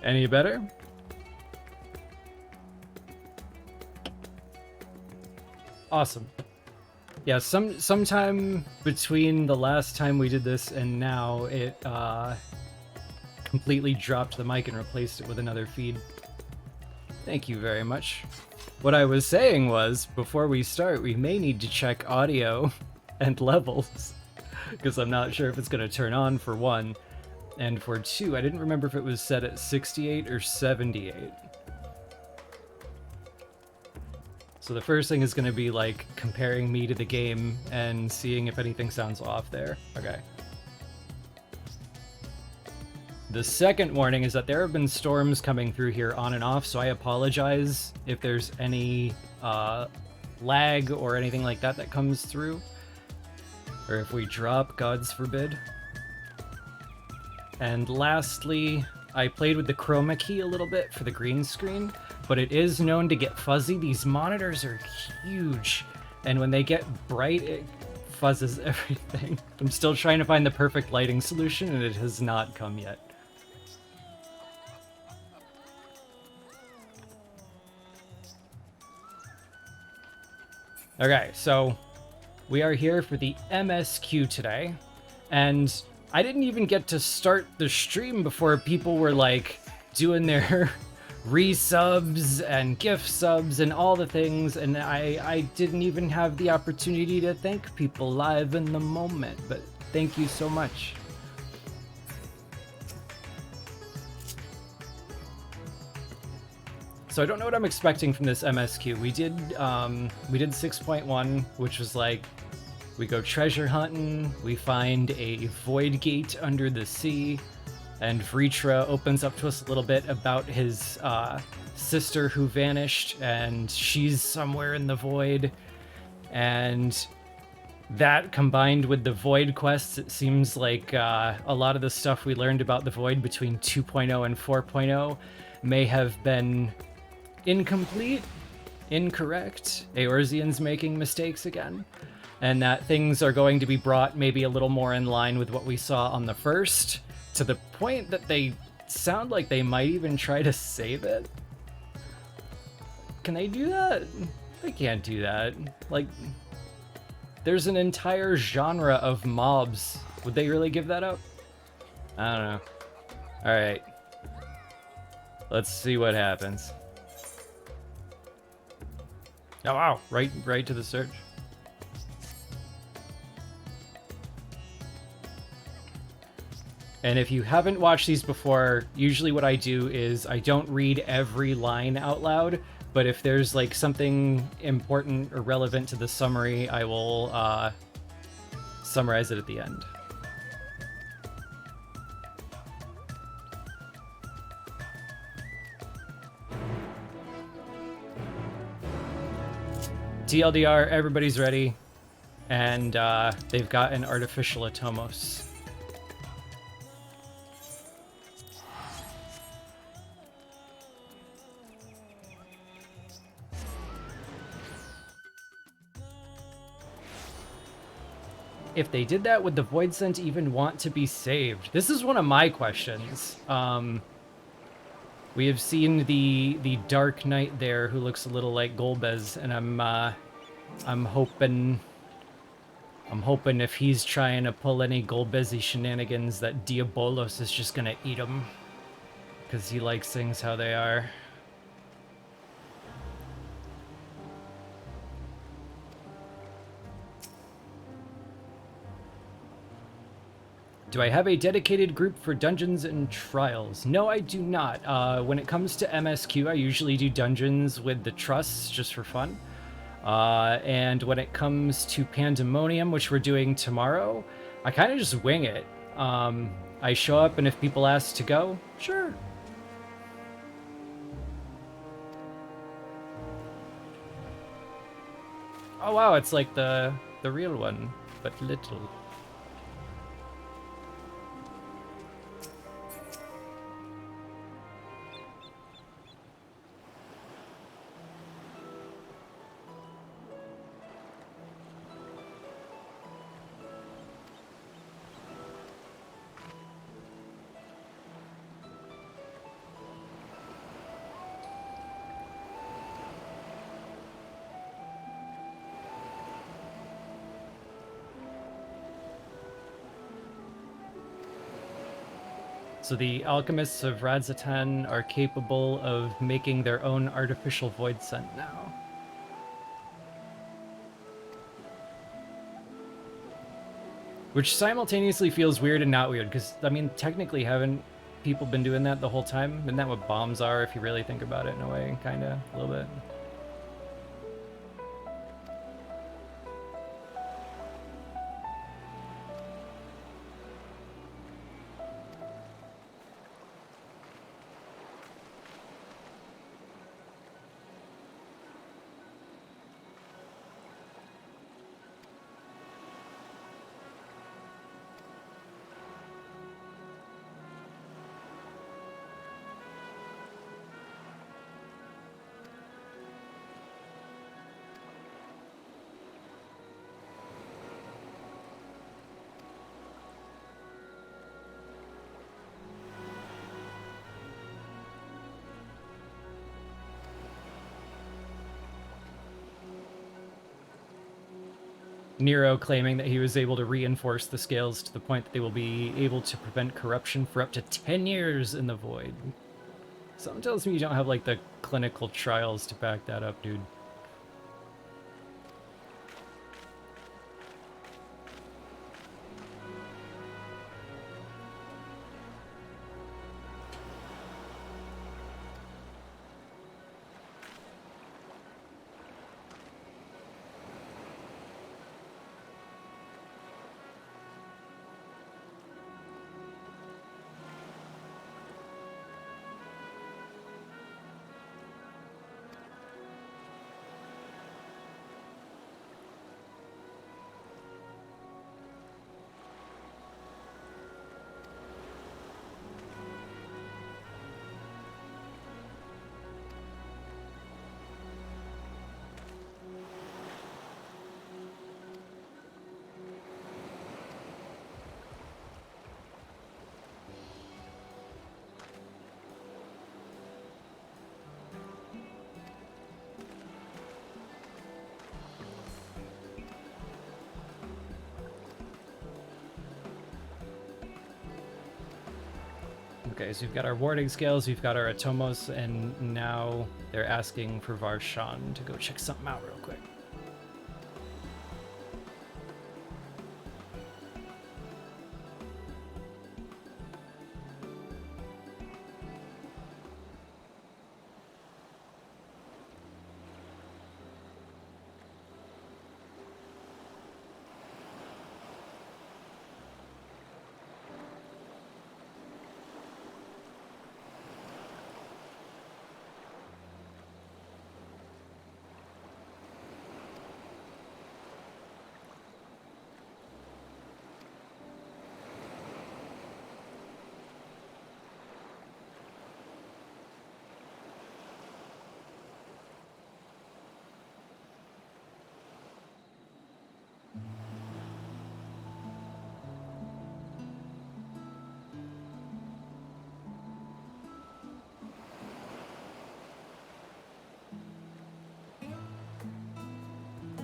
Any better? Awesome. Yeah, sometime between the last time we did this and now, it completely dropped the mic and replaced it with another feed. Thank you very much. What I was saying was, before we start, we may need to check audio and levels, because I'm not sure if it's going to turn on, for one, and for two, I didn't remember if it was set at 68 or 78. So the first thing is going to be like comparing me to the game and seeing if anything sounds off there. Okay. The second warning is that there have been storms coming through here on and off, so I apologize if there's any lag or anything like that that comes through. Or if we drop, God's forbid. And lastly, I played with the chroma key a little bit for the green screen, but it is known to get fuzzy. These monitors are huge, and when they get bright, it fuzzes everything. I'm still trying to find the perfect lighting solution, and it has not come yet. Okay, so we are here for the MSQ today, and I didn't even get to start the stream before people were like doing their resubs and gift subs and all the things, and I didn't even have the opportunity to thank people live in the moment, but thank you so much. So I don't know what I'm expecting from this MSQ. We did 6.1, which was like, we go treasure hunting, we find a void gate under the sea, and Vritra opens up to us a little bit about his sister who vanished, and she's somewhere in the void. And that combined with the void quests, it seems like a lot of the stuff we learned about the void between 2.0 and 4.0 may have been incomplete, incorrect, Eorzean's making mistakes again, and that things are going to be brought maybe a little more in line with what we saw on the first, to the point that they sound like they might even try to save it. Can they do that? They can't do that. Like, there's an entire genre of mobs. Would they really give that up? I don't know. Alright. Let's see what happens. Oh wow, right to the search. And if you haven't watched these before, usually what I do is I don't read every line out loud, but if there's like something important or relevant to the summary, I will summarize it at the end. TLDR, everybody's ready, and they've got an artificial Atomos. If they did that, would the Void Scent even want to be saved? This is one of my questions. We have seen the Dark Knight there, who looks a little like Golbez, and I'm hoping if he's trying to pull any Golbez-y shenanigans, that Diabolos is just gonna eat him, because he likes things how they are. Do I have a dedicated group for dungeons and trials? No, I do not. When it comes to MSQ, I usually do dungeons with the trusts just for fun. And when it comes to Pandemonium, which we're doing tomorrow, I kind of just wing it. I show up, and if people ask to go, sure. Oh wow, it's like the real one, but little. So the alchemists of Radzatan are capable of making their own artificial void scent now. Which simultaneously feels weird and not weird, because, I mean, technically haven't people been doing that the whole time? Isn't that what bombs are, if you really think about it in a way, kinda, a little bit? Nero claiming that he was able to reinforce the scales to the point that they will be able to prevent corruption for up to 10 years in the void. Something tells me you don't have, like, the clinical trials to back that up, dude. Okay, so we've got our warding scales, we've got our Atomos, and now they're asking for Varshan to go check something out real quick.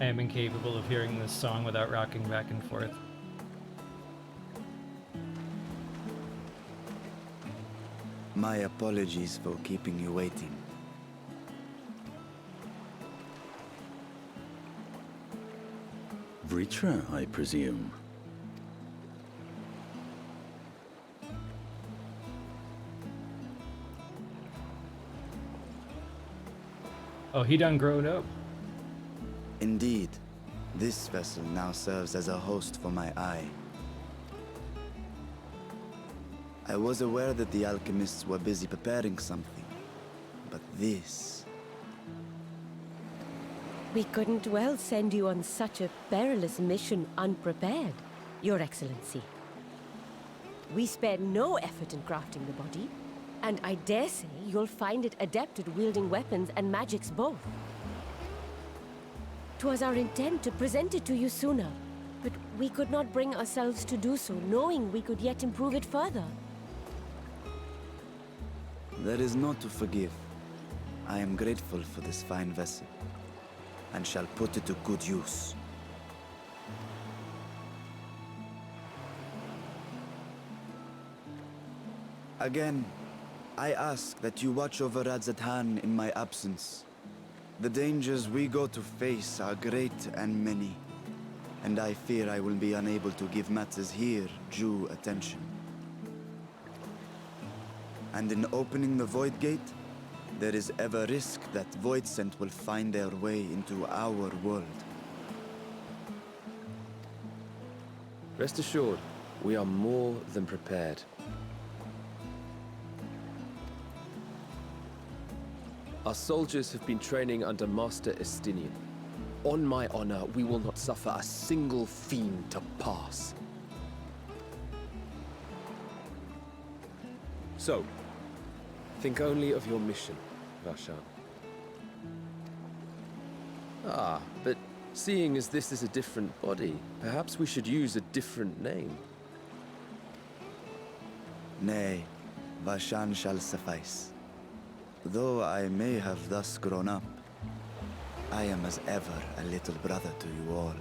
I am incapable of hearing this song without rocking back and forth. My apologies for keeping you waiting. Vritra, I presume. Oh, he done grown up. Indeed, this vessel now serves as a host for my eye. I was aware that the alchemists were busy preparing something, but this... We couldn't well send you on such a perilous mission unprepared, Your Excellency. We spared no effort in crafting the body, and I dare say you'll find it adept at wielding weapons and magics both. 'Twas our intent to present it to you sooner, but we could not bring ourselves to do so, knowing we could yet improve it further. There is naught to forgive. I am grateful for this fine vessel, and shall put it to good use. Again, I ask that you watch over Radzatan in my absence. The dangers we go to face are great and many, and I fear I will be unable to give matters here due attention. And in opening the Void Gate, there is ever risk that Voidsent will find their way into our world. Rest assured, we are more than prepared. Our soldiers have been training under Master Estinian. On my honor, we will not suffer a single fiend to pass. So, think only of your mission, Varshan. Ah, but seeing as this is a different body, perhaps we should use a different name. Nay, Varshan shall suffice. Though I may have thus grown up, I am as ever a little brother to you all.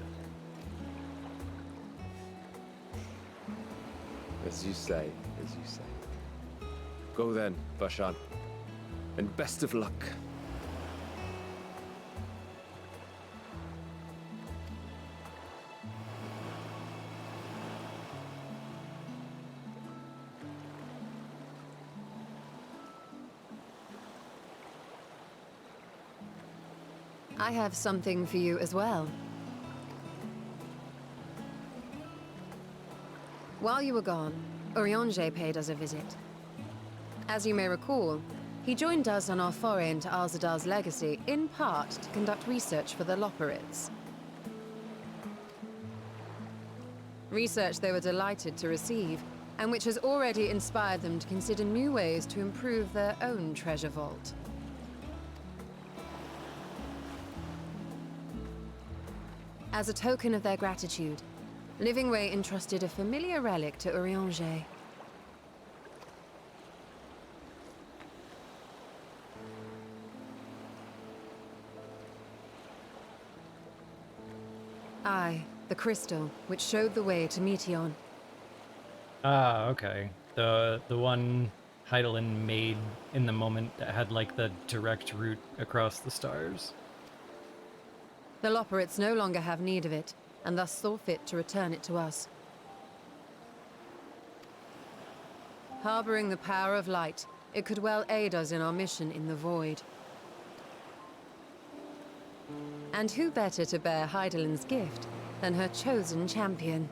As you say, as you say. Go then, Varshan. And best of luck. I have something for you as well. While you were gone, Urianger paid us a visit. As you may recall, he joined us on our foray into Alzadar's legacy, in part to conduct research for the Loporrits. Research they were delighted to receive, and which has already inspired them to consider new ways to improve their own treasure vault. As a token of their gratitude, Livingway entrusted a familiar relic to Urianger. Aye, the crystal, which showed the way to Meteon. Ah, okay. The one Heidelin made in the moment that had like the direct route across the stars. The Loporrits no longer have need of it, and thus saw fit to return it to us. Harboring the power of light, it could well aid us in our mission in the Void. And who better to bear Heidelin's gift than her chosen champion?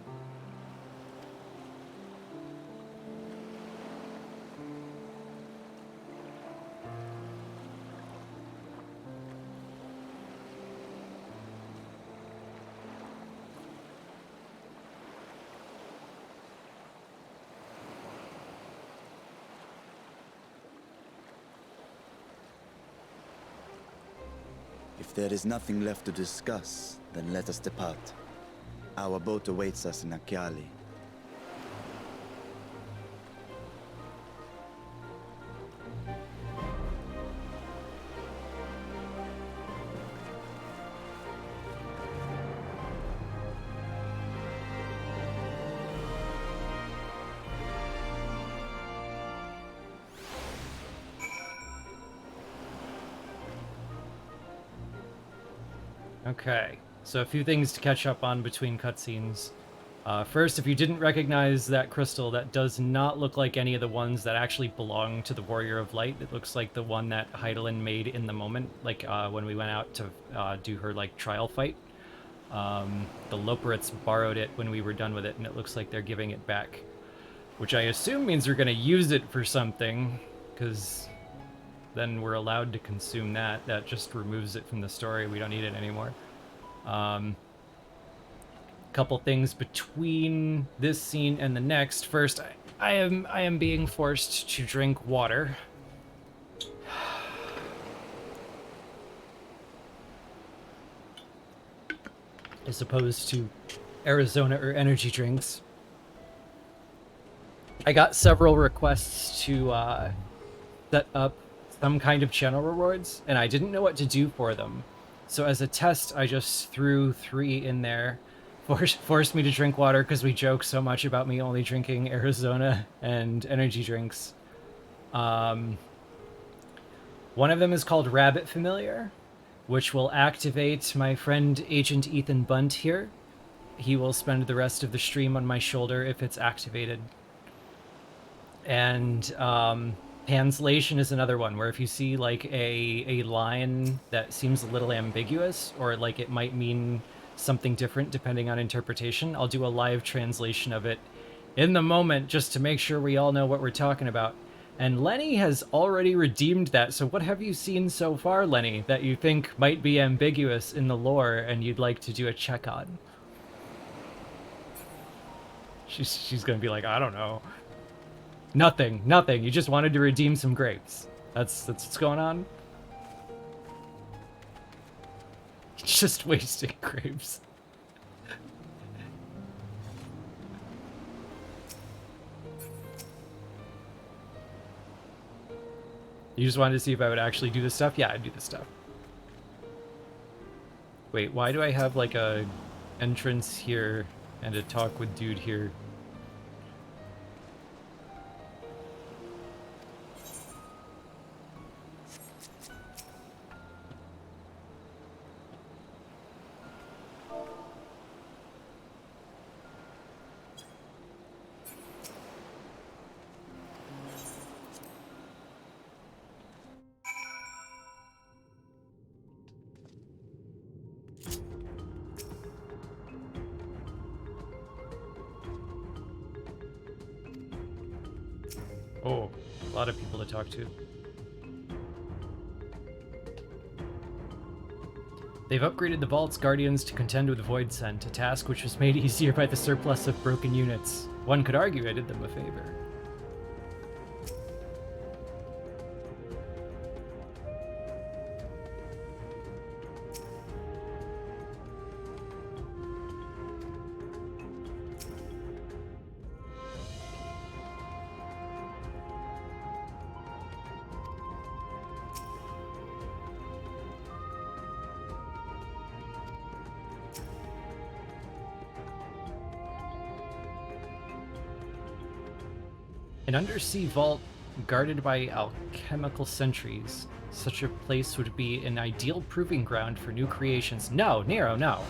If there is nothing left to discuss, then let us depart. Our boat awaits us in Akyali. Okay, so a few things to catch up on between cutscenes. First, if you didn't recognize that crystal, that does not look like any of the ones that actually belong to the Warrior of Light. It looks like the one that Heidelin made in the moment, like when we went out to do her like trial fight. The Loporrits borrowed it when we were done with it, and it looks like they're giving it back. Which I assume means we're going to use it for something, because then we're allowed to consume that. That just removes it from the story. We don't need it anymore. Couple things between this scene and the next. First, I am being forced to drink water. As opposed to Arizona or energy drinks. I got several requests to set up some kind of channel rewards, and I didn't know what to do for them. So as a test, I just threw 3 in there. Forced me to drink water because we joke so much about me only drinking Arizona and energy drinks. One of them is called Rabbit Familiar, which will activate my friend Agent Ethan Bunt here. He will spend the rest of the stream on my shoulder if it's activated. And Panslation is another one, where if you see like a line that seems a little ambiguous, or like it might mean something different depending on interpretation, I'll do a live translation of it in the moment just to make sure we all know what we're talking about. And Lenny has already redeemed that, so what have you seen so far, Lenny, that you think might be ambiguous in the lore and you'd like to do a check on? She's gonna be like, I don't know. Nothing. You just wanted to redeem some grapes. That's what's going on? Just wasting grapes. You just wanted to see if I would actually do this stuff? Yeah, I'd do this stuff. Wait, why do I have like a entrance here and a talk with dude here? Oh, a lot of people to talk to. They've upgraded the Vault's Guardians to contend with Void Scent, a task which was made easier by the surplus of broken units. One could argue I did them a favor. An undersea vault guarded by alchemical sentries. Such a place would be an ideal proving ground for new creations. No, Nero, no.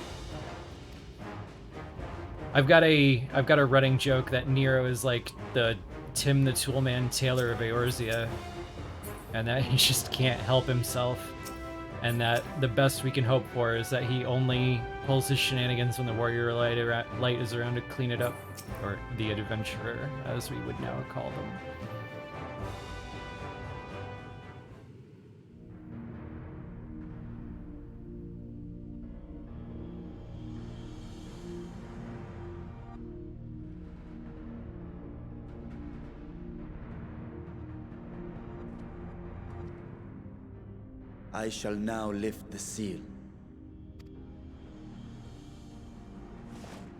I've got a running joke that Nero is like the Tim the Toolman Taylor of Eorzea, and that he just can't help himself, and that the best we can hope for is that he only pulls his shenanigans when the warrior light is around to clean it up. Or the adventurer, as we would now call them. I shall now lift the seal.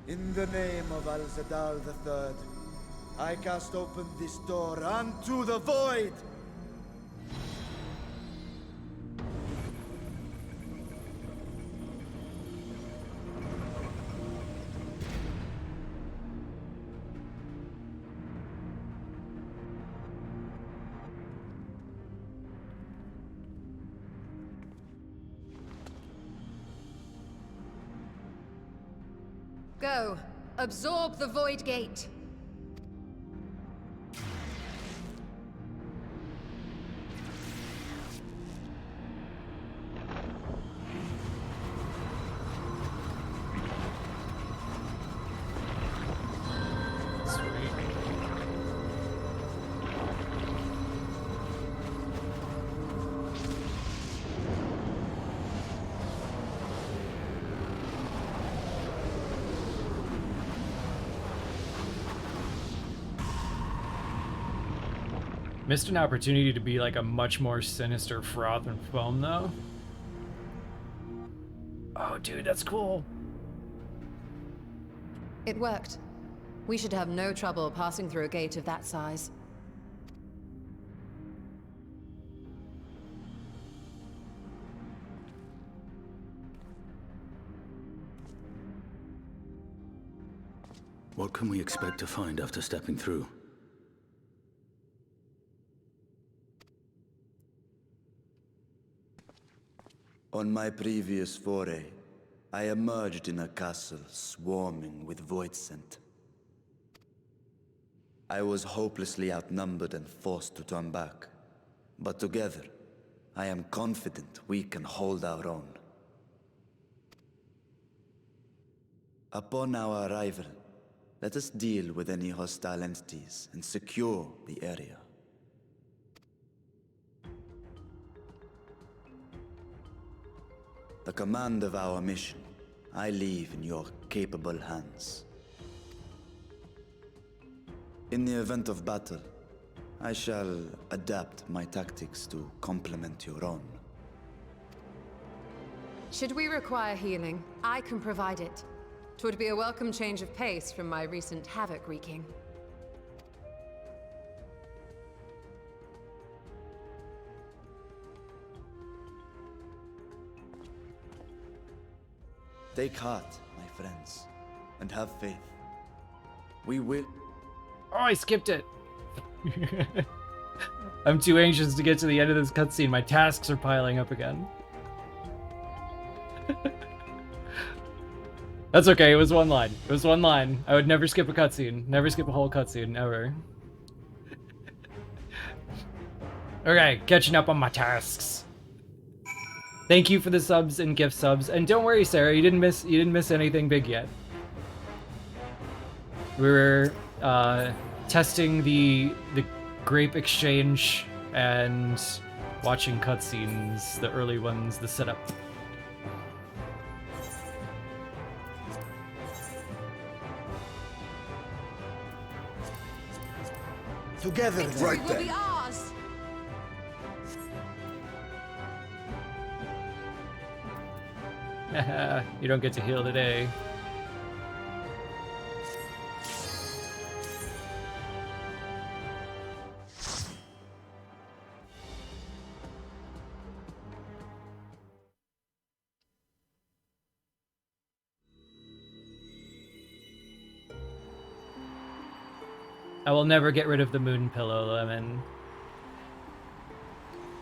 In the name of Al-Zadal III, I cast open this door unto the void! Go. Absorb the Void Gate. Missed an opportunity to be like a much more sinister froth and foam, though. Oh, dude, that's cool. It worked. We should have no trouble passing through a gate of that size. What can we expect to find after stepping through? On my previous foray, I emerged in a castle swarming with void scent. I was hopelessly outnumbered and forced to turn back. But together, I am confident we can hold our own. Upon our arrival, let us deal with any hostile entities and secure the area. The command of our mission, I leave in your capable hands. In the event of battle, I shall adapt my tactics to complement your own. Should we require healing, I can provide it. 'Twould be a welcome change of pace from my recent havoc wreaking. Take heart, my friends, and have faith. We will... Oh, I skipped it. I'm too anxious to get to the end of this cutscene. My tasks are piling up again. That's okay, it was one line. It was one line. I would never skip a cutscene. Never skip a whole cutscene, ever. Okay, catching up on my tasks. Thank you for the subs and gift subs. And don't worry, Sarah, you didn't miss anything big yet. We were testing the grape exchange and watching cutscenes, the early ones, the setup. Together, Victory will be ours! You don't get to heal today. I will never get rid of the moon pillow, Lemon.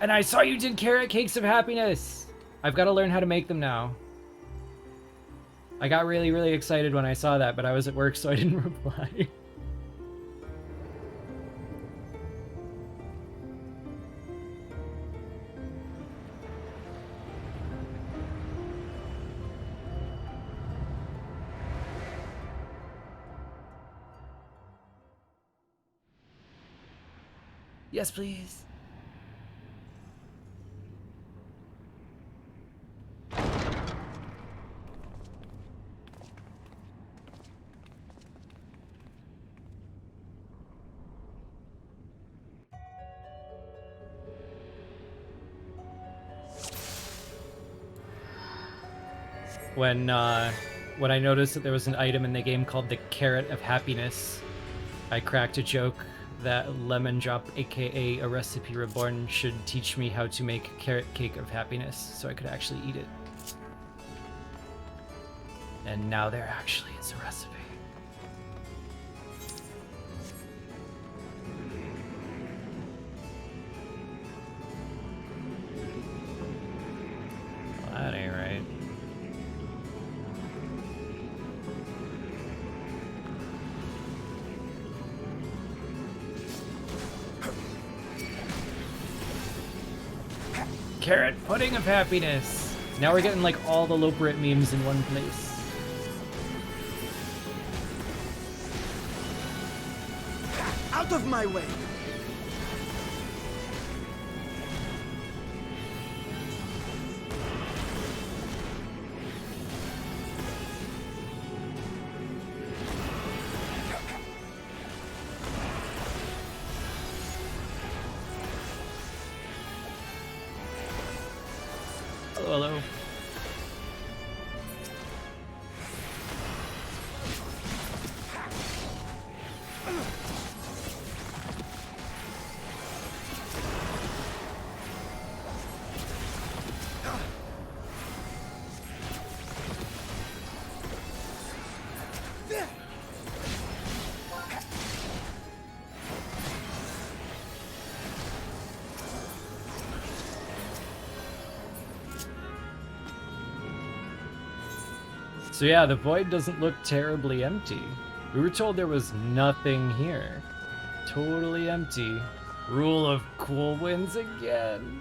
And I saw you did carrot cakes of happiness! I've got to learn how to make them now. I got really, really excited when I saw that, but I was at work, so I didn't reply. Yes, please. When I noticed that there was an item in the game called the Carrot of Happiness, I cracked a joke that Lemon Drop, aka A Recipe Reborn, should teach me how to make carrot cake of happiness so I could actually eat it. And now there actually is a recipe. Well, that ain't right. Carrot pudding of happiness. Now we're getting like all the Loperit memes in one place. Out of my way! Hello. So yeah, the void doesn't look terribly empty. We were told there was nothing here. Totally empty. Rule of cool wins again.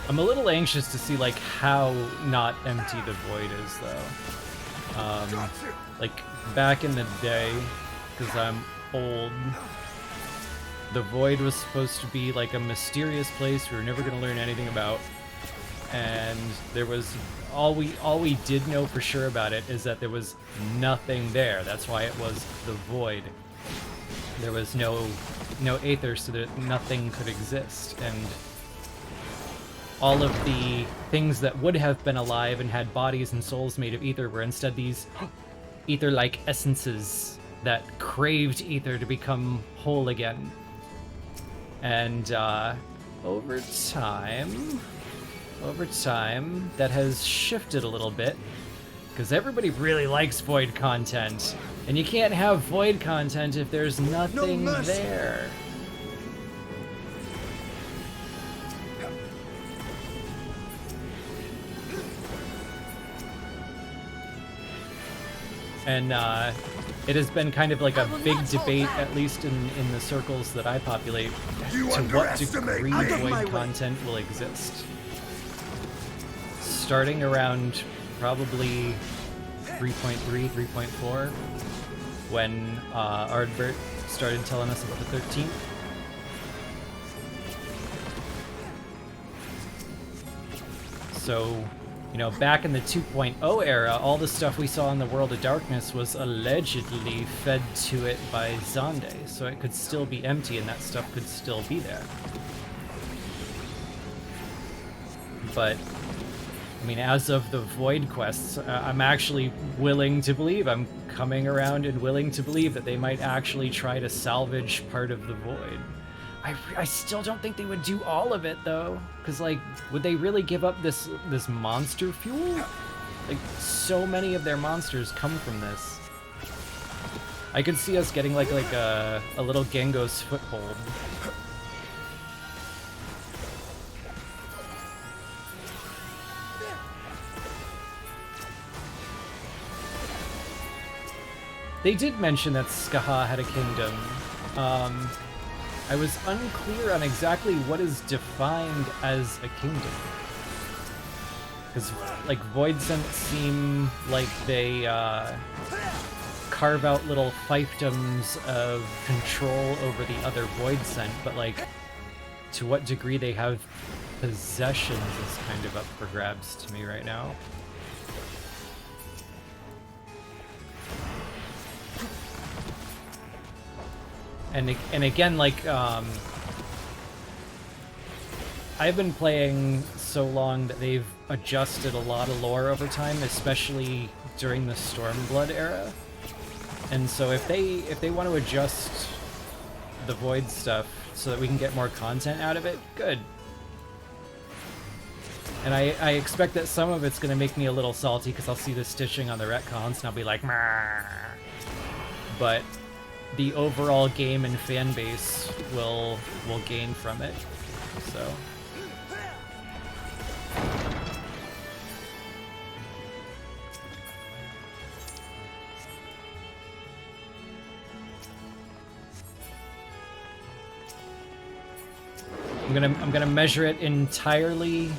I'm a little anxious to see, like, how not empty the void is, though. Like, back in the day, because I'm old, the void was supposed to be, like, a mysterious place we were never going to learn anything about. And there was... All we did know for sure about it is that there was nothing there. That's why it was the void. There was no aether, so that nothing could exist. And... all of the things that would have been alive and had bodies and souls made of ether were instead these ether-like essences that craved ether to become whole again. And over time, that has shifted a little bit, because everybody really likes void content, and you can't have void content if there's nothing there. And it has been kind of like a big debate, at least in the circles that I populate, to what degree void content will exist. Starting around probably 3.3, 3.4, when Ardbert started telling us about the 13th. So... you know, back in the 2.0 era, all the stuff we saw in the World of Darkness was allegedly fed to it by Zonde, so it could still be empty and that stuff could still be there. But, I mean, as of the Void quests, I'm actually willing to believe, I'm coming around and willing to believe that they might actually try to salvage part of the Void. I still don't think they would do all of it, though. Because, like, would they really give up this monster fuel? Like, so many of their monsters come from this. I could see us getting, like a little Gengo's foothold. They did mention that Skaha had a kingdom. I was unclear on exactly what is defined as a kingdom. Because, like, Voidsent seem like they carve out little fiefdoms of control over the other Voidsent, but, like, to what degree they have possessions is kind of up for grabs to me right now. And again, like, I've been playing so long that they've adjusted a lot of lore over time, especially during the Stormblood era. And so if they want to adjust the Void stuff so that we can get more content out of it, good. And I expect that some of it's going to make me a little salty because I'll see the stitching on the retcons and I'll be like, "Meh." But the overall game and fan base will gain from it. So I'm gonna measure it entirely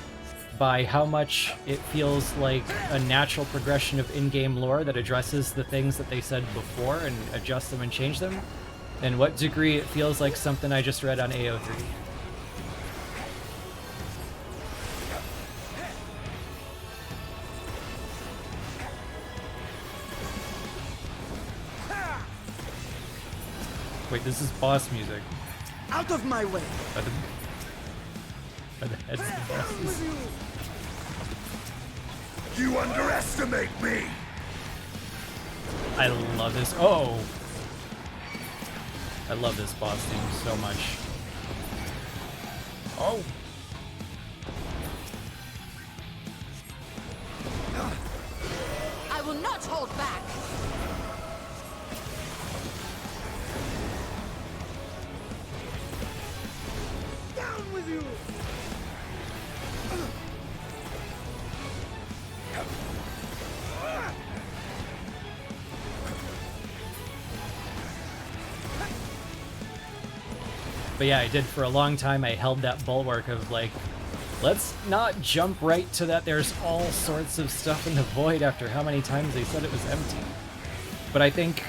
by how much it feels like a natural progression of in-game lore that addresses the things that they said before and adjusts them and change them, and what degree it feels like something I just read on AO3. Wait, this is boss music. Out of my way! Are the heads of the bosses? You underestimate me! I love this. Oh! I love this boss theme so much. Oh! But yeah, I did for a long time. I held that bulwark of like, let's not jump right to that there's all sorts of stuff in the void after how many times they said it was empty. But I think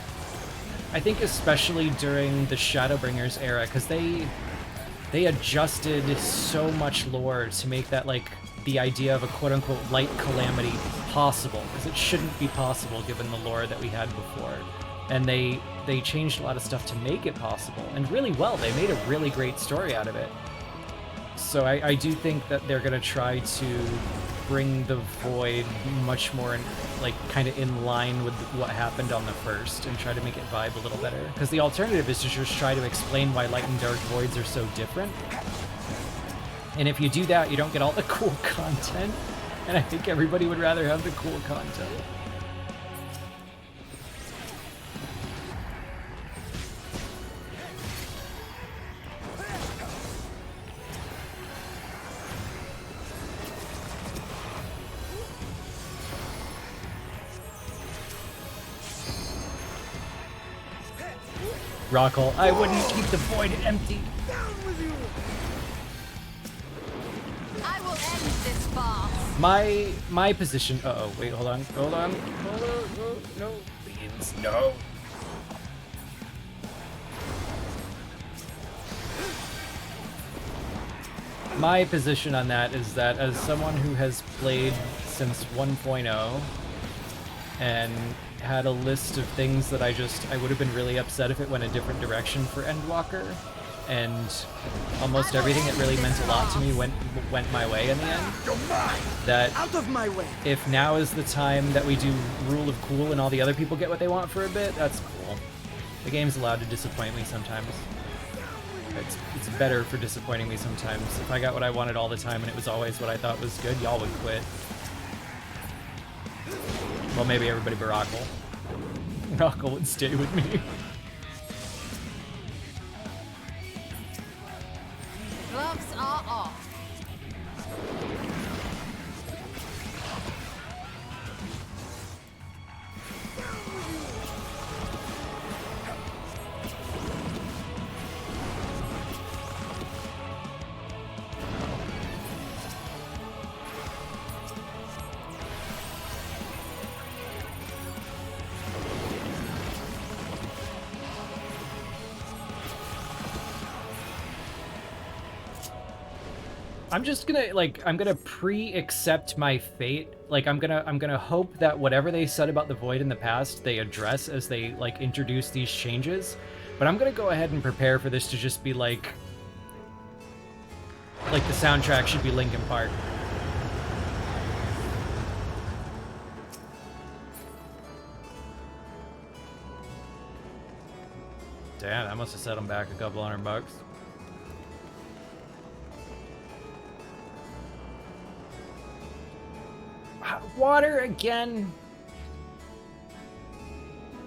especially during the Shadowbringers era, because they adjusted so much lore to make that like the idea of a quote-unquote light calamity possible, because it shouldn't be possible given the lore that we had before. And they changed a lot of stuff to make it possible, and really well. They made a really great story out of it. So I do think that they're gonna try to bring the void much more in, like, kind of in line with what happened on the first, and try to make it vibe a little better. Because the alternative is to just try to explain why light and dark voids are so different. And if you do that, you don't get all the cool content. And I think everybody would rather have the cool content. Rockle, I wouldn't keep the void empty. I will end this farce. My position. Uh-oh, wait, hold on. No, please, no. My position on that is that as someone who has played since 1.0 and had a list of things that I would have been really upset if it went a different direction for Endwalker, and almost everything that really meant a lot to me went my way in the end. That Out of my way! if now is the time that we do Rule of Cool and all the other people get what they want for a bit, that's cool. The game's allowed to disappoint me sometimes. It's better for disappointing me sometimes. If I got what I wanted all the time and it was always what I thought was good, y'all would quit. Well, maybe everybody but Rockle. Rockle would stay with me. Gloves are off. I'm just gonna, like, I'm gonna pre-accept my fate. Like, I'm gonna hope that whatever they said about the Void in the past, they address as they, like, introduce these changes. But I'm gonna go ahead and prepare for this to just be, like the soundtrack should be Linkin Park. Damn, that must have set them back a couple $100. Water again.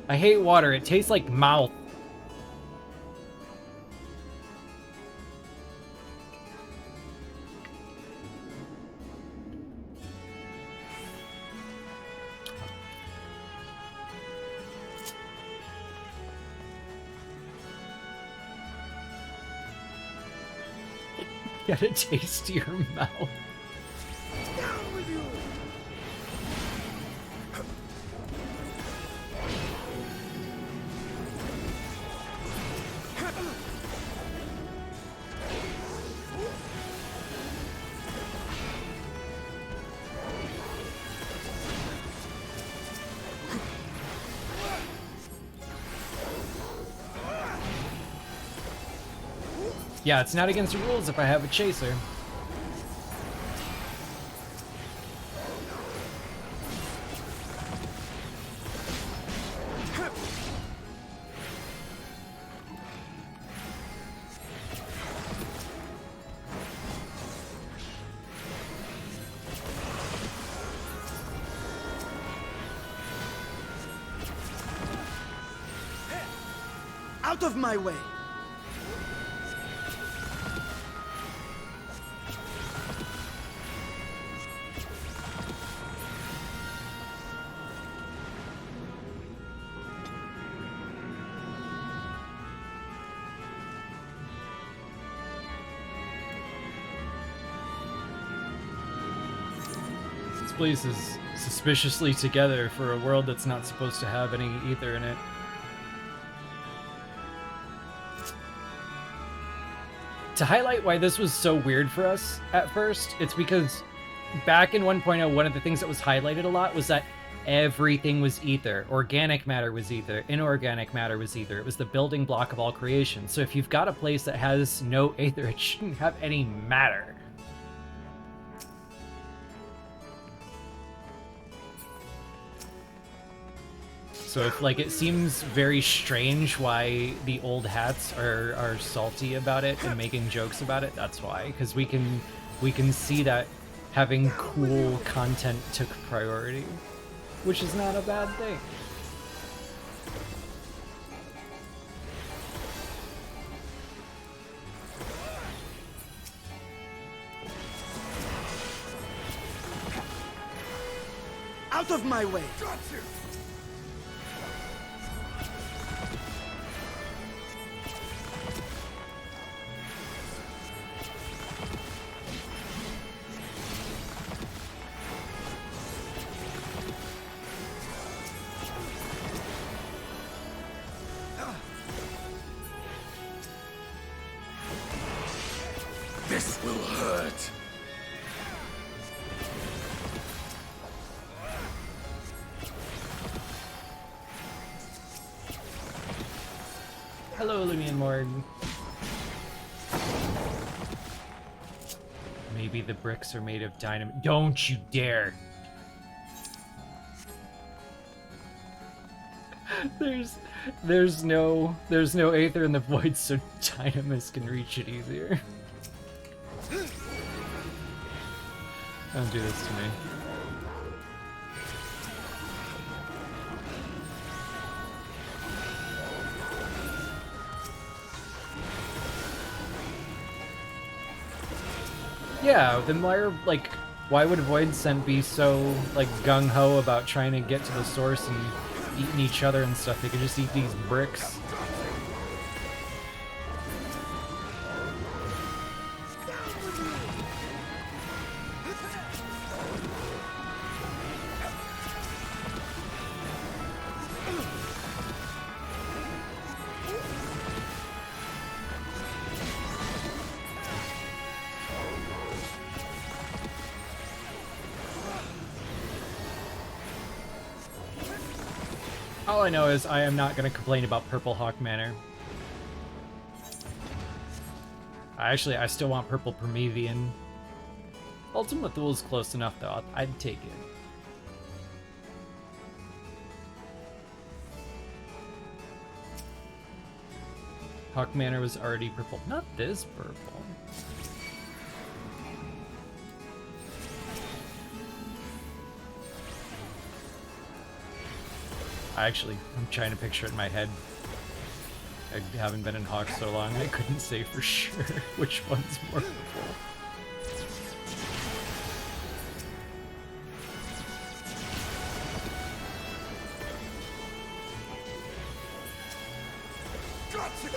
I hate water. It tastes like mouth. Get a taste to your mouth. Yeah, it's not against the rules if I have a chaser. Out of my way! place is suspiciously together for a world that's not supposed to have any ether in it. To highlight why this was so weird for us at first, it's because back in 1.0, one of the things that was highlighted a lot was that everything was ether. Organic matter was ether. Inorganic matter was ether. It was the building block of all creation. So if you've got a place that has no ether, it shouldn't have any matter. So if, like, it seems very strange why the old hats are salty about it and making jokes about it, that's why. Because we can see that having cool content took priority, which is not a bad thing. Out of my way! This will hurt. Hello, Lumion Morg. Maybe the bricks are made of dynamite. Don't you dare! There's no aether in the void, so Dynamis can reach it easier. Don't do this to me. Yeah, then why would Void Scent be so, like, gung-ho about trying to get to the source and eating each other and stuff? They could just eat these bricks. All I know is I am not going to complain about Purple Hawk Manor. I still want Purple Promethean. Ultima Thule is close enough, though. I'd take it. Hawk Manor was already purple. Not this purple. I'm trying to picture it in my head. I haven't been in Hawk so long, I couldn't say for sure which one's more purple.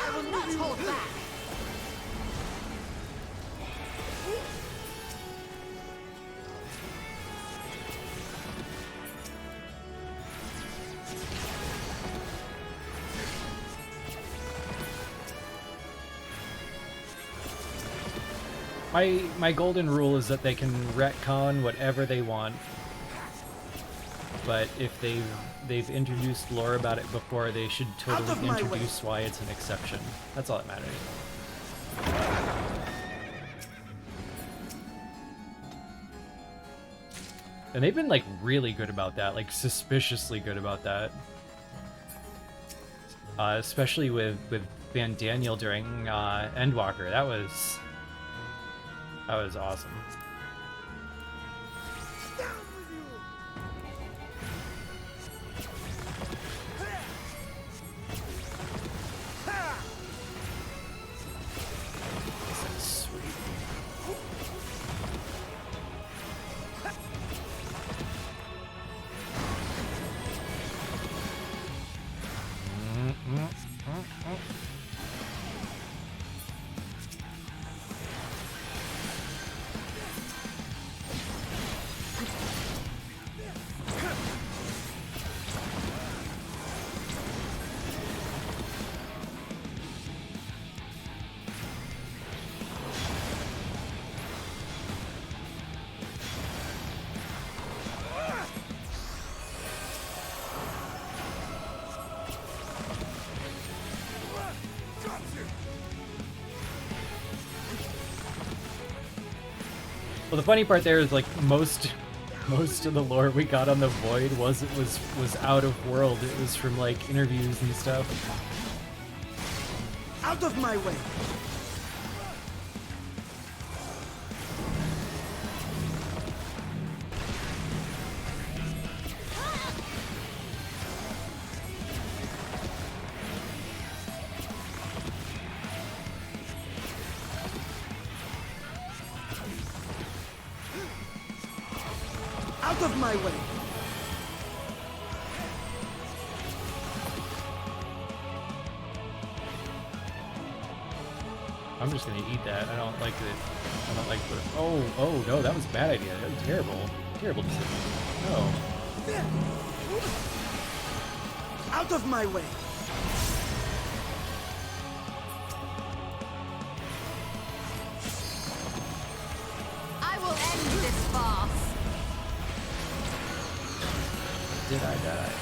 I will not hold back. My golden rule is that they can retcon whatever they want, but if they've introduced lore about it before, they should totally introduce why it's an exception. That's all that matters. And they've been, like, really good about that, like, suspiciously good about that. Especially with Van Daniel during Endwalker. That was awesome. This is sweet. Well, the funny part there is like most of the lore we got on the Void was out of world. It was from like interviews and stuff. Out of my way! Out of my way! I'm just gonna eat that. I don't like it. I don't like the. Oh no, that was a bad idea. That was terrible. Terrible decision. No. Out of my way! I will end this farce. Did I die?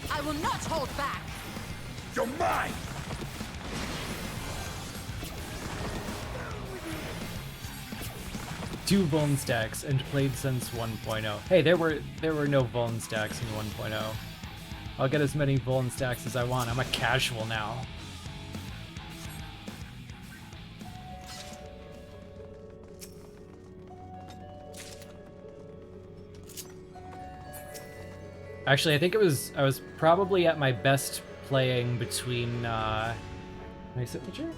I will not hold back. You're mine! Two Vuln stacks and played since 1.0. Hey, there were no Vuln stacks in 1.0. I'll get as many Vuln stacks as I want. I'm a casual now. Actually, I think I was probably at my best playing between can I sit in the chair?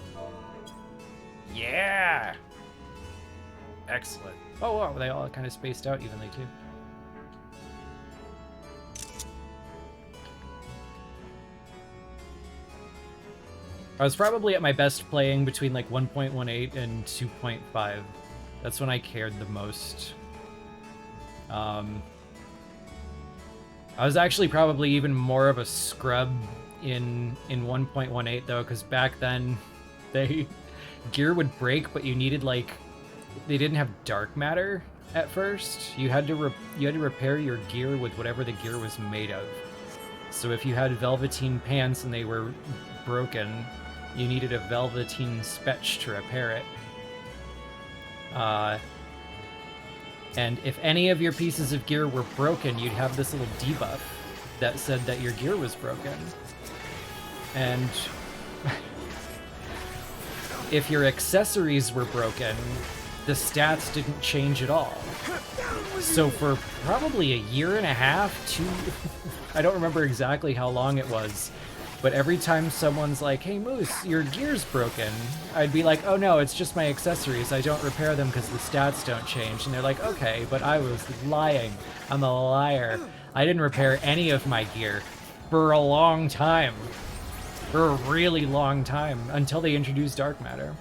Yeah! Excellent. Oh wow, they all kind of spaced out evenly too. I was probably at my best playing between like 1.18 and 2.5. That's when I cared the most. I was actually probably even more of a scrub in 1.18 though, because back then gear would break, but you needed like they didn't have dark matter at first. You had to repair your gear with whatever the gear was made of. So if you had velveteen pants and they were broken, you needed a velveteen spetch to repair it. And if any of your pieces of gear were broken, you'd have this little debuff that said that your gear was broken. And if your accessories were broken, the stats didn't change at all. So for probably a year and a half, I don't remember exactly how long it was, but every time someone's like, hey Moose, your gear's broken, I'd be like, oh no, it's just my accessories. I don't repair them because the stats don't change. And they're like, okay, but I was lying. I'm a liar. I didn't repair any of my gear for a long time. For a really long time, until they introduced dark matter.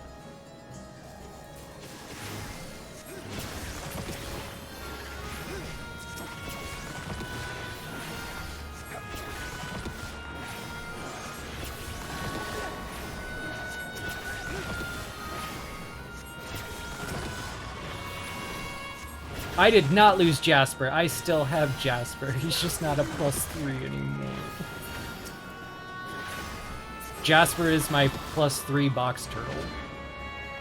I did not lose Jasper. I still have Jasper. He's just not a +3 anymore. Jasper is my +3 box turtle.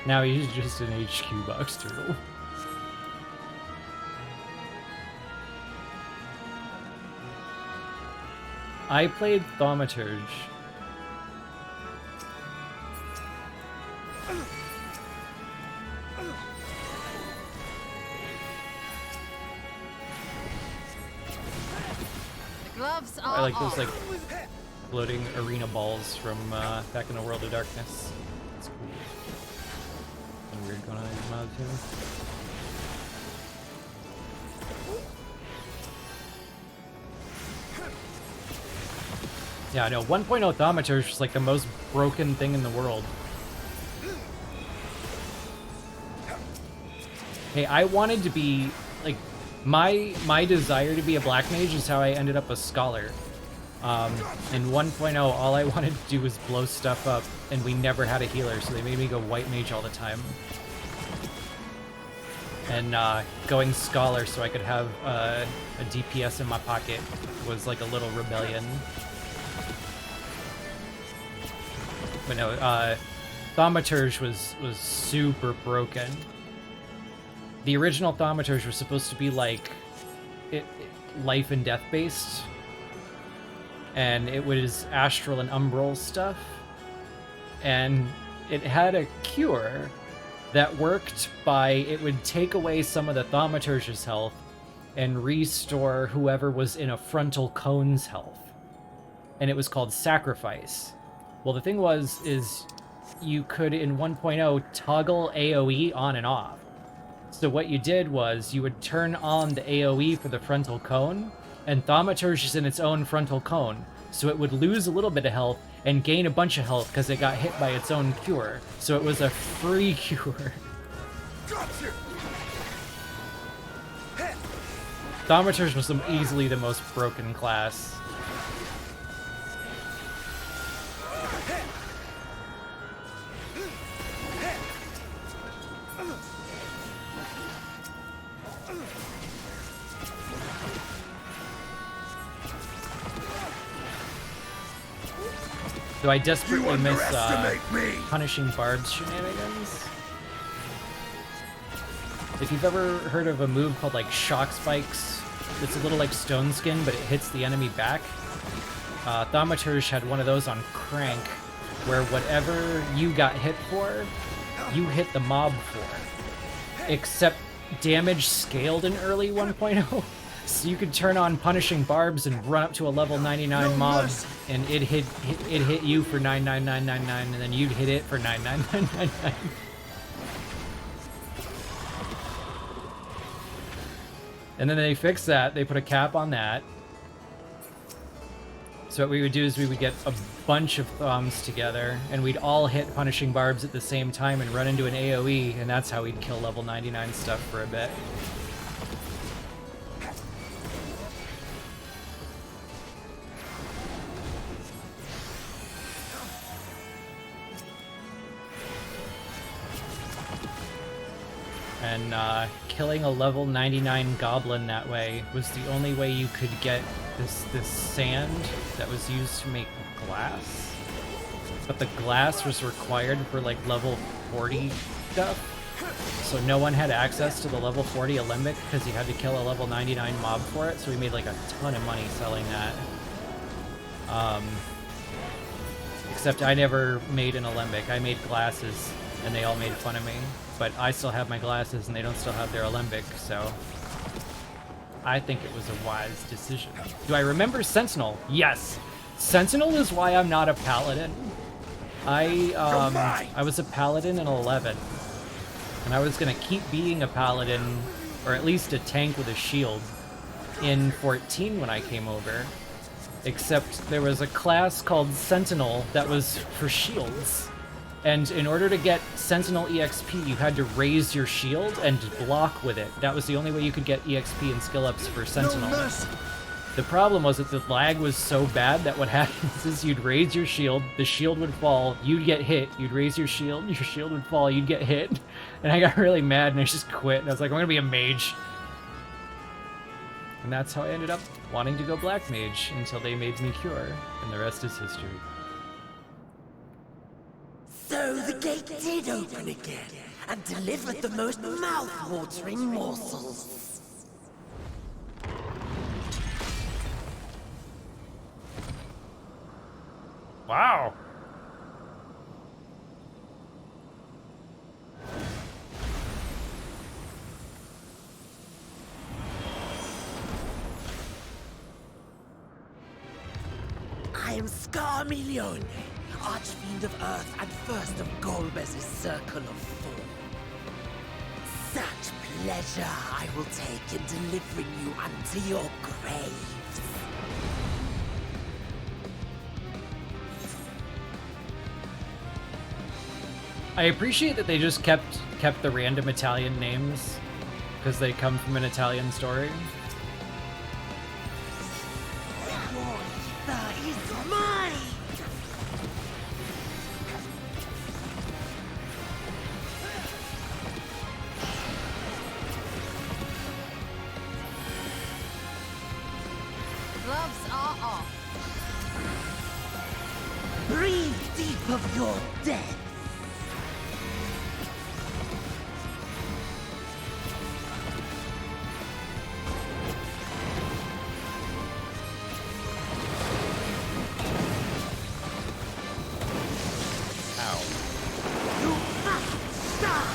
Now he's just an HQ box turtle. I played Thaumaturge. Gloves I like are those like floating arena balls from back in the World of Darkness. That's cool. Something weird going on in your mouth too. Yeah, I know. 1.0 Thaumaturge is like the most broken thing in the world. Hey, I wanted to be like my desire to be a black mage is how I ended up a scholar. In 1.0, all I wanted to do was blow stuff up, and we never had a healer, so they made me go white mage all the time. And going scholar so I could have a DPS in my pocket was like a little rebellion. But no, Thaumaturge was super broken. The original Thaumaturge was supposed to be like life and death based, and it was astral and umbral stuff, and it had a cure that worked by, it would take away some of the Thaumaturge's health and restore whoever was in a frontal cone's health. And it was called Sacrifice. Well, the thing is you could, in 1.0, toggle AoE on and off. So what you did was you would turn on the AoE for the frontal cone, and Thaumaturge is in its own frontal cone. So it would lose a little bit of health and gain a bunch of health because it got hit by its own cure. So it was a free cure. Gotcha. Thaumaturge was easily the most broken class. So I desperately miss Punishing Barb's shenanigans. If you've ever heard of a move called like Shock Spikes, it's a little like Stone Skin, but it hits the enemy back. Thaumaturge had one of those on Crank, where whatever you got hit for, you hit the mob for. Except damage scaled in early 1.0. So you could turn on Punishing Barbs and run up to a level 99 mob, and it hit you for 99999, and then you'd hit it for 99999. And then they fixed that. They put a cap on that. So what we would do is we would get a bunch of thumbs together, and we'd all hit Punishing Barbs at the same time and run into an AoE, and that's how we'd kill level 99 stuff for a bit. And killing a level 99 goblin that way was the only way you could get this sand that was used to make glass. But the glass was required for like level 40 stuff. So no one had access to the level 40 Alembic because you had to kill a level 99 mob for it. So we made like a ton of money selling that. Except I never made an Alembic. I made glasses and they all made fun of me. But I still have my glasses and they don't still have their Alembic, so I think it was a wise decision. Do I remember Sentinel? Yes. Sentinel is why I'm not a paladin. I was a paladin in 11, and I was gonna keep being a paladin, or at least a tank with a shield, in 14 when I came over. Except there was a class called Sentinel that was for shields. And in order to get Sentinel EXP, you had to raise your shield and block with it. That was the only way you could get EXP and skill ups for Sentinel. The problem was that the lag was so bad that what happens is you'd raise your shield, the shield would fall, you'd get hit, you'd raise your shield would fall, you'd get hit. And I got really mad and I just quit. And I was like, I'm gonna be a mage. And that's how I ended up wanting to go black mage until they made me cure, and the rest is history. So the gate did open again, and delivered the most mouth-watering morsels. Wow! I am Scarmilione, Archfiend of Earth and first of Golbez's Circle of Four. Such pleasure I will take in delivering you unto your graves. I appreciate that they just kept the random Italian names, because they come from an Italian story. Thy Gloves are off. Breathe deep of your death. You must die.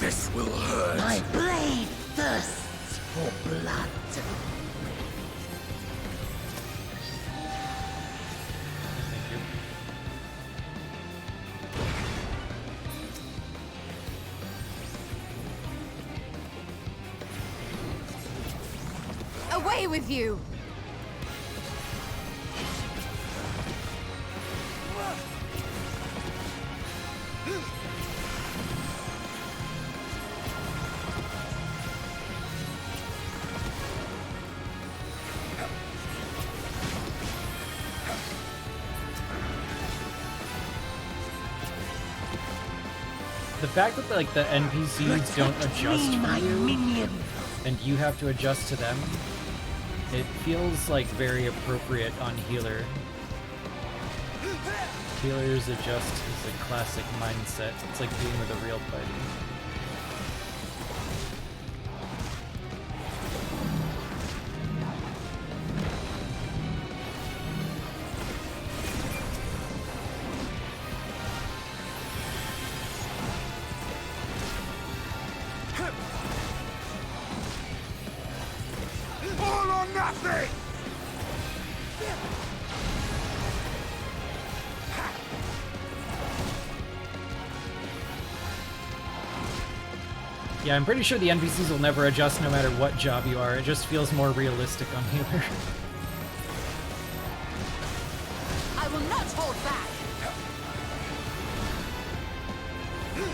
This will hurt. My blade thirsts for blood. Thank you. Away with you! The fact that like the NPCs don't adjust for My you, minion. and you have to adjust to them, it feels like very appropriate on healer. Healers adjust is a classic mindset. It's like being with a real buddy. All or nothing! Yeah, I'm pretty sure the NPCs will never adjust no matter what job you are. It just feels more realistic on healer. I will not hold back!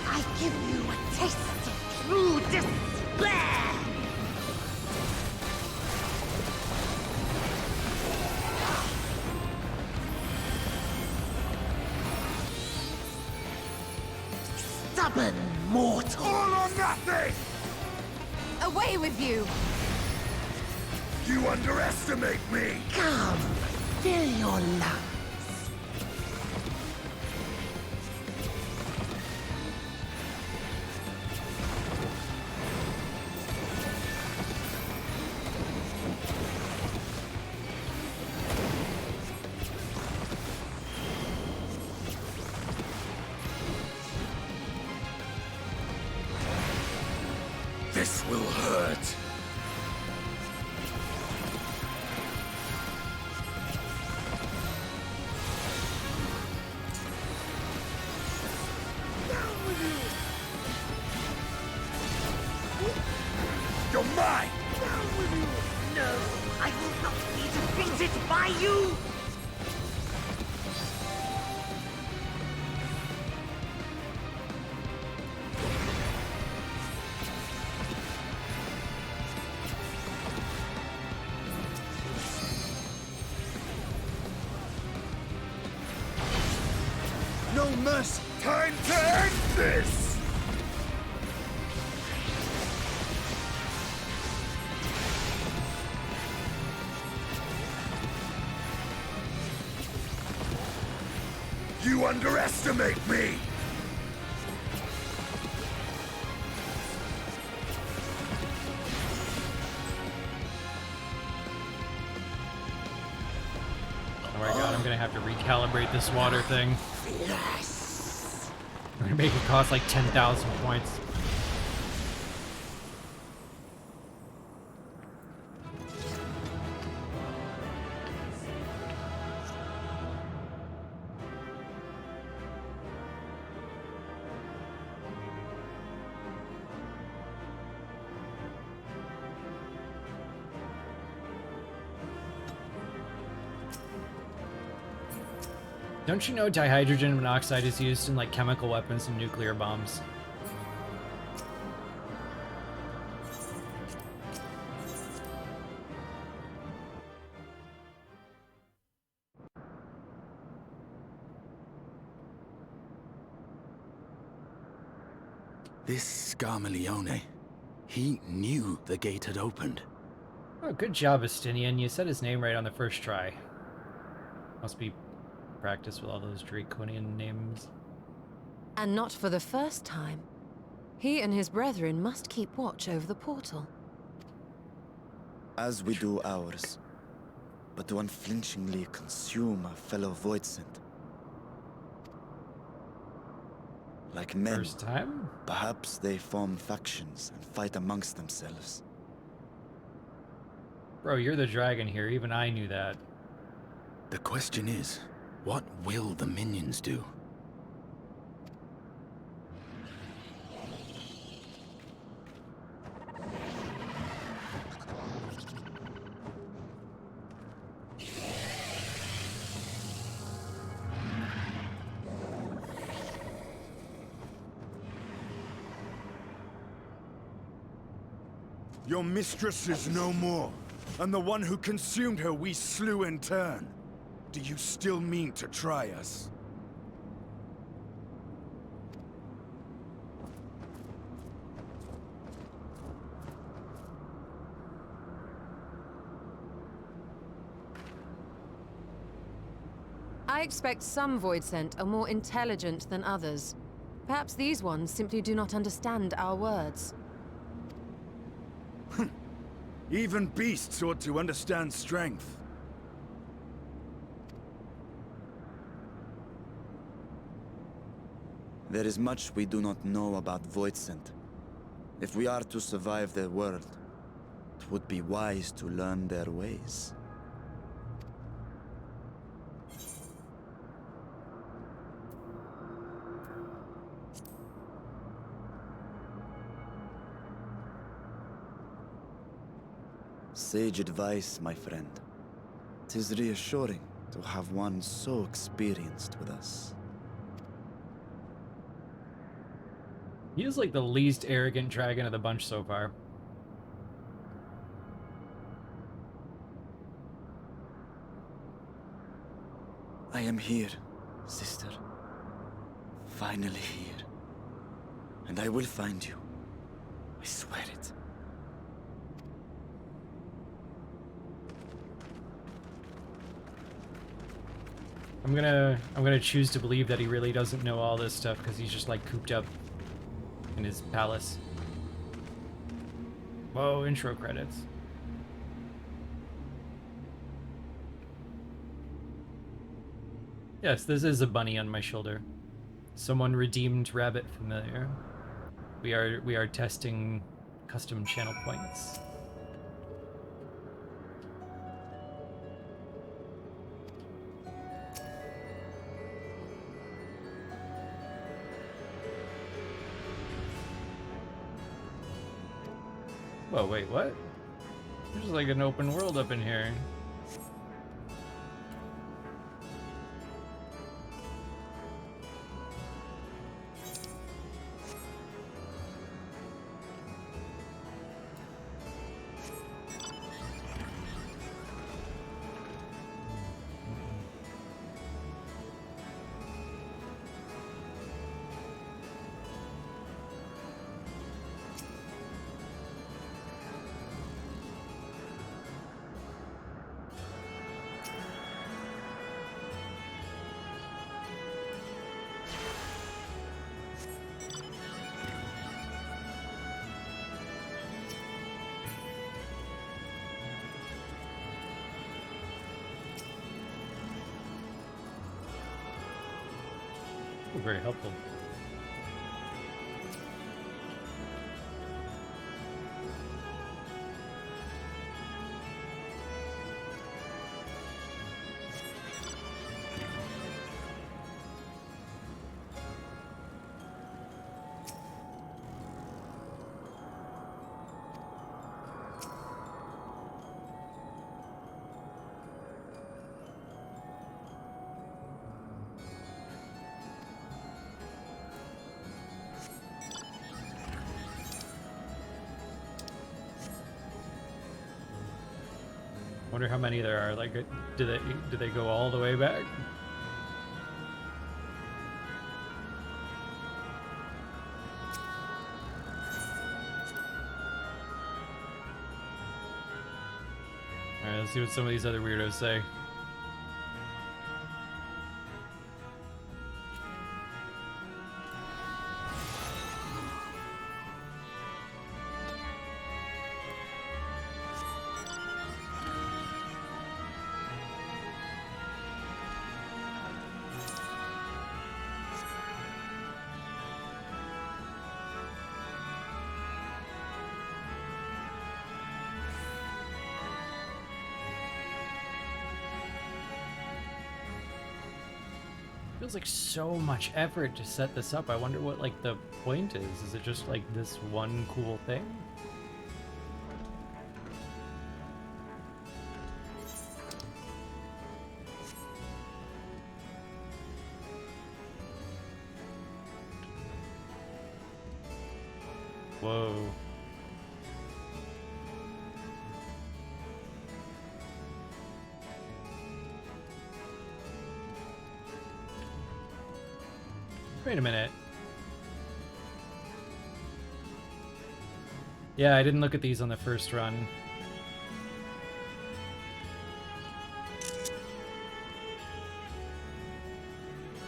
I give you a taste of true despair. Stubborn mortal. All or nothing! Away with you! You underestimate me! Come, fill your lungs. This will hurt. You're mine! No, I will not be defeated by you. No mercy! Time to end this! You underestimate me! Oh my god, I'm gonna have to recalibrate this water thing. Yes. I'm gonna make it cost like 10,000 points. Don't you know dihydrogen monoxide is used in like chemical weapons and nuclear bombs? This Scarmiglione, he knew the gate had opened. Oh, good job, Estinian. You said his name right on the first try. Must be practice with all those Draconian names. And not for the first time. He and his brethren must keep watch over the portal. As we do ours, but to unflinchingly consume a fellow Voidsent. Like men, First time? perhaps they form factions and fight amongst themselves. Bro, you're the dragon here. Even I knew that. The question is, what will the minions do? Your mistress is no more, and the one who consumed her we slew in turn. Do you still mean to try us? I expect some Voidsent are more intelligent than others. Perhaps these ones simply do not understand our words. Even beasts ought to understand strength. There is much we do not know about Voidsent. If we are to survive their world, it would be wise to learn their ways. Sage advice, my friend. 'Tis reassuring to have one so experienced with us. He is like the least arrogant dragon of the bunch so far. I am here, sister. Finally here. And I will find you. I swear it. I'm gonna choose to believe that he really doesn't know all this stuff because he's just like cooped up in his palace. Whoa, intro credits. Yes, this is a bunny on my shoulder. Someone redeemed rabbit familiar. We are testing custom channel points. Whoa, wait, what? There's like an open world up in here. Oh, very helpful. Wonder how many there are. Like, do they go all the way back? See what some of these other weirdos say. Feels like so much effort to set this up. I wonder what like the point is. Is it just like this one cool thing? Whoa. Wait a minute. Yeah, I didn't look at these on the first run.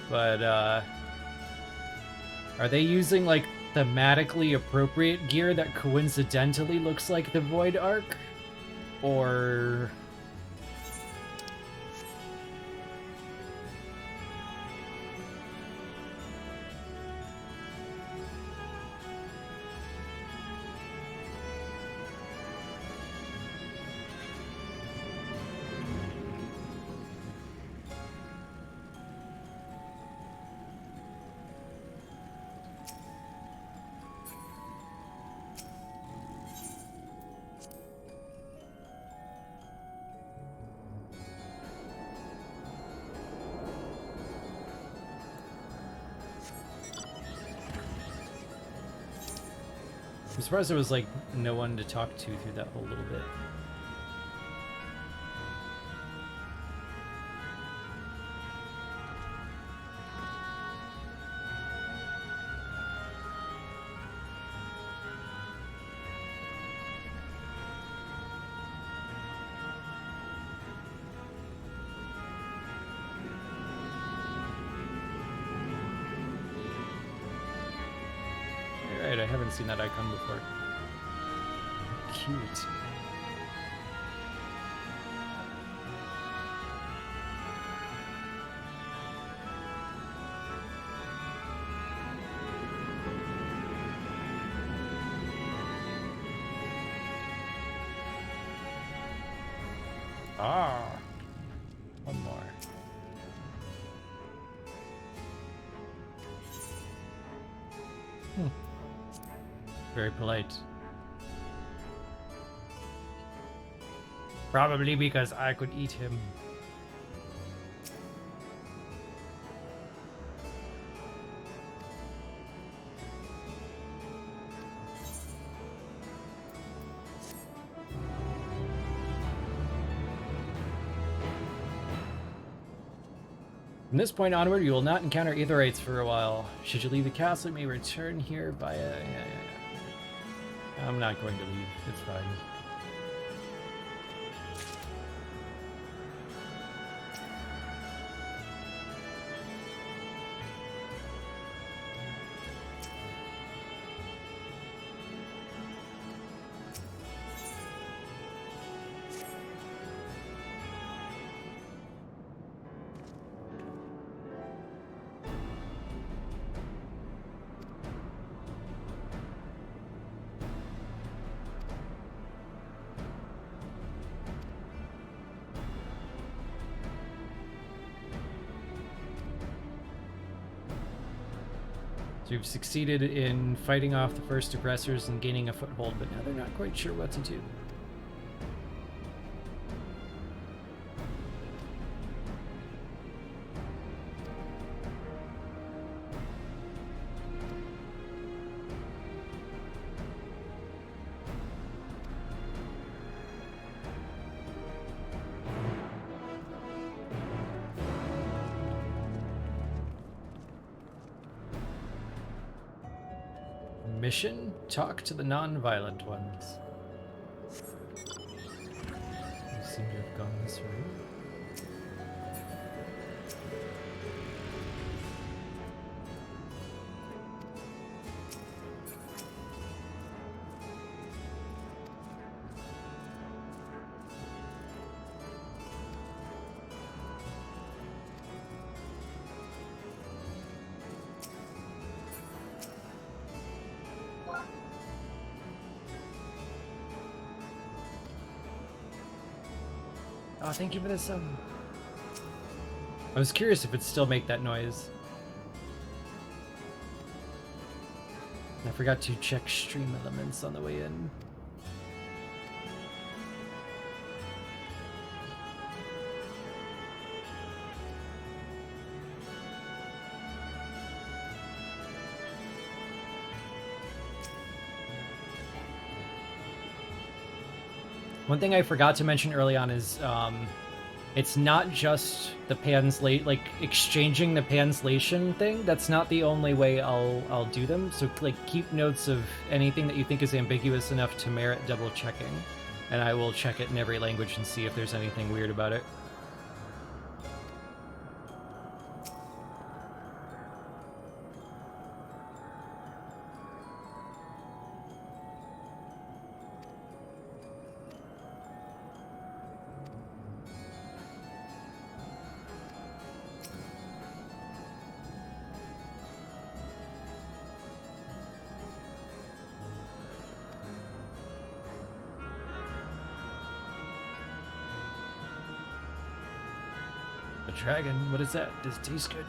But, are they using, like, thematically appropriate gear that coincidentally looks like the Void Arc? Or... I'm surprised there was, like, no one to talk to through that whole little bit. Alright, I haven't seen that icon before. Cute. Ah, one more. Very polite. Probably because I could eat him. From this point onward, you will not encounter Aetherites for a while. Should you leave the castle, you may return here via... I'm not going to leave. It's fine. So you've succeeded in fighting off the first aggressors and gaining a foothold, but now they're not quite sure what to do. Mission? Talk to the non-violent ones. seem to have gone this way. Oh, thank you for this. I was curious if it'd still make that noise. I forgot to check stream elements on the way in. One thing I forgot to mention early on is it's not just the like exchanging the translation thing. That's not the only way I'll do them. So like keep notes of anything that you think is ambiguous enough to merit double checking, and I will check it in every language and see if there's anything weird about it. Dragon, what is that? Does it taste good?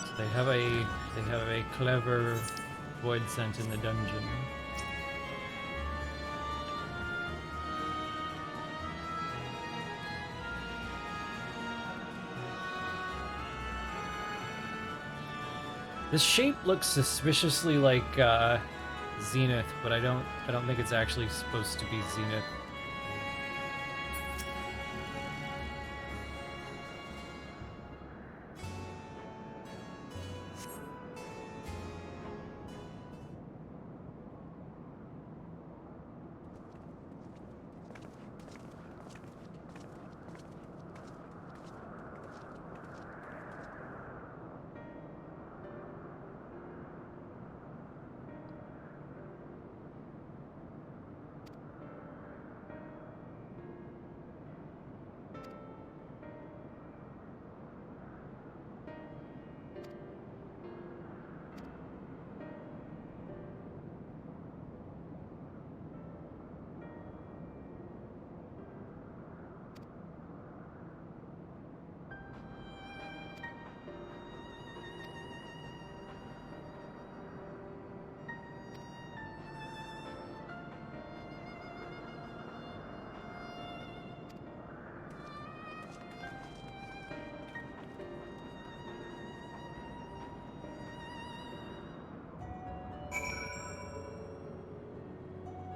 So they have a clever void scent in the dungeon. This shape looks suspiciously like Zenith, but I don't think it's actually supposed to be Zenith.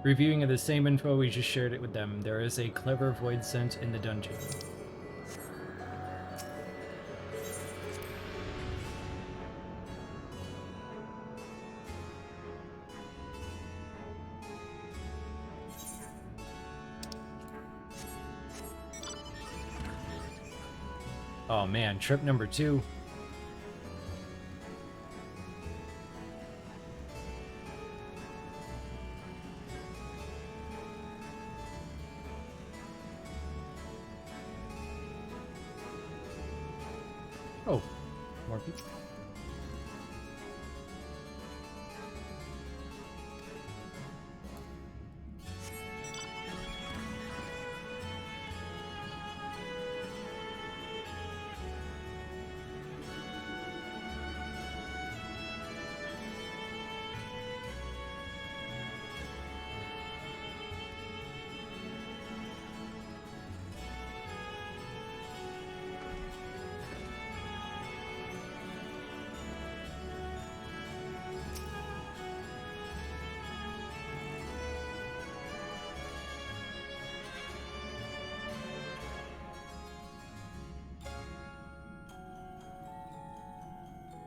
Reviewing of the same info, we just shared it with them. There is a clever void scent in the dungeon. Oh man, trip number 2. Oh, more people.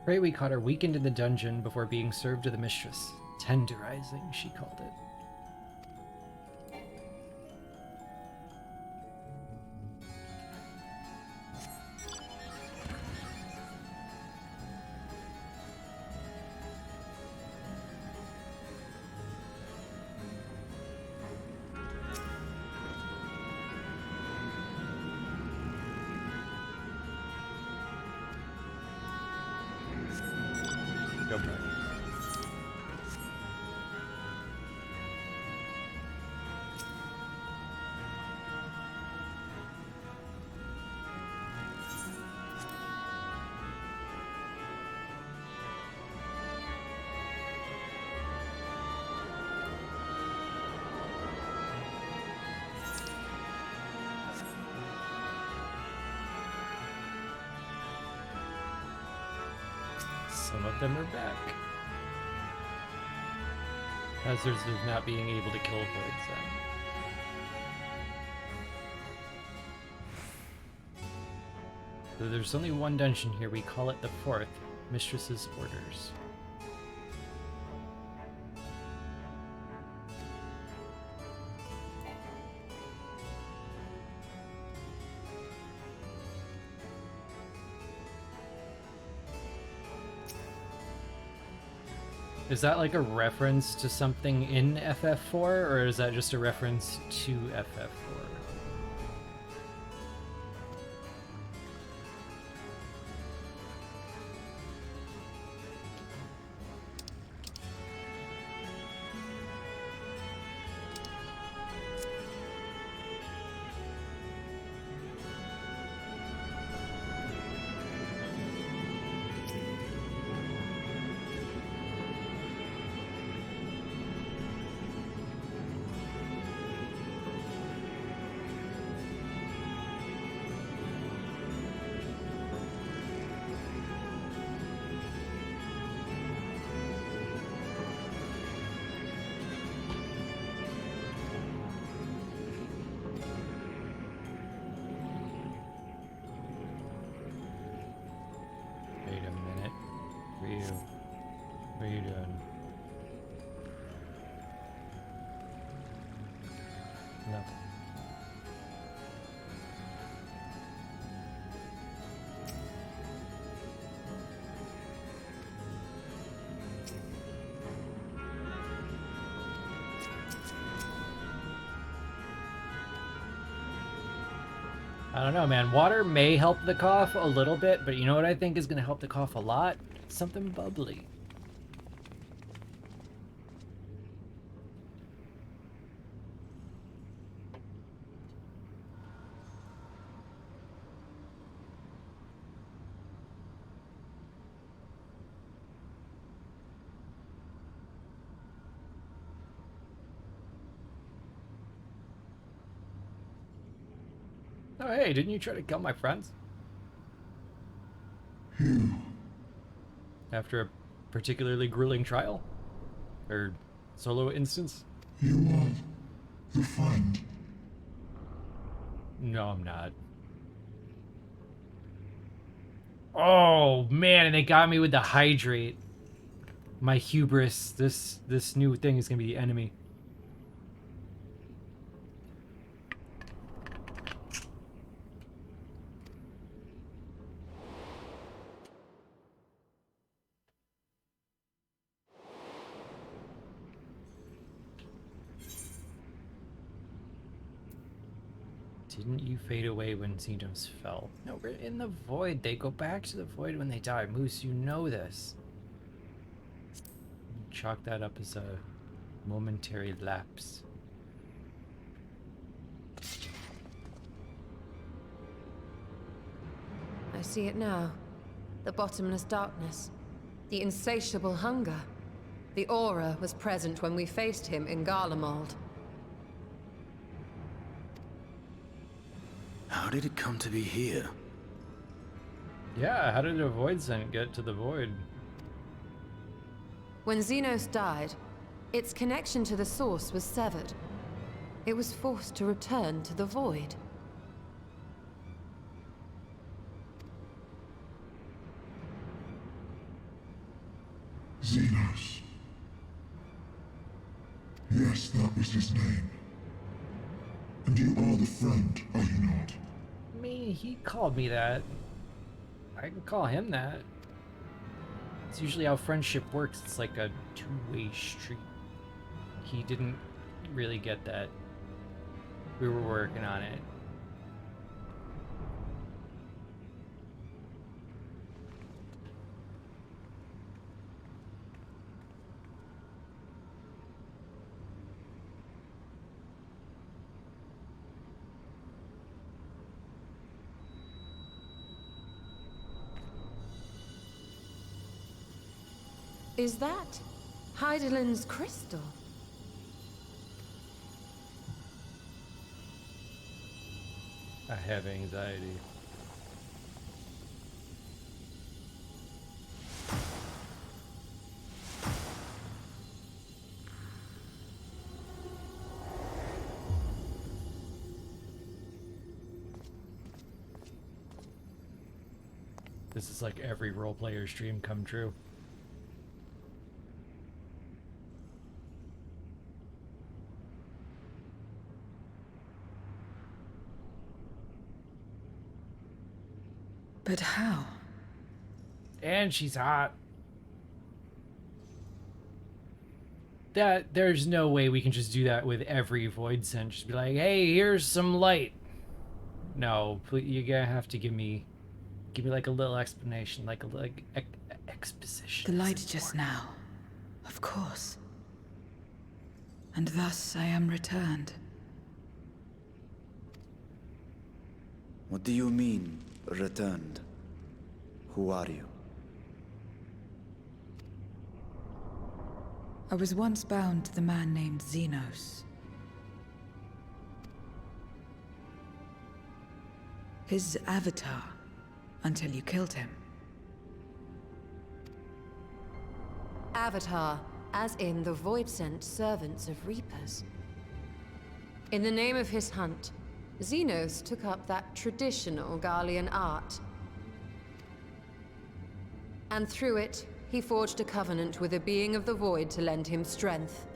Pray we caught her weakened in the dungeon before being served to the mistress. Tenderizing, she called it. Some of them are back. Hazards of not being able to kill voids then. So there's only one dungeon here. We call it the fourth, Mistress's Orders. Is that like a reference to something in FF4, or is that just a reference to FF4? What are you doing? Nothing. I don't know, man. Water may help the cough a little bit, but you know what I think is going to help the cough a lot? Something bubbly. Oh, hey, didn't you try to kill my friends? After a particularly grueling trial? Or solo instance? You want the fun? No, I'm not. Oh, man, and they got me with the hydrate. My hubris. This new thing is gonna be the enemy. Didn't you fade away when Xeno's fell? No, we're in the void. They go back to the void when they die. Moose, you know this. Chalk that up as a momentary lapse. I see it now. The bottomless darkness. The insatiable hunger. The aura was present when we faced him in Garlemald. How did it come to be here? Yeah, how did a void scent get to the void? When Xenos died, its connection to the source was severed. It was forced to return to the void. Xenos. Yes, that was his name. And you are the friend, are you not? He called me that. I can call him that. It's usually how friendship works. It's like a two-way street. He didn't really get that. We were working on it. Is that Heidelin's crystal? I have anxiety. This is like every role player's dream come true. But how? And she's hot. There's no way we can just do that with every void scent. Just be like, hey, here's some light. No, you're gonna have to give me like a little explanation, like exposition. The light just now. Of course. And thus I am returned. What do you mean, returned? Who are you? I was once bound to the man named Xenos. His avatar, until you killed him. Avatar, as in the void-sent servants of Reapers. In the name of his hunt, Xenos took up that traditional Garlean art. And through it, he forged a covenant with a being of the void to lend him strength.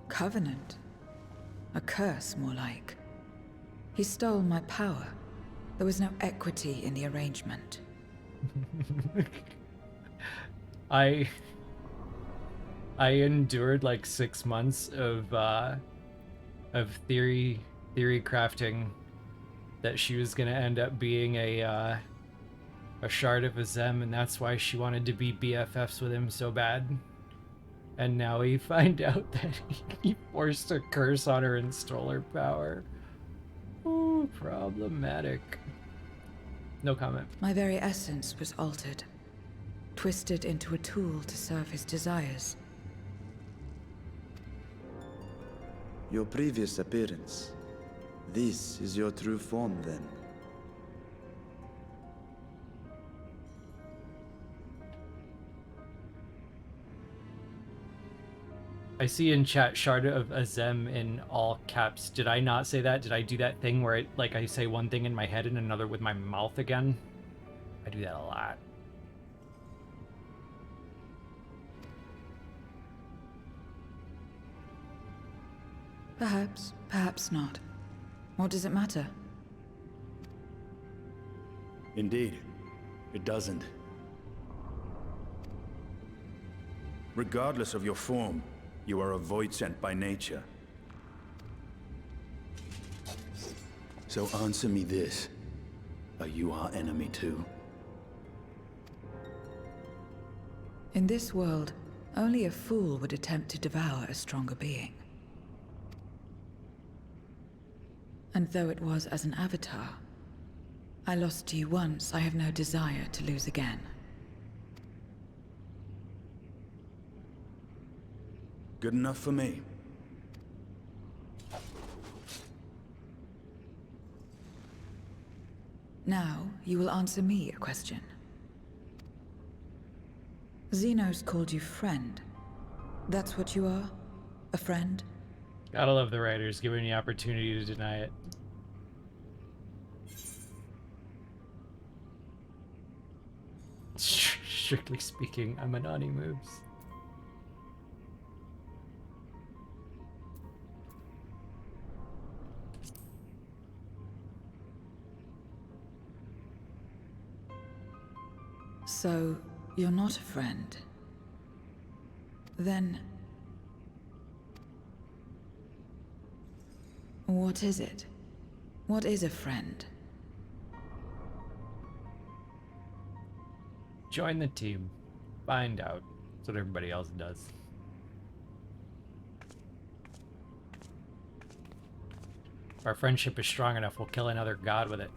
Covenant? A curse, more like. He stole my power. There was no equity in the arrangement. I endured like 6 months of theory crafting that she was gonna end up being a shard of Azem, and that's why she wanted to be BFFs with him so bad. And now we find out that he forced a curse on her and stole her power. Ooh, problematic. No comment. My very essence was altered, twisted into a tool to serve his desires. Your previous appearance. This is your true form, then. I see in chat Shard of Azem in all caps. Did I not say that? Did I do that thing where I say one thing in my head and another with my mouth again? I do that a lot. Perhaps, perhaps not. What does it matter? Indeed, it doesn't. Regardless of your form, you are a void sent by nature. So answer me this. Are you our enemy too? In this world, only a fool would attempt to devour a stronger being. And though it was as an avatar, I lost to you once, I have no desire to lose again. Good enough for me. Now, you will answer me a question. Xenos called you friend. That's what you are? A friend? Gotta love the writers giving the opportunity to deny it. strictly speaking, I'm Anonymoose. So, you're not a friend? Then... what is it? What is a friend? Join the team. Find out. That's what everybody else does. If our friendship is strong enough, we'll kill another god with it.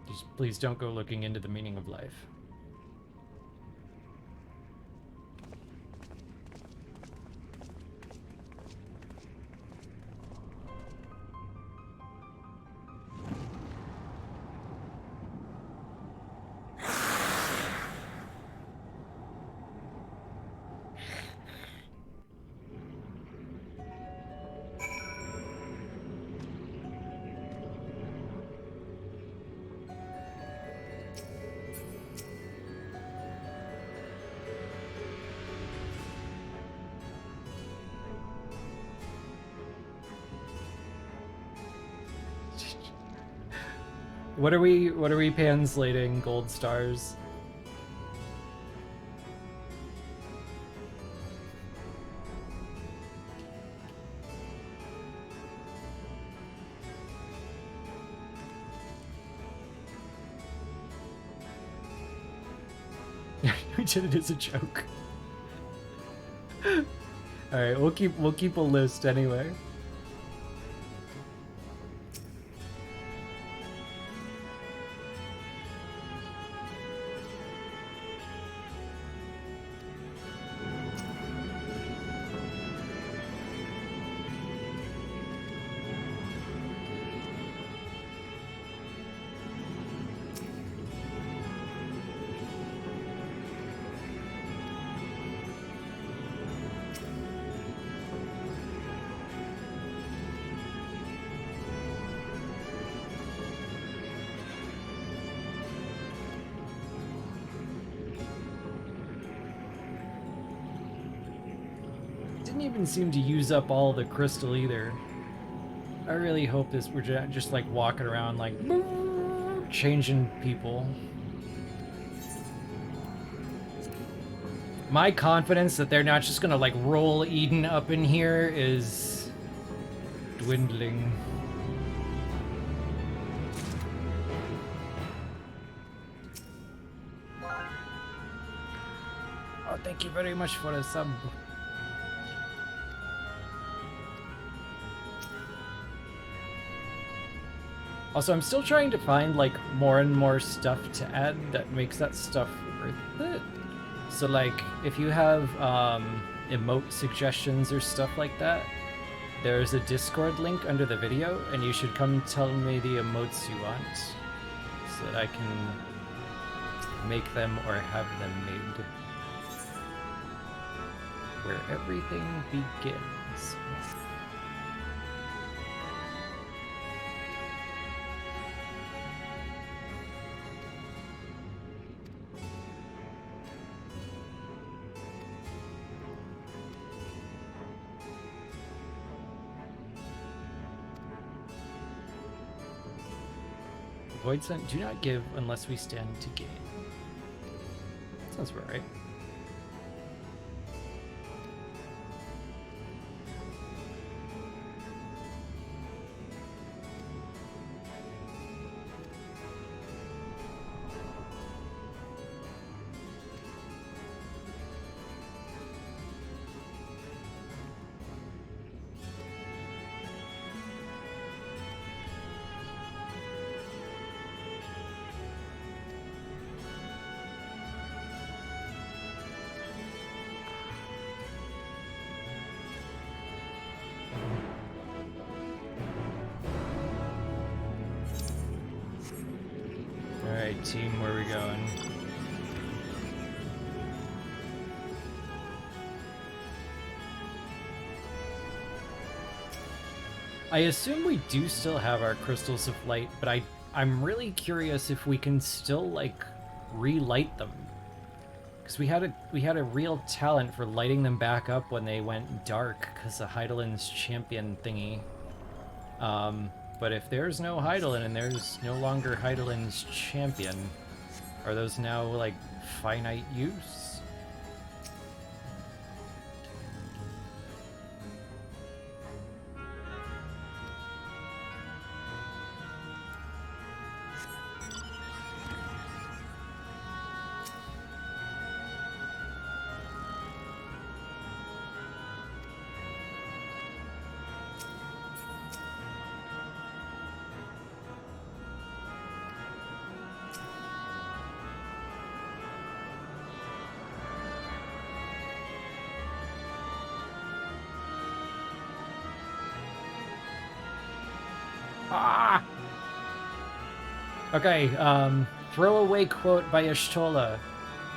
Just please don't go looking into the meaning of life. What are we translating, gold stars? We did it as a joke. Alright, we'll keep a list anyway. Didn't even seem to use up all the crystal either. I really hope we're just like walking around like changing people. My confidence that they're not just gonna like roll Eden up in here is dwindling. Oh, thank you very much for the sub. Also, I'm still trying to find like more and more stuff to add that makes that stuff worth it. So like, if you have emote suggestions or stuff like that, there's a Discord link under the video, and you should come tell me the emotes you want so that I can make them or have them made. Where everything begins. Void Scent, do not give unless we stand to gain. Sounds about right. Alright, team, where are we going? I assume we do still have our crystals of light, but I'm really curious if we can still like relight them. Because we had a real talent for lighting them back up when they went dark because of Heidelin's champion thingy. But if there's no Heidelin and there's no longer Heidelin's champion, are those now like finite use? Ah! Okay, throwaway quote by Ashtola.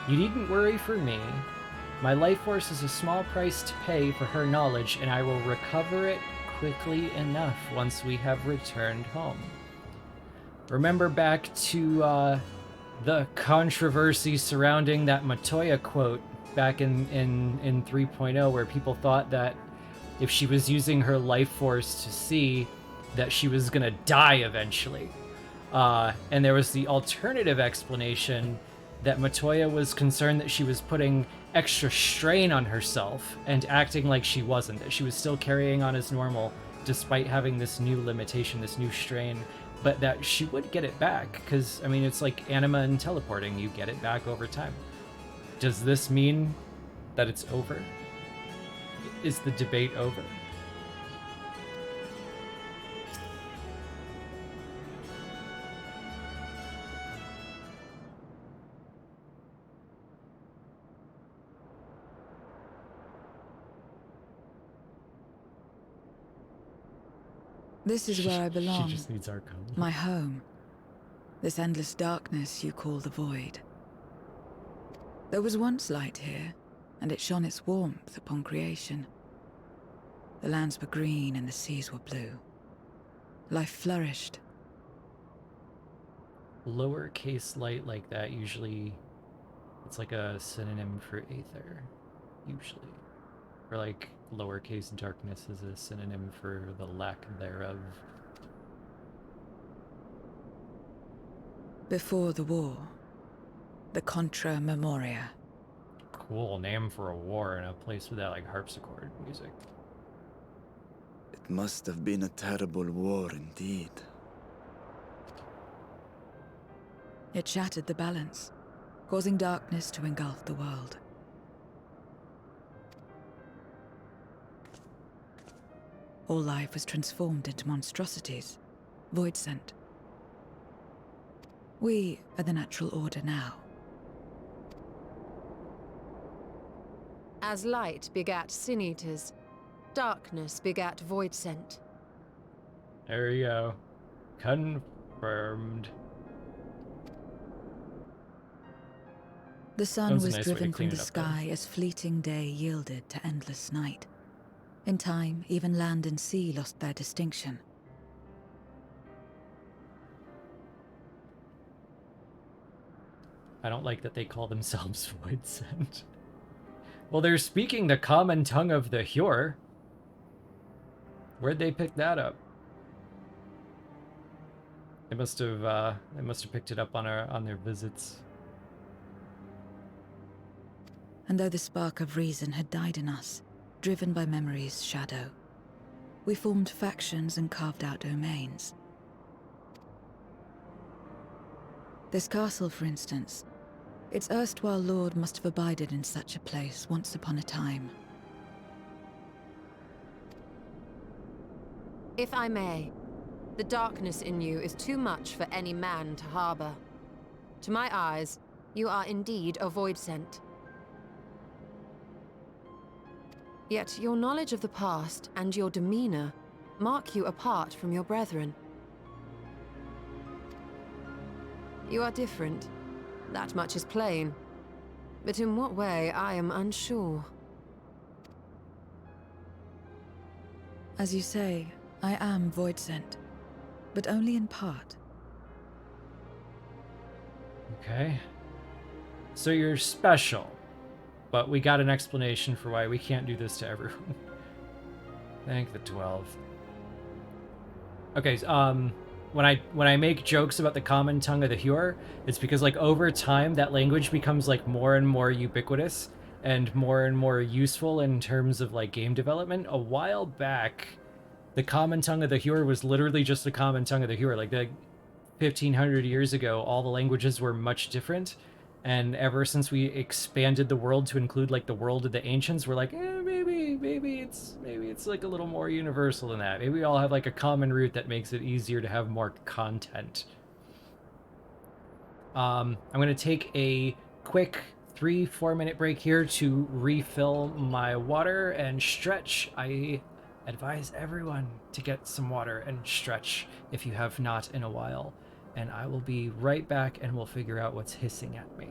You needn't worry for me. My life force is a small price to pay for her knowledge, and I will recover it quickly enough once we have returned home. Remember back to the controversy surrounding that Matoya quote back in 3.0, where people thought that if she was using her life force to see, that she was gonna die eventually. And there was the alternative explanation that Matoya was concerned that she was putting extra strain on herself and acting like she wasn't, that she was still carrying on as normal despite having this new limitation, this new strain, but that she would get it back, because, I mean, it's like anima and teleporting, you get it back over time. Does this mean that it's over? Is the debate over? This is where I belong. She just needs our code. My home. This endless darkness you call the void. There was once light here, and it shone its warmth upon creation. The lands were green and the seas were blue. Life flourished. Lowercase light like that, usually it's like a synonym for aether, usually. Or like lowercase darkness is a synonym for the lack thereof. Before the war, the Contra Memoria. Cool name for a war in a place with that like harpsichord music. It must have been a terrible war indeed. It shattered the balance, causing darkness to engulf the world. All life was transformed into monstrosities, void sent. We are the natural order now. As light begat sin eaters, darkness begat void sent. There you go. Confirmed. The sun That was a was nice way to driven clean from the it up, though. sky as fleeting day yielded to endless night. In time, even land and sea lost their distinction. I don't like that they call themselves void sent. Well, they're speaking the common tongue of the Hyur. Where'd they pick that up? They must have picked it up on their visits. And though the spark of reason had died in us, driven by memory's shadow, we formed factions and carved out domains. This castle, for instance, its erstwhile lord must have abided in such a place once upon a time. If I may, the darkness in you is too much for any man to harbor. To my eyes, you are indeed a void sent. Yet your knowledge of the past and your demeanor mark you apart from your brethren. You are different. That much is plain. But in what way, I am unsure. As you say, I am void sent, but only in part. Okay. So you're special, but we got an explanation for why we can't do this to everyone. Thank the 12. Okay, when I make jokes about the common tongue of the Huer, it's because like over time that language becomes like more and more ubiquitous and more useful in terms of like game development. A while back, the common tongue of the Huer was literally just the common tongue of the Huer. Like the 1500 years ago, all the languages were much different, and ever since we expanded the world to include like the world of the ancients, we're like, maybe it's like a little more universal than that. Maybe we all have like a common root that makes it easier to have more content. I'm gonna take a quick 3-4 minute break here to refill my water and stretch. I advise everyone to get some water and stretch if you have not in a while. And I will be right back and we'll figure out what's hissing at me.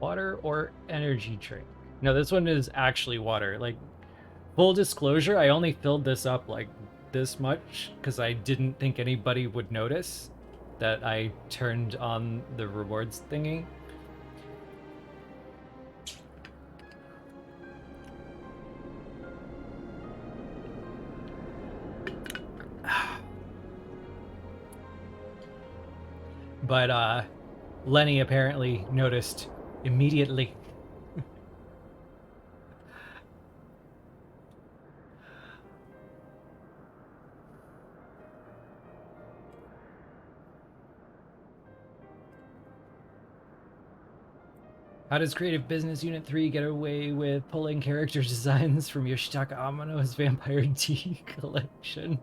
Water or energy drink? No, this one is actually water. Like, full disclosure, I only filled this up like this much because I didn't think anybody would notice that I turned on the rewards thingy. But Lenny apparently noticed immediately. How does Creative Business Unit 3 get away with pulling character designs from Yoshitaka Amano's Vampire D collection?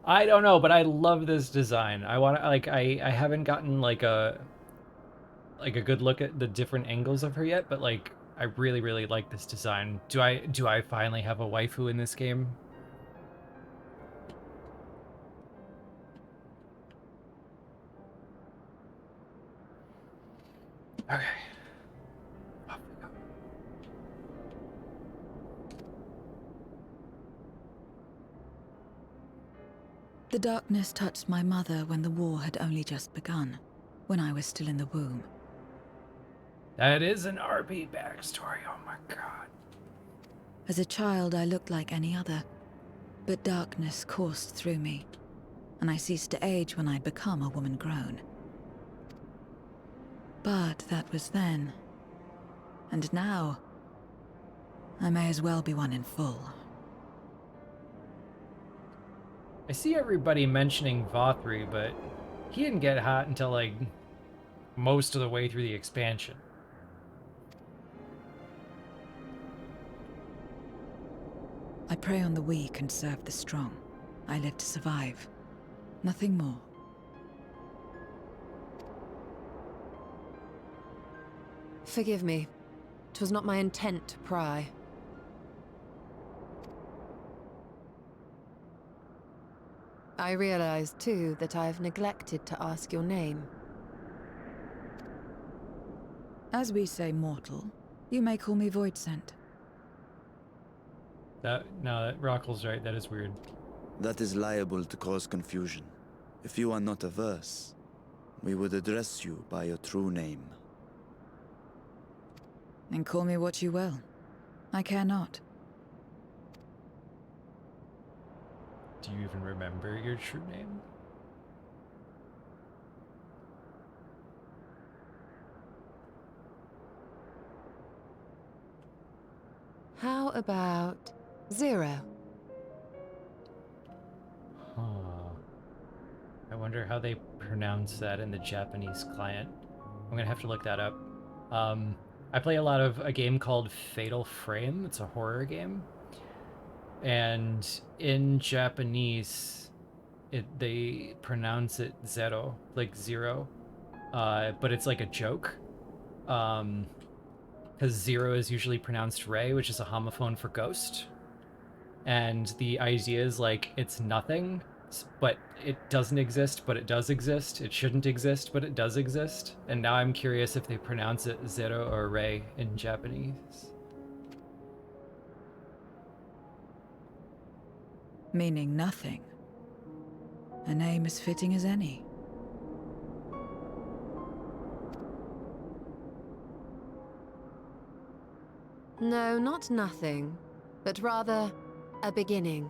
I don't know, but I love this design. I want to I haven't gotten like a good look at the different angles of her yet, but like I really like this design. Do I finally have a waifu in this game? Okay. Off we go. The darkness touched my mother when the war had only just begun, when I was still in the womb. That is an RP backstory, oh my god. As a child, I looked like any other, but darkness coursed through me, and I ceased to age when I'd become a woman grown. But that was then. And now, I may as well be one in full. I see everybody mentioning Vothri, but he didn't get hot until like most of the way through the expansion. I prey on the weak and serve the strong. I live to survive. Nothing more. Forgive me. 'Twas not my intent to pry. I realize, too, that I've neglected to ask your name. As we say mortal, you may call me Voidsent. No, that Rockel's right. That is weird. That is liable to cause confusion. If you are not averse, we would address you by your true name. Then call me what you will. I care not. Do you even remember your true name? How about Zero? Huh. I wonder how they pronounce that in the Japanese client. I'm gonna have to look that up. I play a lot of a game called Fatal Frame. It's a horror game. And in Japanese, they pronounce it zero, like zero. But it's like a joke. Because zero is usually pronounced re, which is a homophone for ghost. And the idea is like it's nothing, but it doesn't exist, but it does exist. It shouldn't exist, but it does exist. And now I'm curious if they pronounce it zero or re in Japanese. Meaning nothing. A name as fitting as any. No, not nothing, but rather a beginning.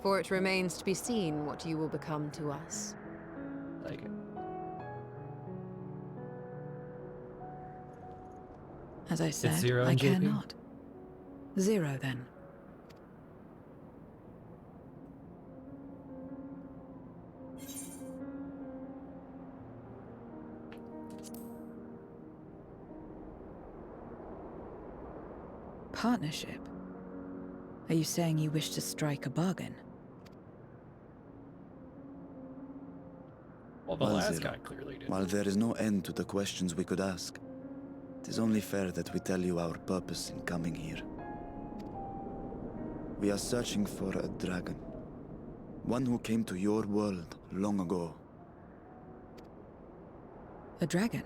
For it remains to be seen what you will become to us. Like it. As I said, zero I in care JP? not. Zero, then. Partnership? Are you saying you wish to strike a bargain? Well, the Well, last Zero, guy clearly did. while there is no end to the questions we could ask, it is only fair that we tell you our purpose in coming here. We are searching for a dragon. One who came to your world long ago. A dragon?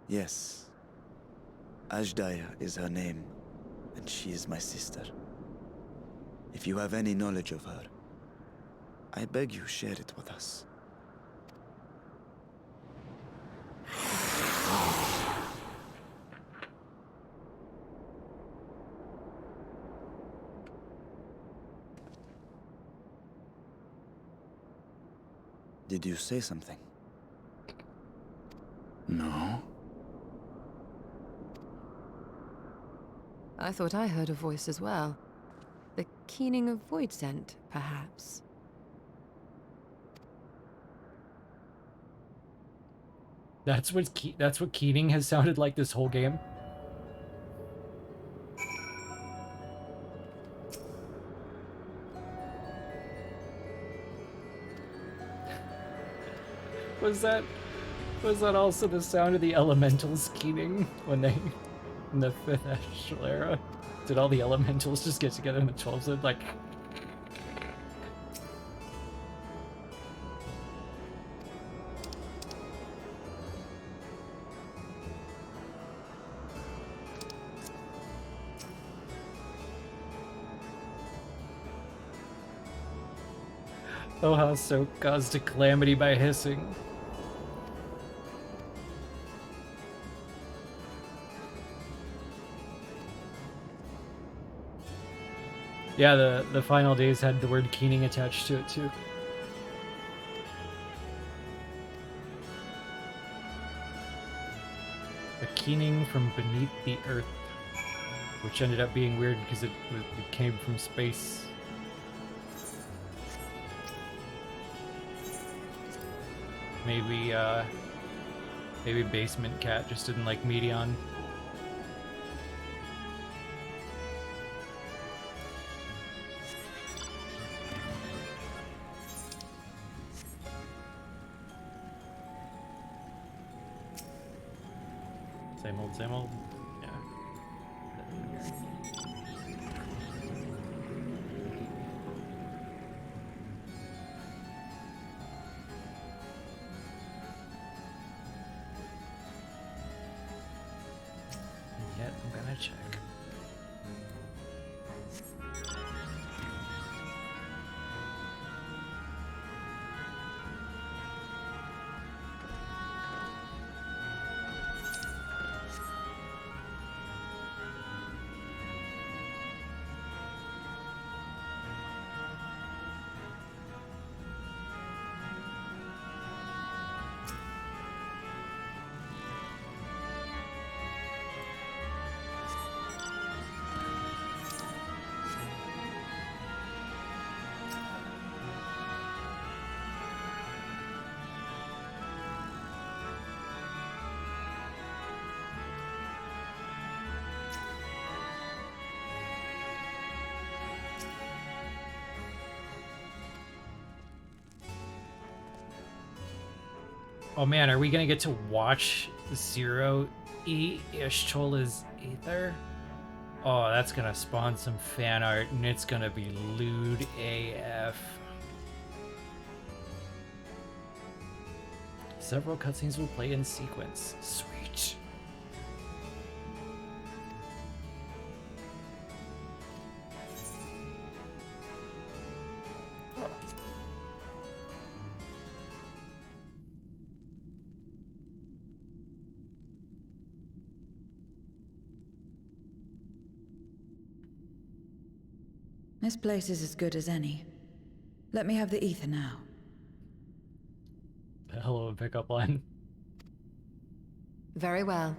Yes. Ajdaya is her name, and she is my sister. If you have any knowledge of her, I beg you share it with us. Did you say something? No? I thought I heard a voice as well. The keening of void scent, perhaps. That's what keening has sounded like this whole game. Was that also the sound of the elementals keening when they in the 5th Astral Era? Did all the elementals just get together in the 12th zone like? Oh, how so caused a calamity by hissing. Yeah, the final days had the word keening attached to it too. A keening from beneath the earth, which ended up being weird because it came from space. Maybe Basement Cat just didn't like Medion. Same old. Yeah. Yet I'm gonna check. Oh man, are we gonna get to watch Zero eat Ishtola's ether? Oh, that's gonna spawn some fan art, and it's gonna be lewd AF. Several cutscenes will play in sequence. Sweet. This place is as good as any. Let me have the ether now. Hello, pickup line. Very well.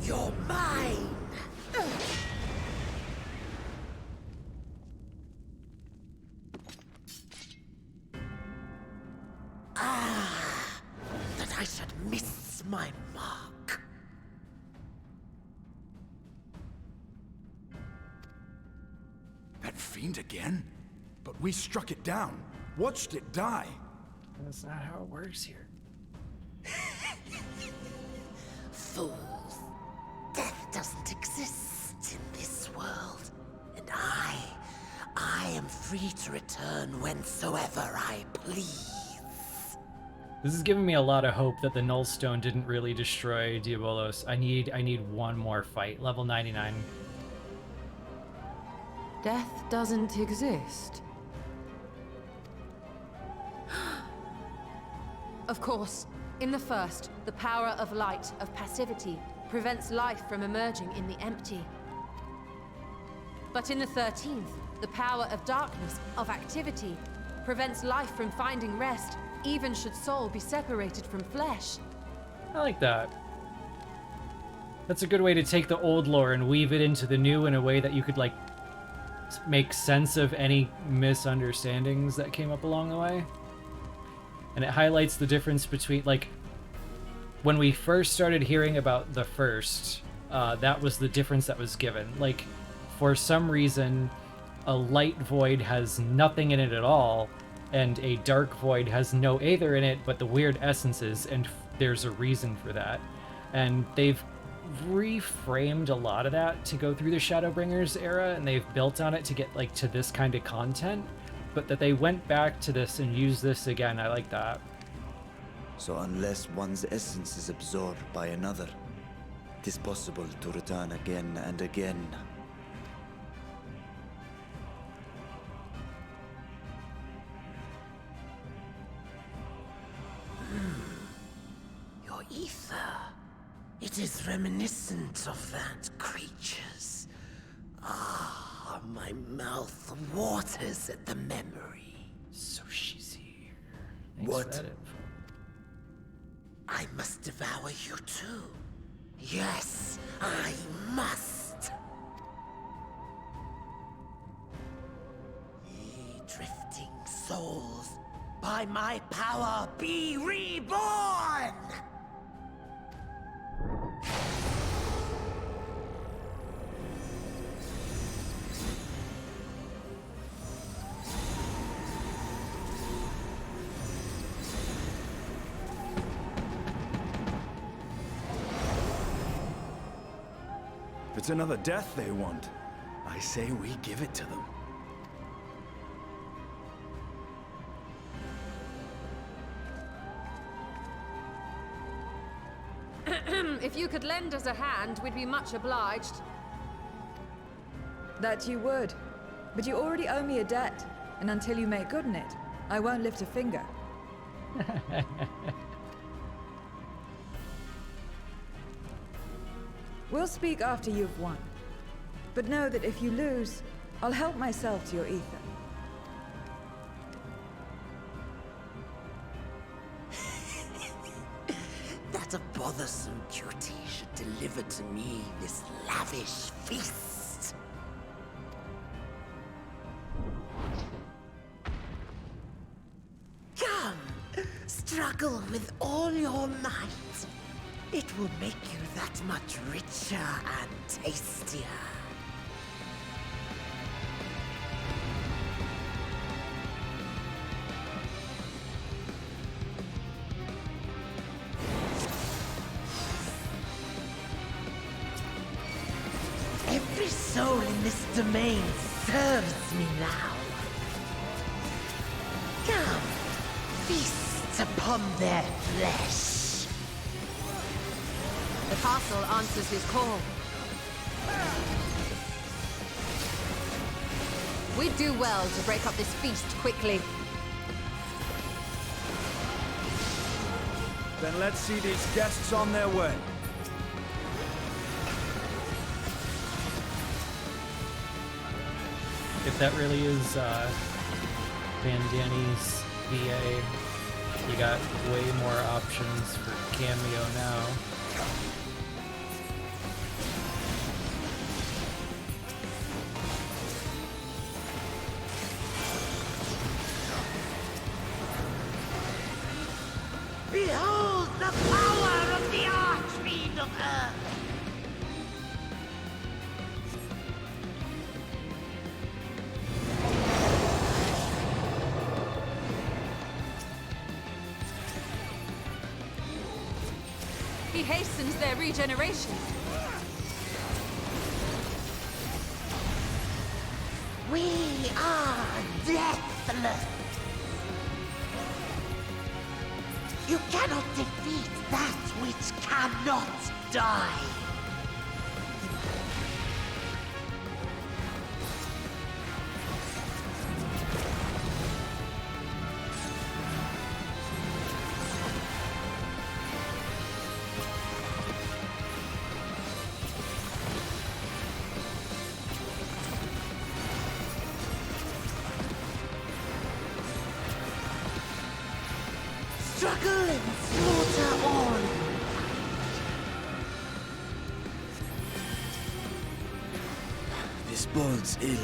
You're mine! That I should miss my mark. That fiend again? But we struck it down. Watched it die. That's not how it works here. Fools. Death doesn't exist in this world. And I am free to return whensoever I please. This is giving me a lot of hope that the Nullstone didn't really destroy Diabolos. I need one more fight. Level 99. Death doesn't exist. Of course. In the first, the power of light, of passivity, prevents life from emerging in the empty. But in the 13th, the power of darkness, of activity, prevents life from finding rest, even should soul be separated from flesh. I like that. That's a good way to take the old lore and weave it into the new in a way that you could, like, make sense of any misunderstandings that came up along the way. And it highlights the difference between, like, when we first started hearing about the first, that was the difference that was given. Like, for some reason, a light void has nothing in it at all, and a dark void has no aether in it, but the weird essences, and there's a reason for that. And they've reframed a lot of that to go through the Shadowbringers era, and they've built on it to get, like, to this kind of content. But that they went back to this and used this again, I like that. So unless one's essence is absorbed by another, it is possible to return again and again. Your ether. It is reminiscent of that creature's. Ah, my mouth waters at the memory. So she's here. Thanks What? for that info. I must devour you too. Yes, I must. Ye drifting souls, by my power be reborn! If it's another death they want, I say we give it to them. If you could lend us a hand, we'd be much obliged. That you would. But you already owe me a debt, and until you make good on it, I won't lift a finger. We'll speak after you've won. But know that if you lose, I'll help myself to your ether. That a bothersome duty should deliver to me this lavish feast. Come, struggle with all your might. It will make you that much richer and tastier. Every soul in this domain serves me now. Come, feast upon their flesh. The castle answers his call. We'd do well to break up this feast quickly. Then let's see these guests on their way. If that really is Van Danny's VA, you got way more options for cameo now. Behold the power of the Archfiend of Earth! He hastens their regeneration. We are deathless! You cannot defeat that which cannot die. Struggle and slaughter on. This bodes ill.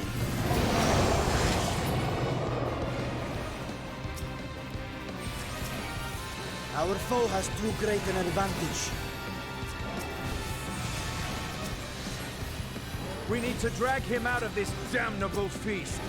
Our foe has too great an advantage. We need to drag him out of this damnable feast.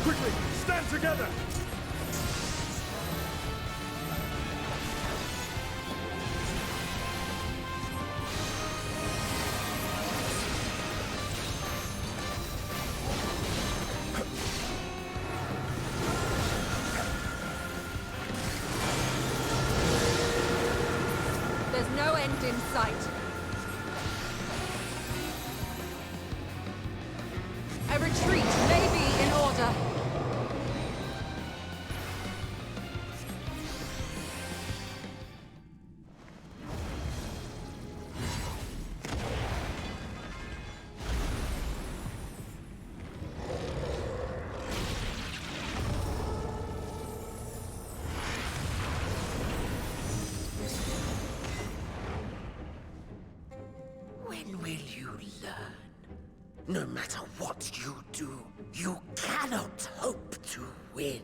Quickly, stand together! There's no end in sight. A retreat may be in order. When will you learn? No matter what you do, you cannot hope to win.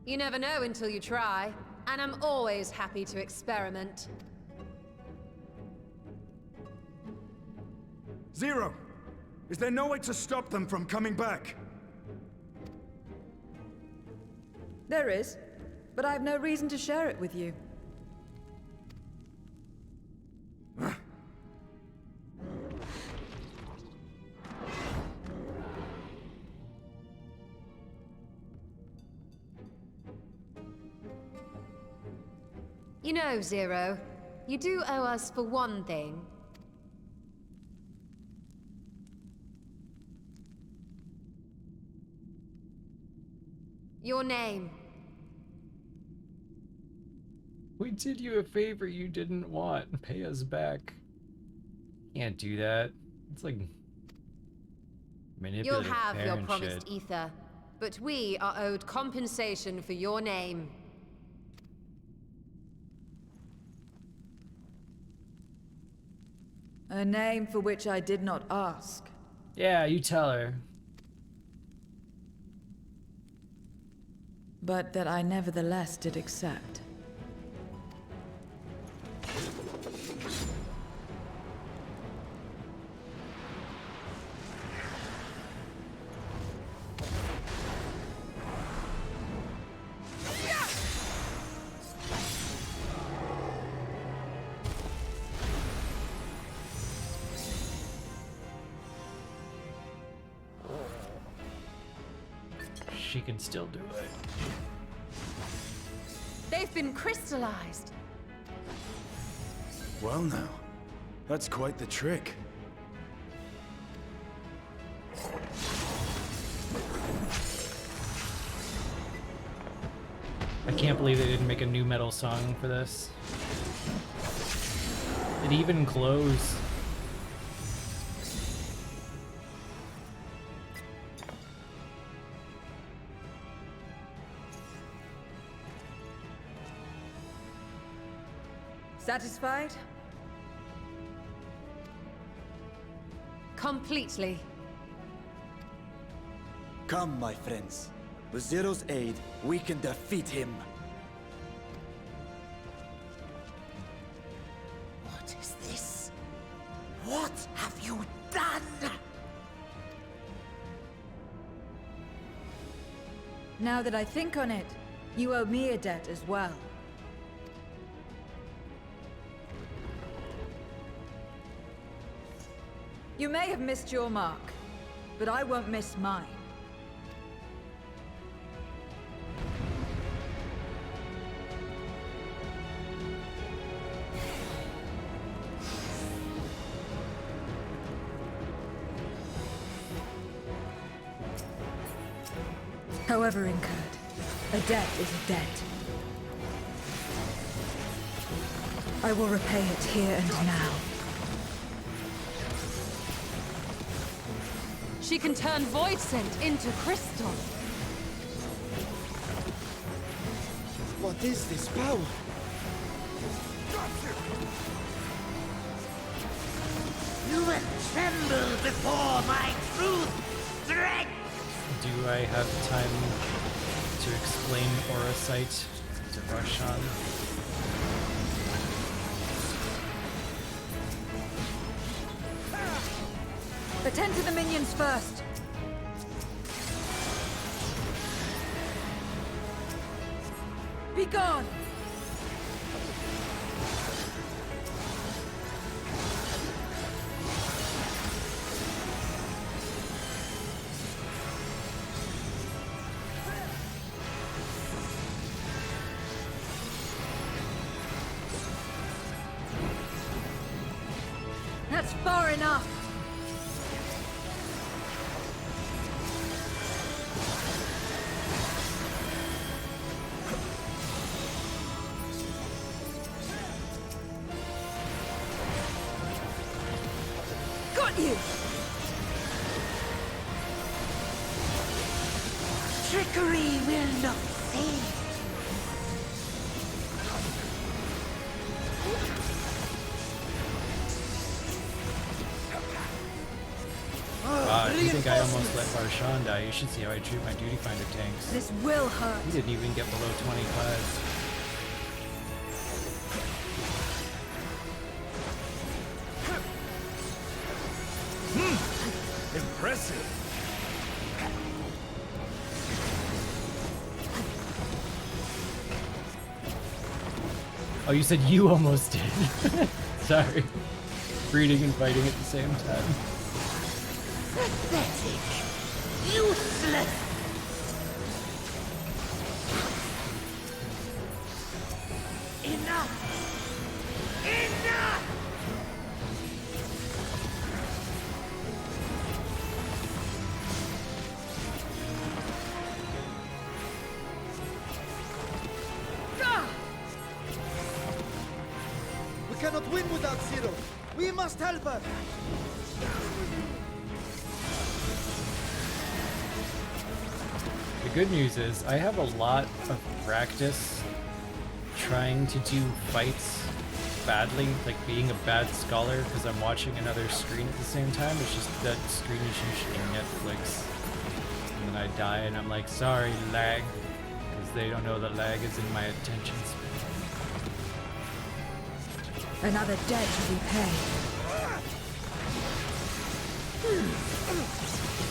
You never know until you try, and I'm always happy to experiment. Zero! Is there no way to stop them from coming back? There is, but I have no reason to share it with you. You know, Zero, you do owe us for one thing. Your name. We did you a favor you didn't want. Pay us back. Can't do that. It's like manipulative You'll have your parent promised shit. ether, but we are owed compensation for your name. A name for which I did not ask. Yeah, you tell her. But that I nevertheless did accept. She can still do it. They've been crystallized. Well now, that's quite the trick. I can't believe they didn't make a new metal song for this. It even glows. Satisfied? Completely. Come, my friends. With Zero's aid, we can defeat him. What is this? What have you done? Now that I think on it, you owe me a debt as well. You may have missed your mark, but I won't miss mine. However incurred, a debt is a debt. I will repay it here and now. She can turn void scent into crystal. What is this power? You will tremble before my truth strength! Do I have time to explain Aura Sight to Varshan? Attend to the minions first. Be gone! That's far enough! Got you! Trickery will not save. I think I almost let Varshan die. You should see how I treat my Duty Finder tanks. This will hurt. He didn't even get below 25. Impressive. Oh, you said you almost did. Sorry. Reading and fighting at the same time. Pathetic. Useless. Enough. Enough. We cannot win without Zero. We must help her. The good news is I have a lot of practice trying to do fights badly, like being a bad scholar, because I'm watching another screen at the same time. It's just that screen is usually Netflix. And then I die and I'm like, sorry, lag, because they don't know that lag is in my attention span. Another debt to repay.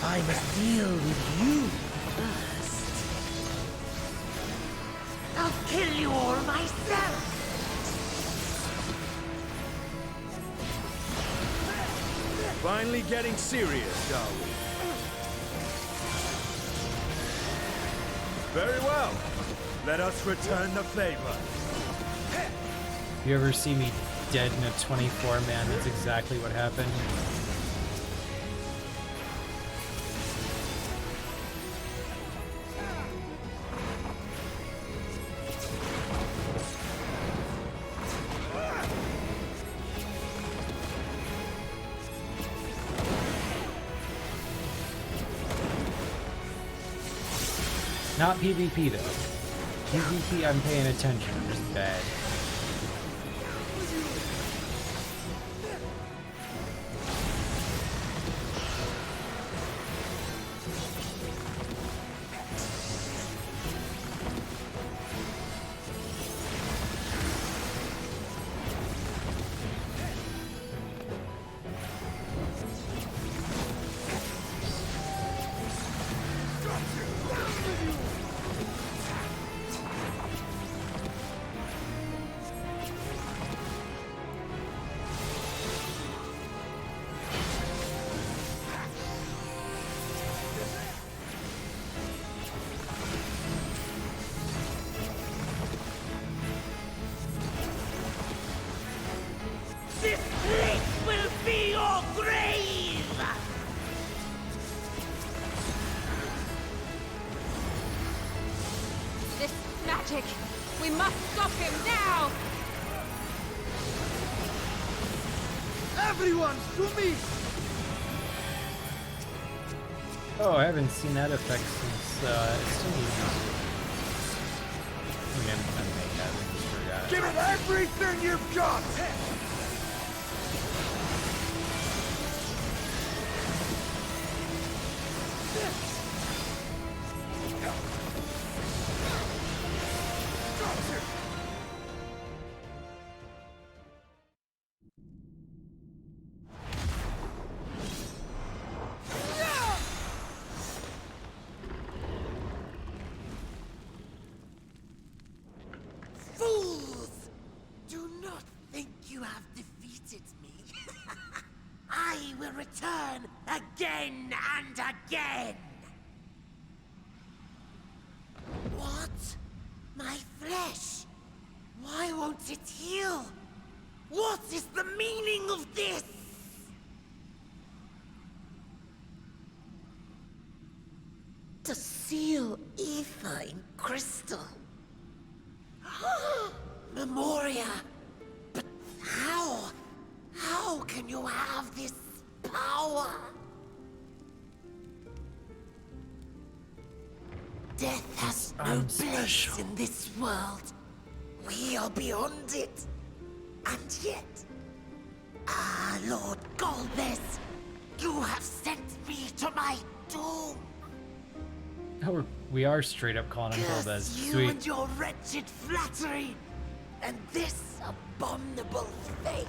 I must deal with you first. I'll kill you all myself. Finally getting serious, shall we? Very well. Let us return the favor. If you ever see me dead in a 24-man, that's exactly what happened. Not PvP though. PvP I'm paying attention, I'm just bad. This will be your grave! This magic! We must stop him now! Everyone, to me! Oh, I haven't seen that effect since Estinian. I may have just forgot. Give it everything you've got! Fools! Do not think you have defeated me. I will return again and again! What? My flesh? Why won't it heal? What is the meaning of this? To seal ether in crystal. Memoria! But how? How can you have this power? Death has no place in this world. We are beyond it. And yet... Ah, Lord Golbez, you have sent me to my doom. Oh, we are straight up calling him Curse Golbez. you Sweet. and your wretched flattery, and this abominable fate.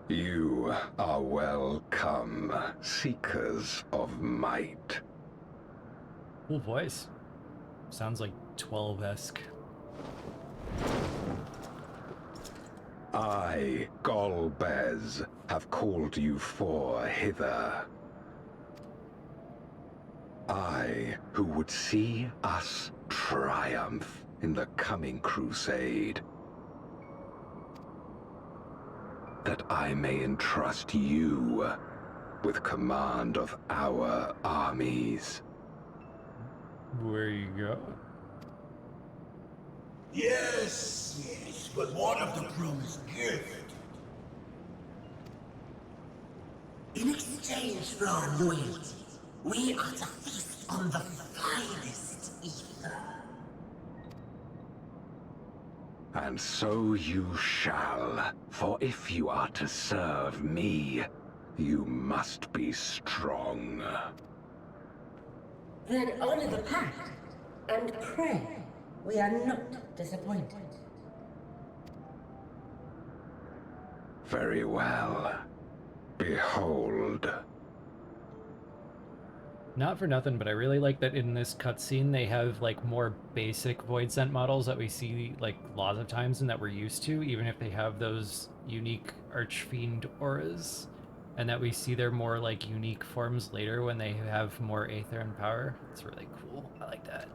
You are welcome, seekers of might. Cool voice. Sounds like 12-esque. I, Golbez, have called you for hither. I, who would see us triumph in the coming crusade. That I may entrust you with command of our armies. Where you go? Yes, yes, but what of the promised gift? In exchange for our loyalty, we are to feast on the finest ether. And so you shall, for if you are to serve me, you must be strong. Then honor the pact, and pray we are not disappointed. Very well. Behold. Not for nothing, but I really like that in this cutscene they have like more basic Void Scent models that we see like lots of times and that we're used to, even if they have those unique Archfiend auras, and that we see their more like unique forms later when they have more Aether and power. It's really cool. I like that.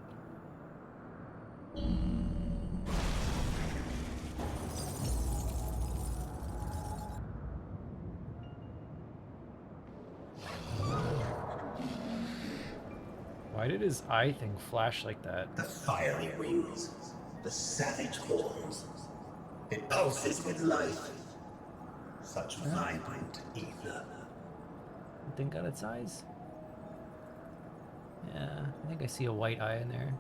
Why did his eye thing flash like that? The fiery wings, the savage horns. It pulses with life. Such vibrant ether. Thing got its eyes? Yeah, I think I see a white eye in there.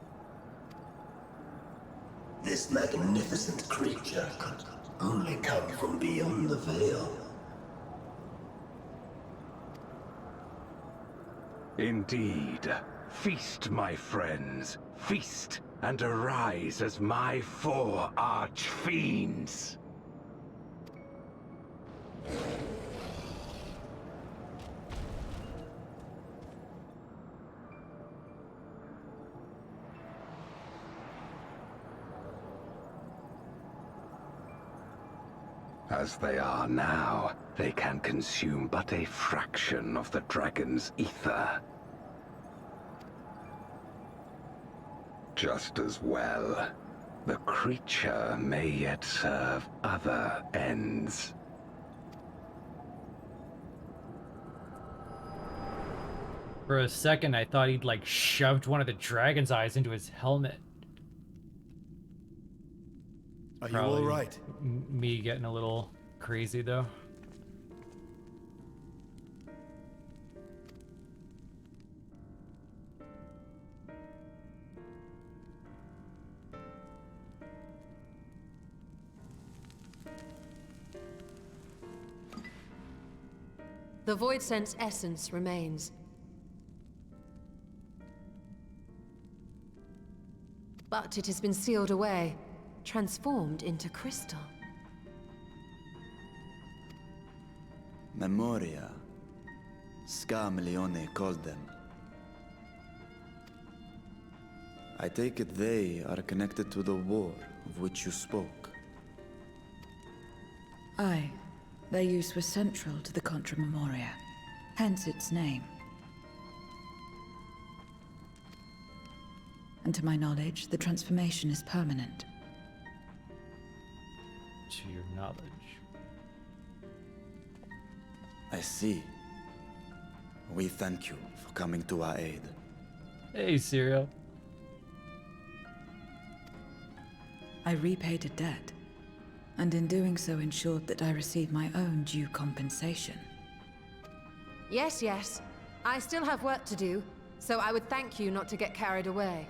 This magnificent creature could only come from beyond the veil. Indeed. Feast, my friends. Feast and arise as my 4 arch-fiends. As they are now, they can consume but a fraction of the dragon's ether. Just as well, the creature may yet serve other ends. For a second, I thought he'd like shoved one of the dragon's eyes into his helmet. Are Probably you all right? Me getting a little crazy though. The Void Sense essence remains. But it has been sealed away, transformed into crystal. Memoria. Scamleone called them. I take it they are connected to the war of which you spoke. Aye. Their use was central to the Contra Memoria, hence its name. And to my knowledge, the transformation is permanent. To your knowledge. I see. We thank you for coming to our aid. Hey, Serial. I repaid a debt, and in doing so ensured that I received my own due compensation. Yes, yes. I still have work to do, so I would thank you not to get carried away.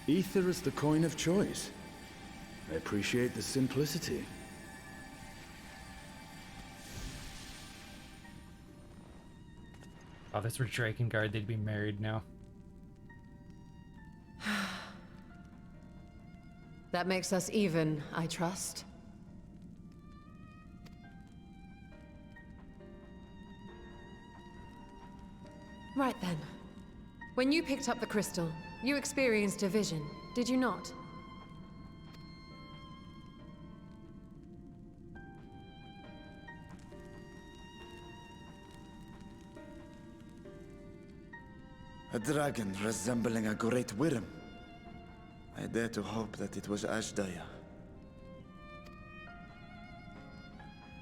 Ether is the coin of choice. I appreciate the simplicity. Oh, this were Drakengard, they'd be married now. That makes us even, I trust. Right then. When you picked up the crystal, you experienced a vision, did you not? A dragon resembling a great worm. I dare to hope that it was Ashdaya.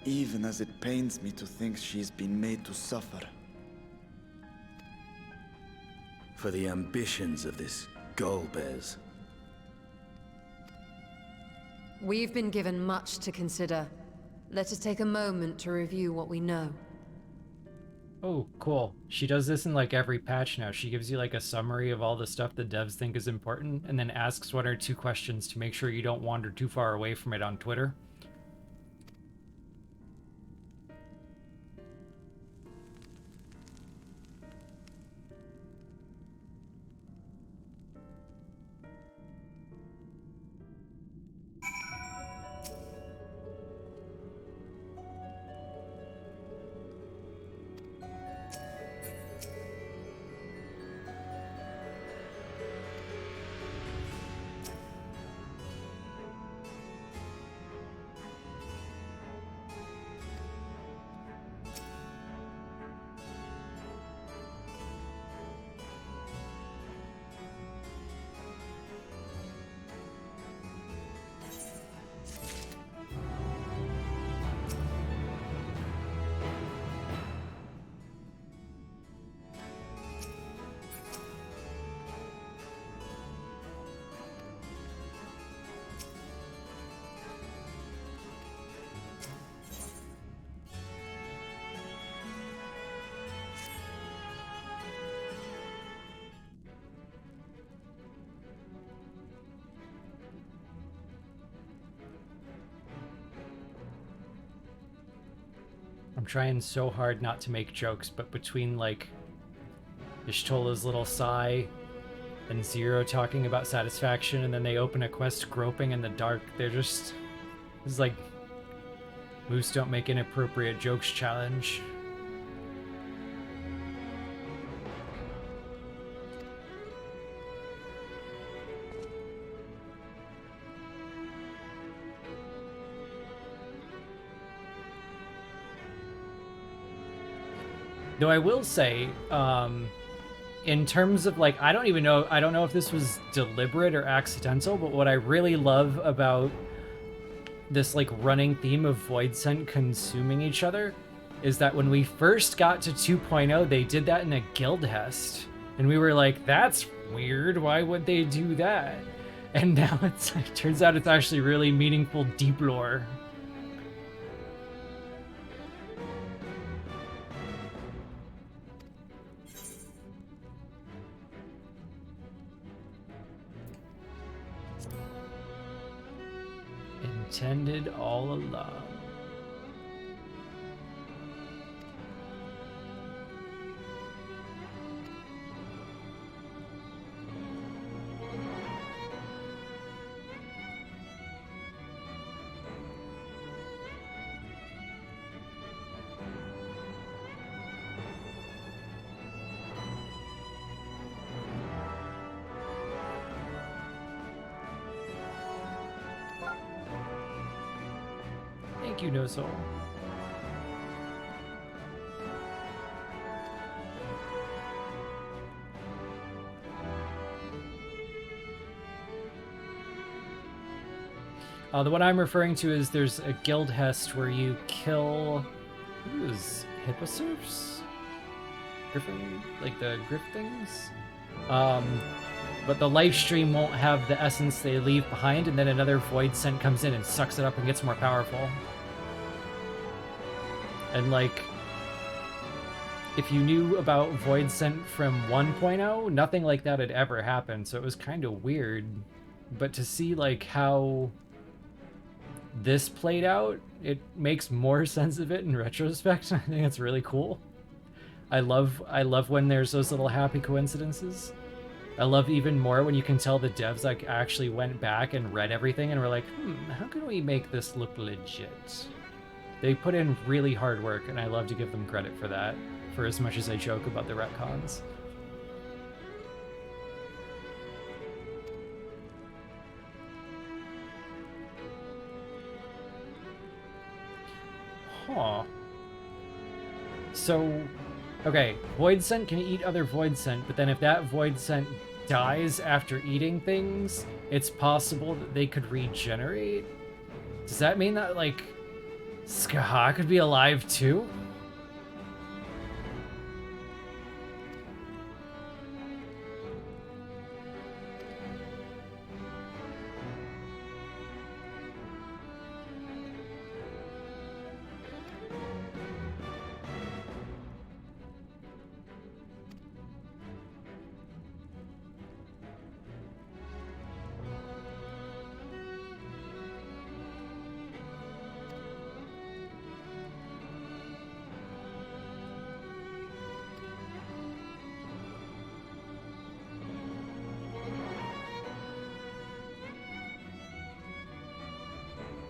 Even as it pains me to think she's been made to suffer. For the ambitions of this Golbez. We've been given much to consider. Let us take a moment to review what we know. Oh, cool. She does this in like every patch now. She gives you like a summary of all the stuff the devs think is important and then asks 1 or 2 questions to make sure you don't wander too far away from it on Twitter. I'm trying so hard not to make jokes, but between like Ishtola's little sigh and Zero talking about satisfaction, and then they open a quest groping in the dark, they're just... It's like Moose don't make inappropriate jokes challenge. Though I will say, in terms of like, I don't know if this was deliberate or accidental, but what I really love about this like running theme of Void Scent consuming each other is that when we first got to 2.0, they did that in a guild hest. And we were like, that's weird, why would they do that? And now it turns out it's actually really meaningful, deep lore. Intended all along. Thank you, No Soul. The one I'm referring to is there's a guild hest where you kill... Who is Hipposurfs? Griffin? Like the Griff things? But the life stream won't have the essence they leave behind, and then another Void Scent comes in and sucks it up and gets more powerful. And like, if you knew about Void Scent from 1.0, nothing like that had ever happened, so it was kind of weird. But to see like how this played out, it makes more sense of it in retrospect. I think it's really cool. I love when there's those little happy coincidences. I love even more when you can tell the devs like actually went back and read everything and were like, how can we make this look legit? They put in really hard work, and I love to give them credit for that, for as much as I joke about the retcons. Huh. So, okay, Void Scent can eat other Void Scent, but then if that Void Scent dies after eating things, it's possible that they could regenerate? Does that mean that, like, Skaha could be alive too?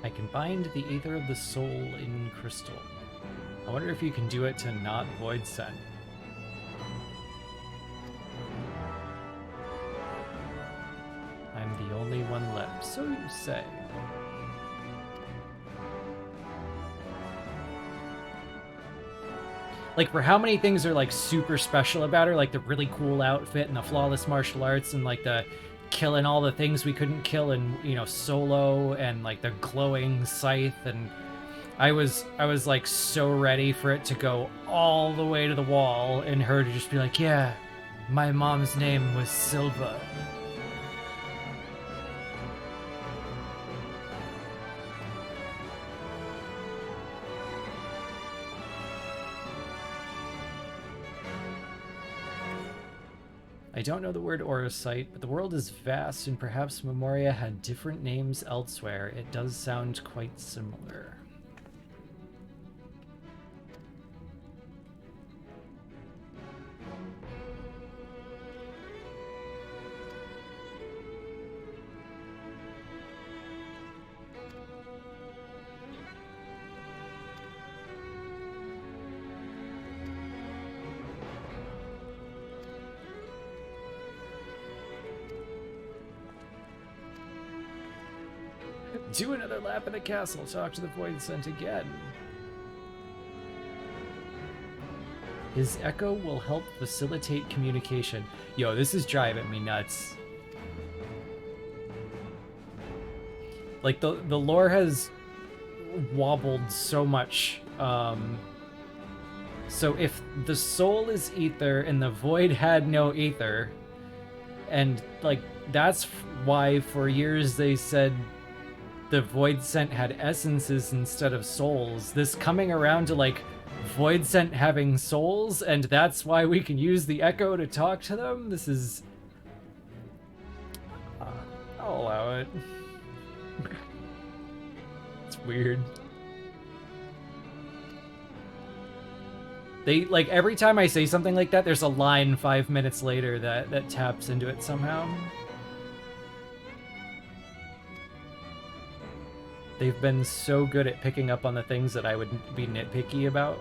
I can bind the Aether of the Soul in Crystal. I wonder if you can do it to not Void Scent. I'm the only one left, so you say. Like, for how many things are, like, super special about her, like the really cool outfit and the flawless martial arts and, like, the killing all the things we couldn't kill in, you know, Solo, and like the glowing scythe, and I was like so ready for it to go all the way to the wall and her to just be like, yeah, my mom's name was Silva. I don't know the word Orosite, but the world is vast, and perhaps Memoria had different names elsewhere. It does sound quite similar. Do another lap in the castle. Talk to the Void Sent again. His echo will help facilitate communication. Yo, this is driving me nuts. Like, the lore has wobbled so much. So if the soul is ether and the void had no ether, and, like, that's why for years they said the Void Sent had essences instead of souls. This coming around to, like, Void Sent having souls, and that's why we can use the echo to talk to them? This is... I'll allow it. It's weird. They, like, every time I say something like that, there's a line 5 minutes later that taps into it somehow. They've been so good at picking up on the things that I would be nitpicky about.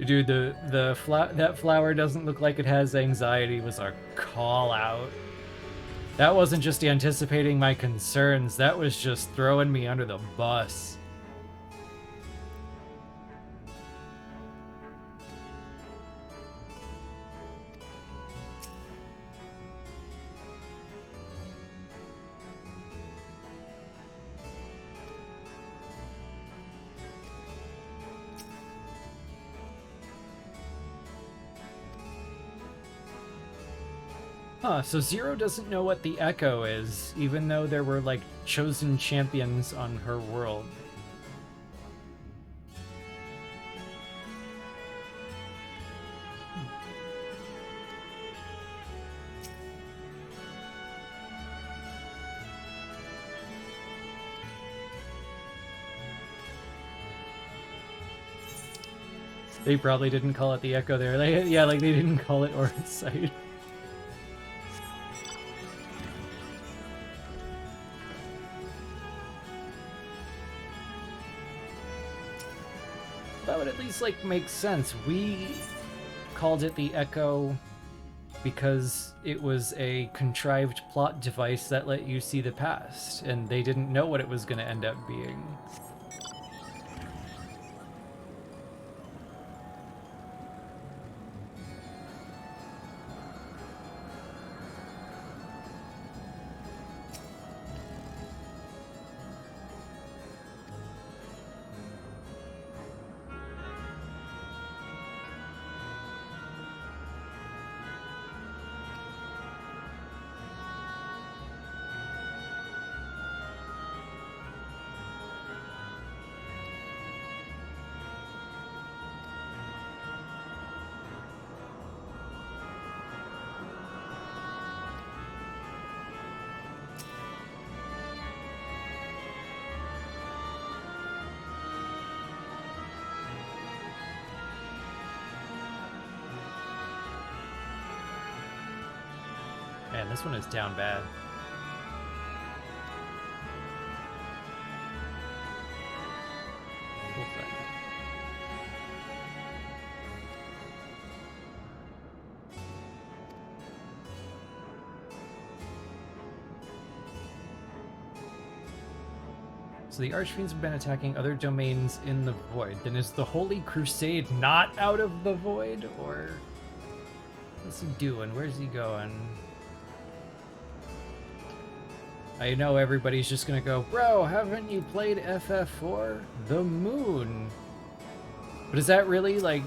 Dude, that flower doesn't look like it has anxiety was a call out. That wasn't just anticipating my concerns, that was just throwing me under the bus. Huh, so Zero doesn't know what the Echo is, even though there were, like, chosen champions on her world. They probably didn't call it the Echo there. Yeah, like, they didn't call it Orin's Sight. That would at least, like, make sense. We called it the Echo because it was a contrived plot device that let you see the past, and they didn't know what it was going to end up being. Man, this one is down bad. So the Archfiends have been attacking other domains in the Void. Then is the Holy Crusade not out of the Void? Or what's he doing? Where's he going? I know everybody's just gonna go, bro, haven't you played FF4? The moon. But is that really, like,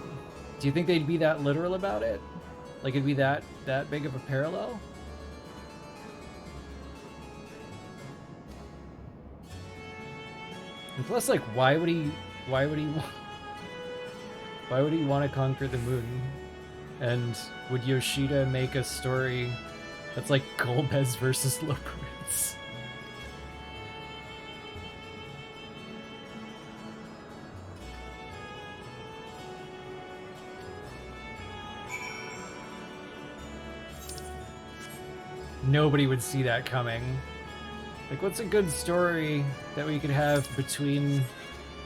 do you think they'd be that literal about it? Like, it'd be that big of a parallel? And plus, like, why would he want to conquer the moon? And would Yoshida make a story that's like Golbez versus Loporritz? Nobody would see that coming. Like, what's a good story that we could have between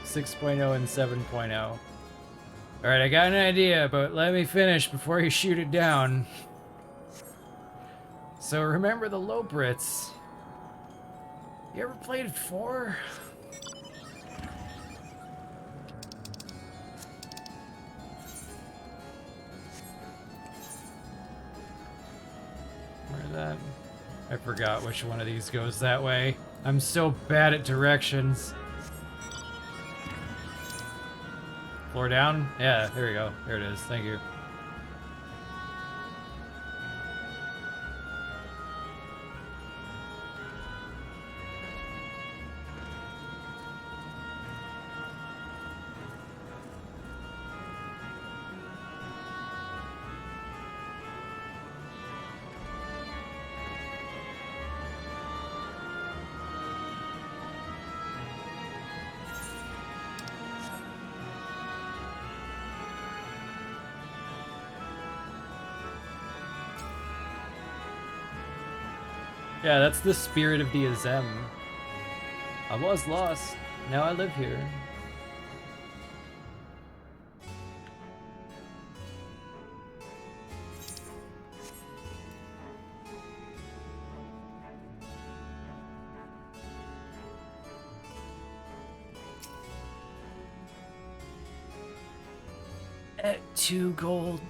6.0 and 7.0? Alright, I got an idea, but let me finish before you shoot it down. So remember the Low Brits? You ever played 4? Where's that? I forgot which one of these goes that way. I'm so bad at directions. Floor down? Yeah, there we go. There it is. Thank you. Yeah, that's the spirit of the Azem. I was lost. Now I live here. At 2 gold.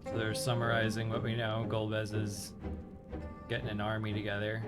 So they're summarizing what we know. Golbez is getting an army together.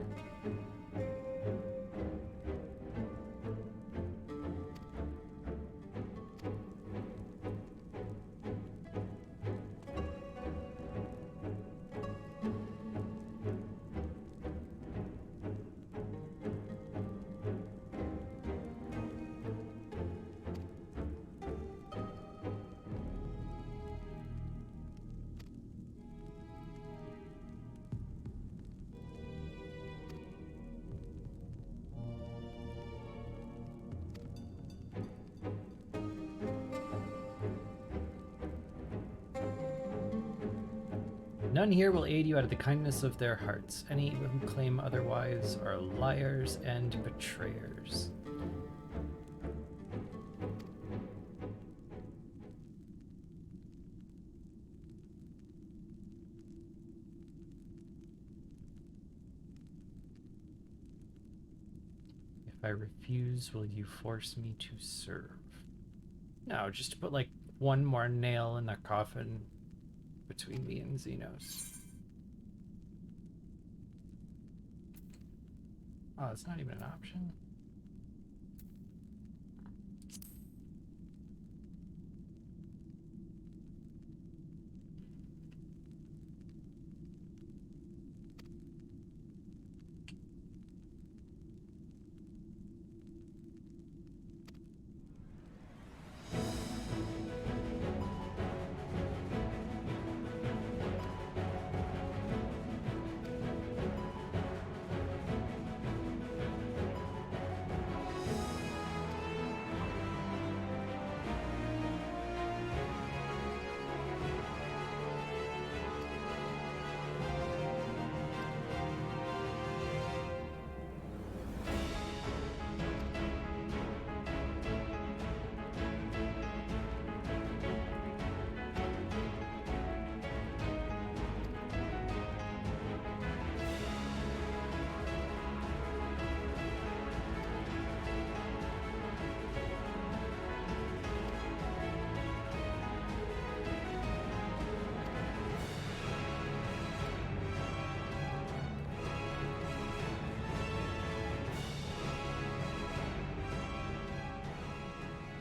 None here will aid you out of the kindness of their hearts. Any who claim otherwise are liars and betrayers. If I refuse, will you force me to serve? No, just to put like one more nail in the coffin between me and Xenos. Oh, it's not even an option.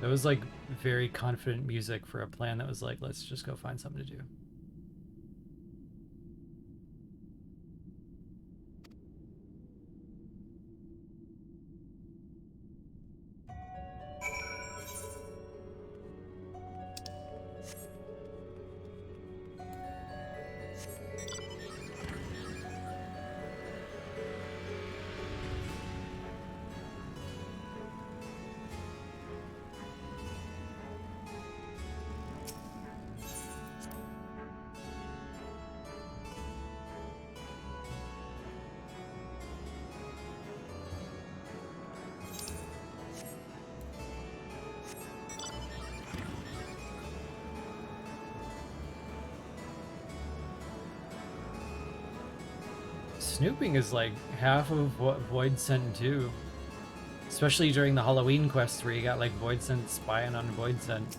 That was like very confident music for a plan that was like, let's just go find something to do. Snooping is like half of what Void Scent do. Especially during the Halloween quests where you got like Void Scent spying on Void Scent.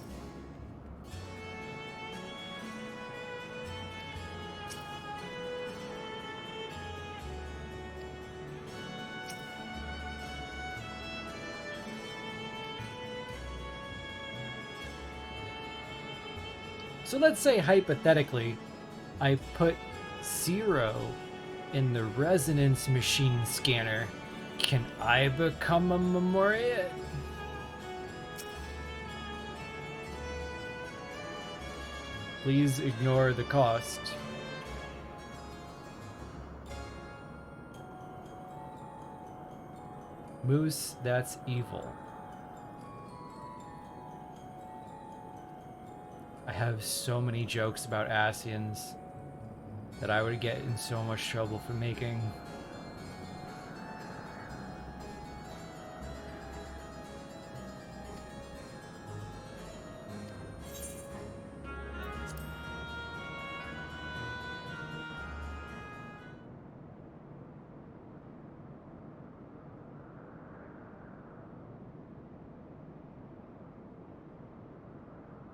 So let's say hypothetically, I put 0 in the resonance machine scanner. Can I become a Memoriat? Please ignore the cost. Moose, that's evil. I have so many jokes about Asians that I would get in so much trouble for making.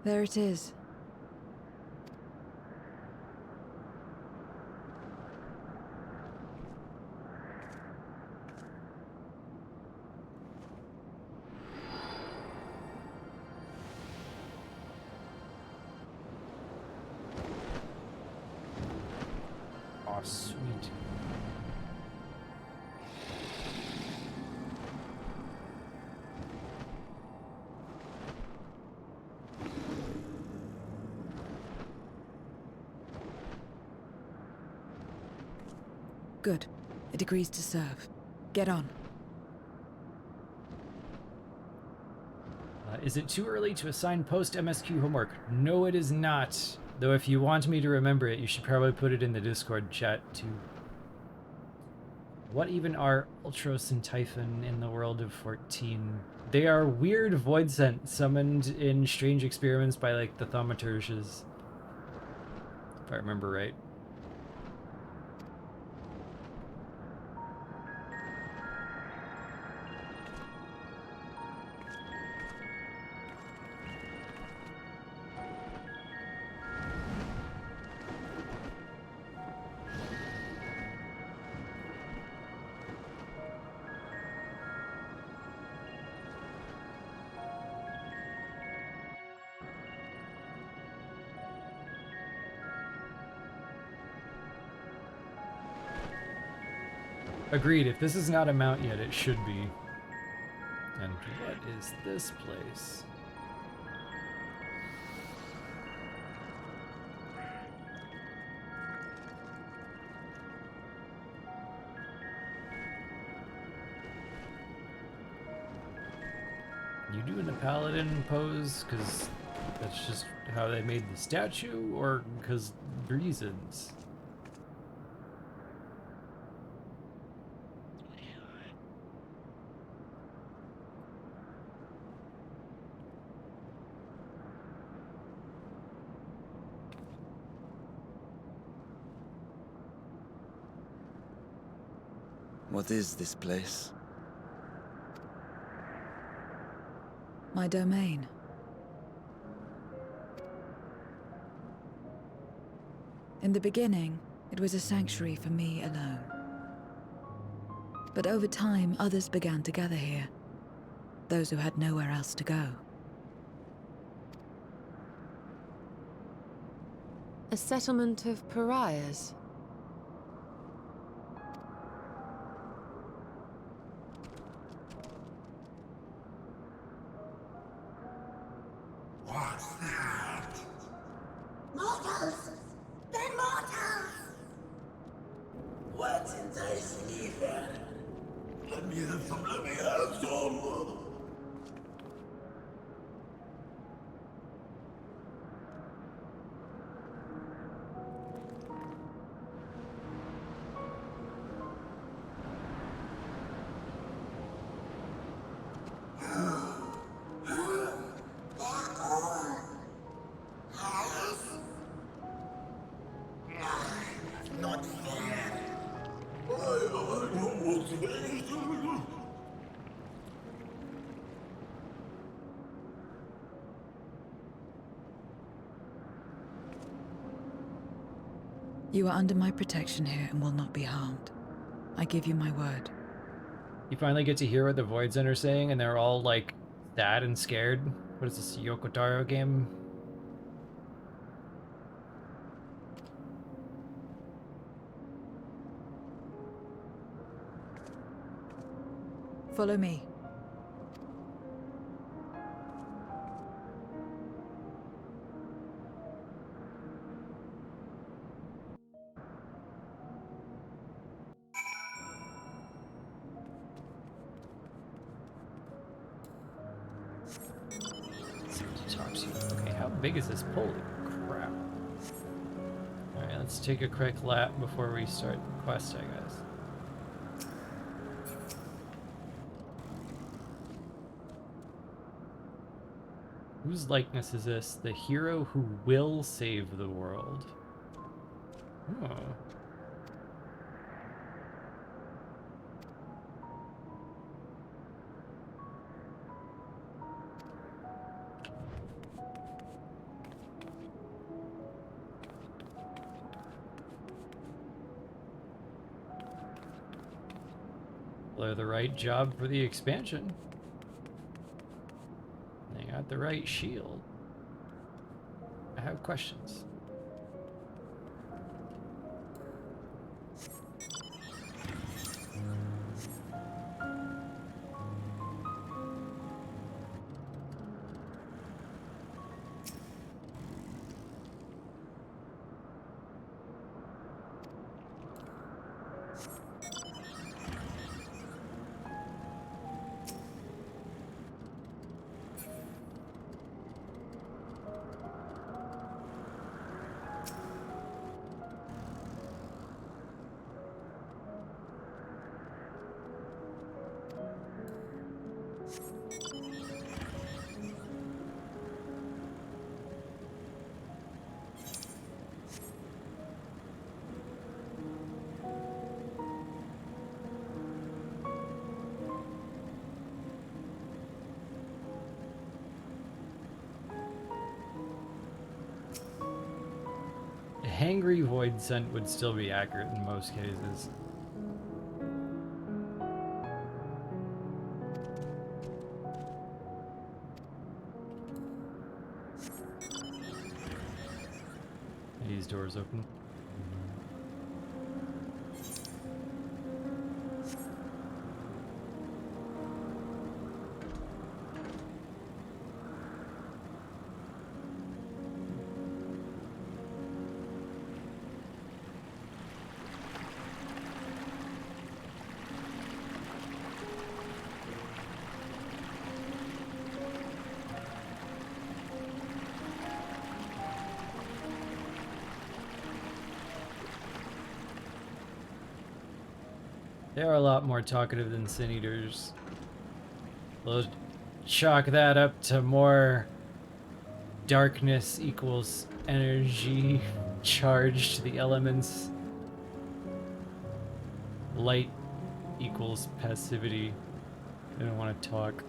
There it is. Oh, sweet. Good. It agrees to serve. Get on. Is it too early to assign post-MSQ homework? No, it is not. Though if you want me to remember it, you should probably put it in the Discord chat too. What even are Ultros and Typhon in the world of 14? They are weird void scent summoned in strange experiments by like the thaumaturges. If I remember right. Agreed, if this is not a mount yet, it should be. And what is this place? You doing a paladin pose because that's just how they made the statue, or because reasons? What is this place? My domain. In the beginning, it was a sanctuary for me alone. But over time, others began to gather here. Those who had nowhere else to go. A settlement of pariahs. What's that? Mortals! They're mortals! What sind das Liebe? Let me have some, let me have some! Not fair! I don't want to be. You are under my protection here and will not be harmed. I give you my word. You finally get to hear what the Voidsent are saying, and they're all like sad and scared. What is this, Yokotaro game? Follow me. Okay, how big is this? Holy crap. Alright, let's take a quick lap before we start the quest, I guess. Whose likeness is this? The hero who will save the world. Oh. They're the right job for the expansion. They got the right shield. I have questions. Hangry Voidsent would still be accurate in most cases. These doors open. They are a lot more talkative than Sin Eaters. We'll chalk that up to more darkness equals energy charged to the elements. Light equals passivity. I don't want to talk.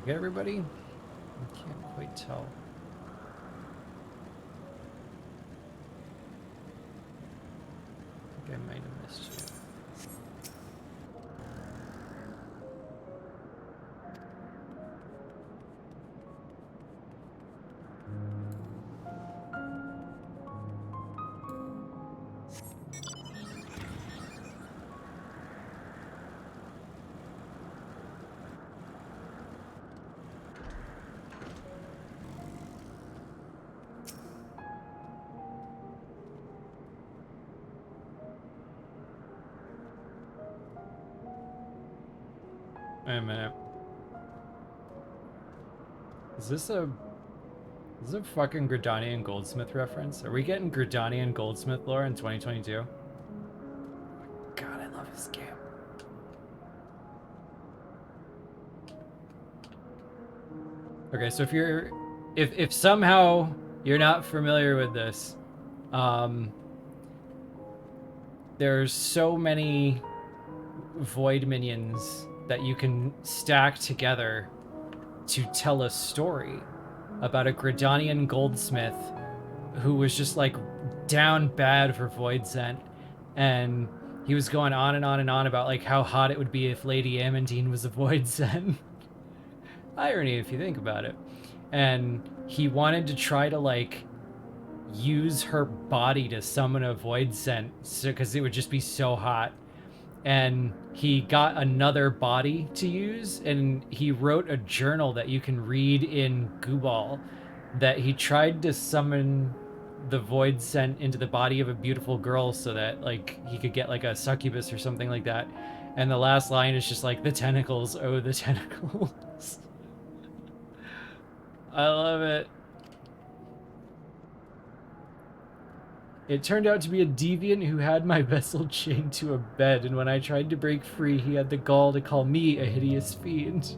get everybody? I can't quite tell. I think I might have missed you. Wait a minute. Is this a fucking Gridanian Goldsmith reference? Are we getting Gridanian Goldsmith lore in 2022? God, I love this game. Okay, so if somehow you're not familiar with this, there's so many void minions that you can stack together to tell a story about a Gridanian goldsmith who was just like down bad for void scent, and he was going on and on and on about like how hot it would be if Lady Amandine was a void scent. Irony if you think about it. And he wanted to try to like use her body to summon a void scent because it would just be so hot. And he got another body to use, and he wrote a journal that you can read in Gubal that he tried to summon the void scent into the body of a beautiful girl so that like he could get like a succubus or something like that. And the last line is just like, the tentacles, oh the tentacles. I love it. It turned out to be a deviant who had my vessel chained to a bed, and when I tried to break free, he had the gall to call me a hideous fiend.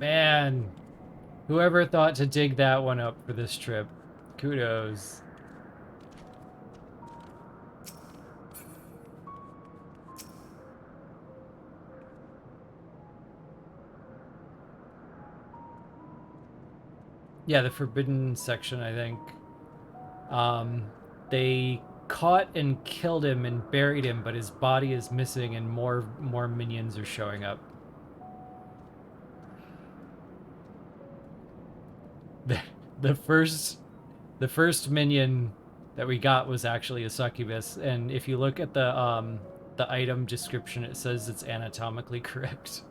Man, whoever thought to dig that one up for this trip, kudos. Yeah, the forbidden section, I think. They caught and killed him and buried him, but his body is missing and more minions are showing up. The first minion that we got was actually a succubus, and if you look at the item description, it says it's anatomically correct.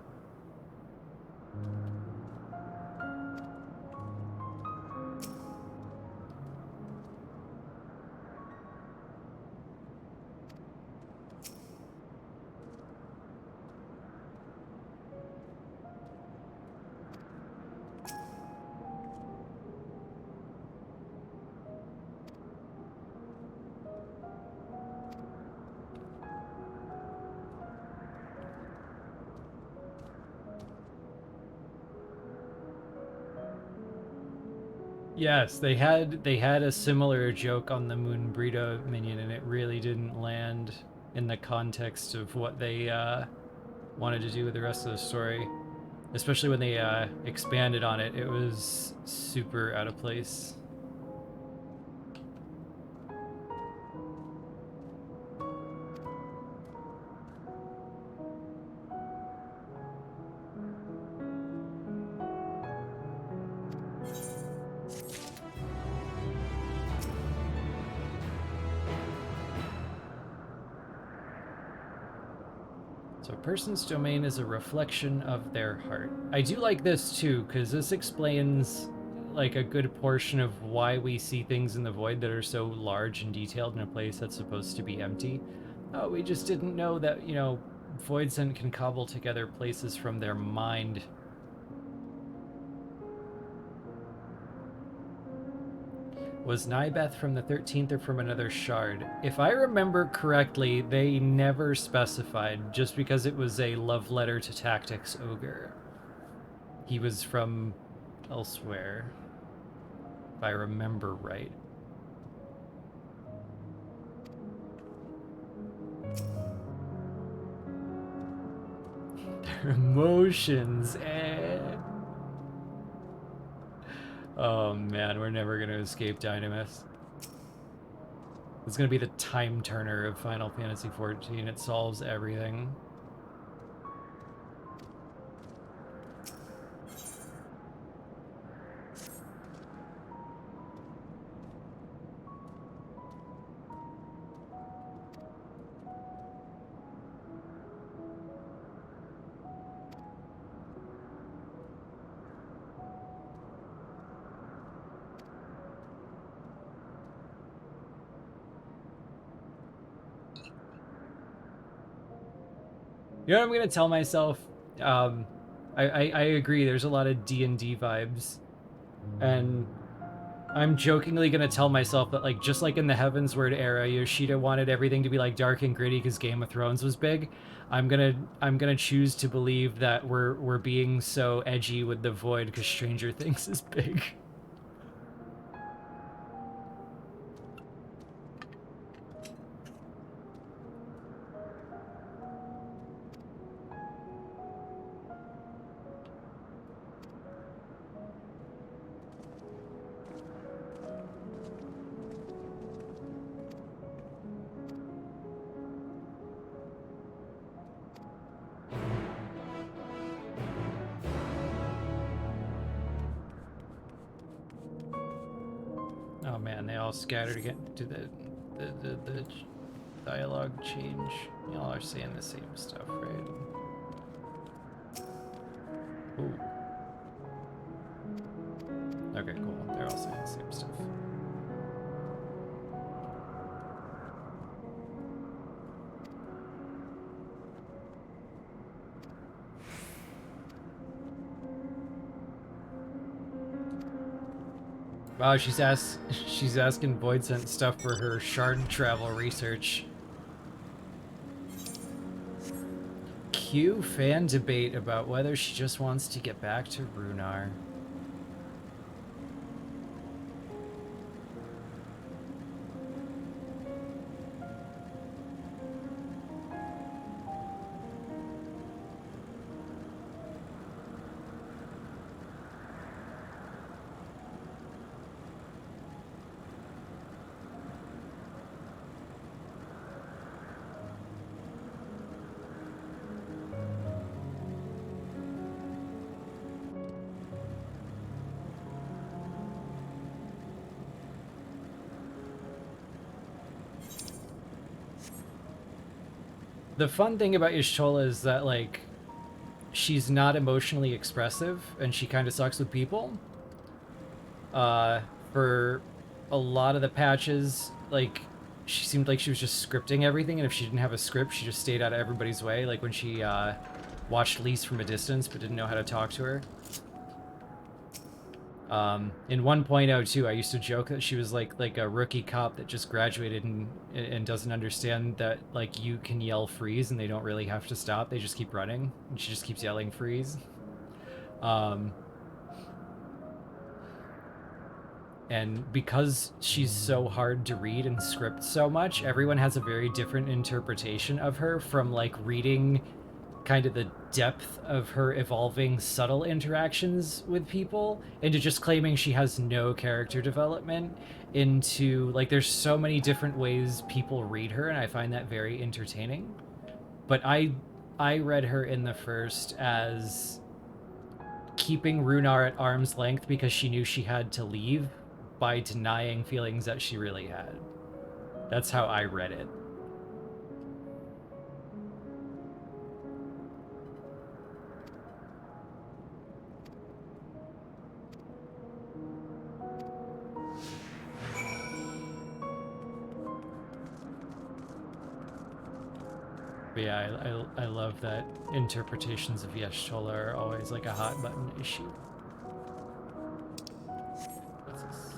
Yes, they had a similar joke on the Moonbreeda minion, and it really didn't land in the context of what they wanted to do with the rest of the story. Especially when they expanded on it, it was super out of place. So a person's domain is a reflection of their heart. I do like this too, because this explains like a good portion of why we see things in the void that are so large and detailed in a place that's supposed to be empty. Oh, we just didn't know that, you know, Voidsent can cobble together places from their mind. Was Nybeth from the 13th or from another shard? If I remember correctly, they never specified, just because it was a love letter to Tactics Ogre. He was from elsewhere, if I remember right. emotions, eh? Oh man, we're never gonna escape Dynamis. It's gonna be the time turner of Final Fantasy XIV. It solves everything. You know what I'm gonna tell myself? I agree. There's a lot of D&D vibes, and I'm jokingly gonna tell myself that, like, just like in the Heavensward era, Yoshida wanted everything to be like dark and gritty because Game of Thrones was big. I'm gonna choose to believe that we're being so edgy with the Void because Stranger Things is big. Oh man, they all scattered again to the dialogue change. Y'all are saying the same stuff, right? Ooh. Okay, cool. They're all saying the same stuff. Wow, she's asking Void sent stuff for her shard travel research. Q fan debate about whether she just wants to get back to Runar. The fun thing about Y'shtola is that, like, she's not emotionally expressive, and she kind of sucks with people. For a lot of the patches, like, she seemed like she was just scripting everything, and if she didn't have a script, she just stayed out of everybody's way, like when she watched Lise from a distance but didn't know how to talk to her. In 1.0 too, I used to joke that she was like a rookie cop that just graduated and doesn't understand that, like, you can yell freeze and they don't really have to stop, they just keep running, and she just keeps yelling freeze. And because she's so hard to read and script so much, everyone has a very different interpretation of her, from like reading kind of the depth of her evolving subtle interactions with people into just claiming she has no character development, into like there's so many different ways people read her, and I find that very entertaining. But I read her in the first as keeping Runar at arm's length because she knew she had to leave by denying feelings that she really had. That's how I read it. But yeah, I love that interpretations of Y'shtola are always like a hot button issue. What's this?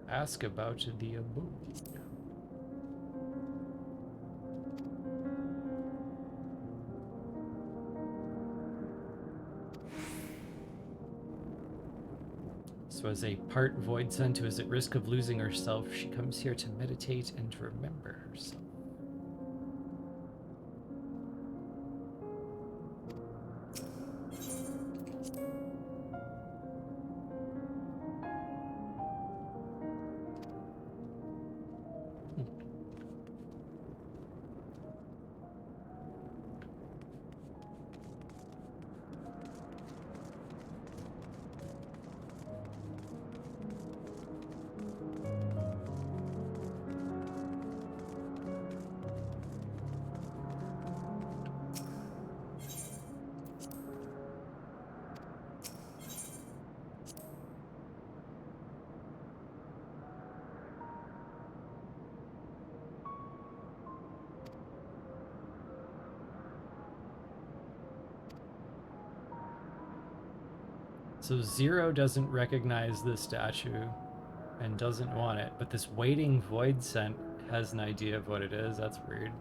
Ask about the abode. So as a part void sent who is at risk of losing herself, she comes here to meditate and remember herself. So Zero doesn't recognize this statue and doesn't want it, but this waiting void scent has an idea of what it is. That's weird.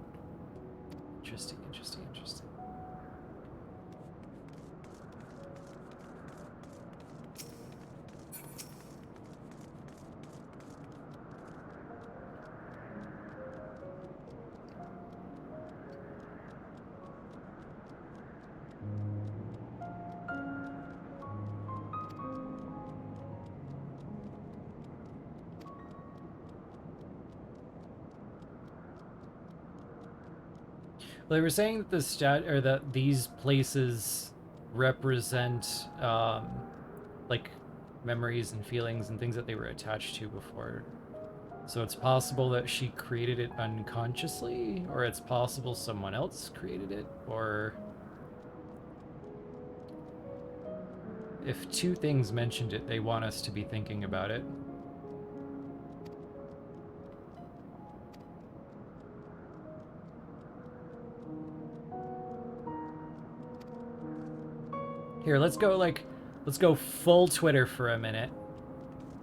Interesting, interesting, interesting. Well, they were saying that that these places represent like memories and feelings and things that they were attached to before. So it's possible that she created it unconsciously, or it's possible someone else created it, or if two things mentioned it, they want us to be thinking about it. Here, let's go full Twitter for a minute.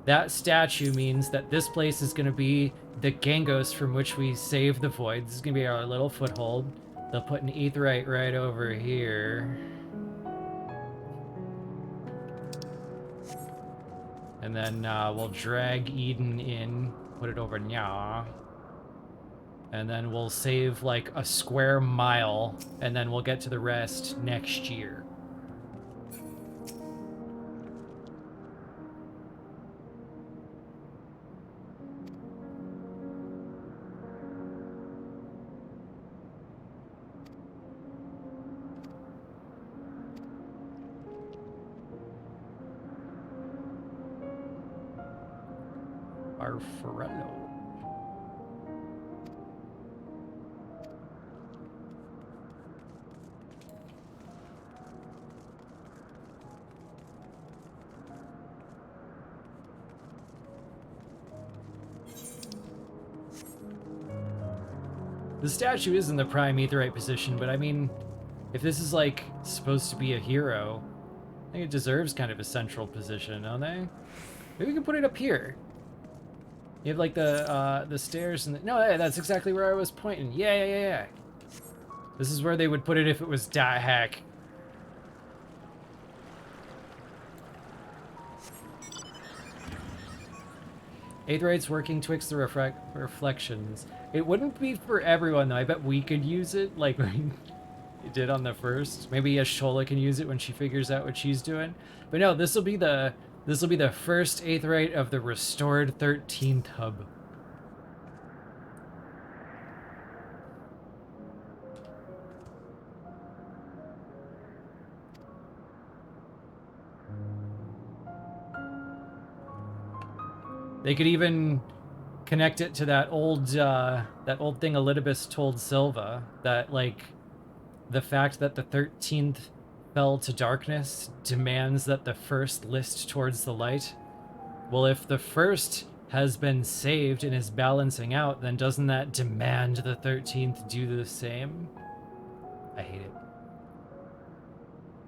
That statue means that this place is going to be the Gangos from which we save the void. This is going to be our little foothold. They'll put an aetheryte right over here. And then we'll drag Eden in, put it over nya. And then we'll save like a square mile, and then we'll get to the rest next year. Farfurello. The statue is in the prime aetheryte position, but I mean, if this is like supposed to be a hero, I think it deserves kind of a central position, don't they? Maybe we can put it up here. You have like the stairs and no, that's exactly where I was pointing. Yeah. This is where they would put it if it was dot hack. Aetheryte's working twixt the reflections. It wouldn't be for everyone though. I bet we could use it like we did on the first. Maybe Ashola can use it when she figures out what she's doing. But no, this will be the first Aetheryte of the restored 13th hub. They could even connect it to that old thing Elidibus told Silva, that like the fact that the 13th fell to darkness demands that the first list towards the light. Well, if the first has been saved and is balancing out, then doesn't that demand the 13th do the same? I hate it.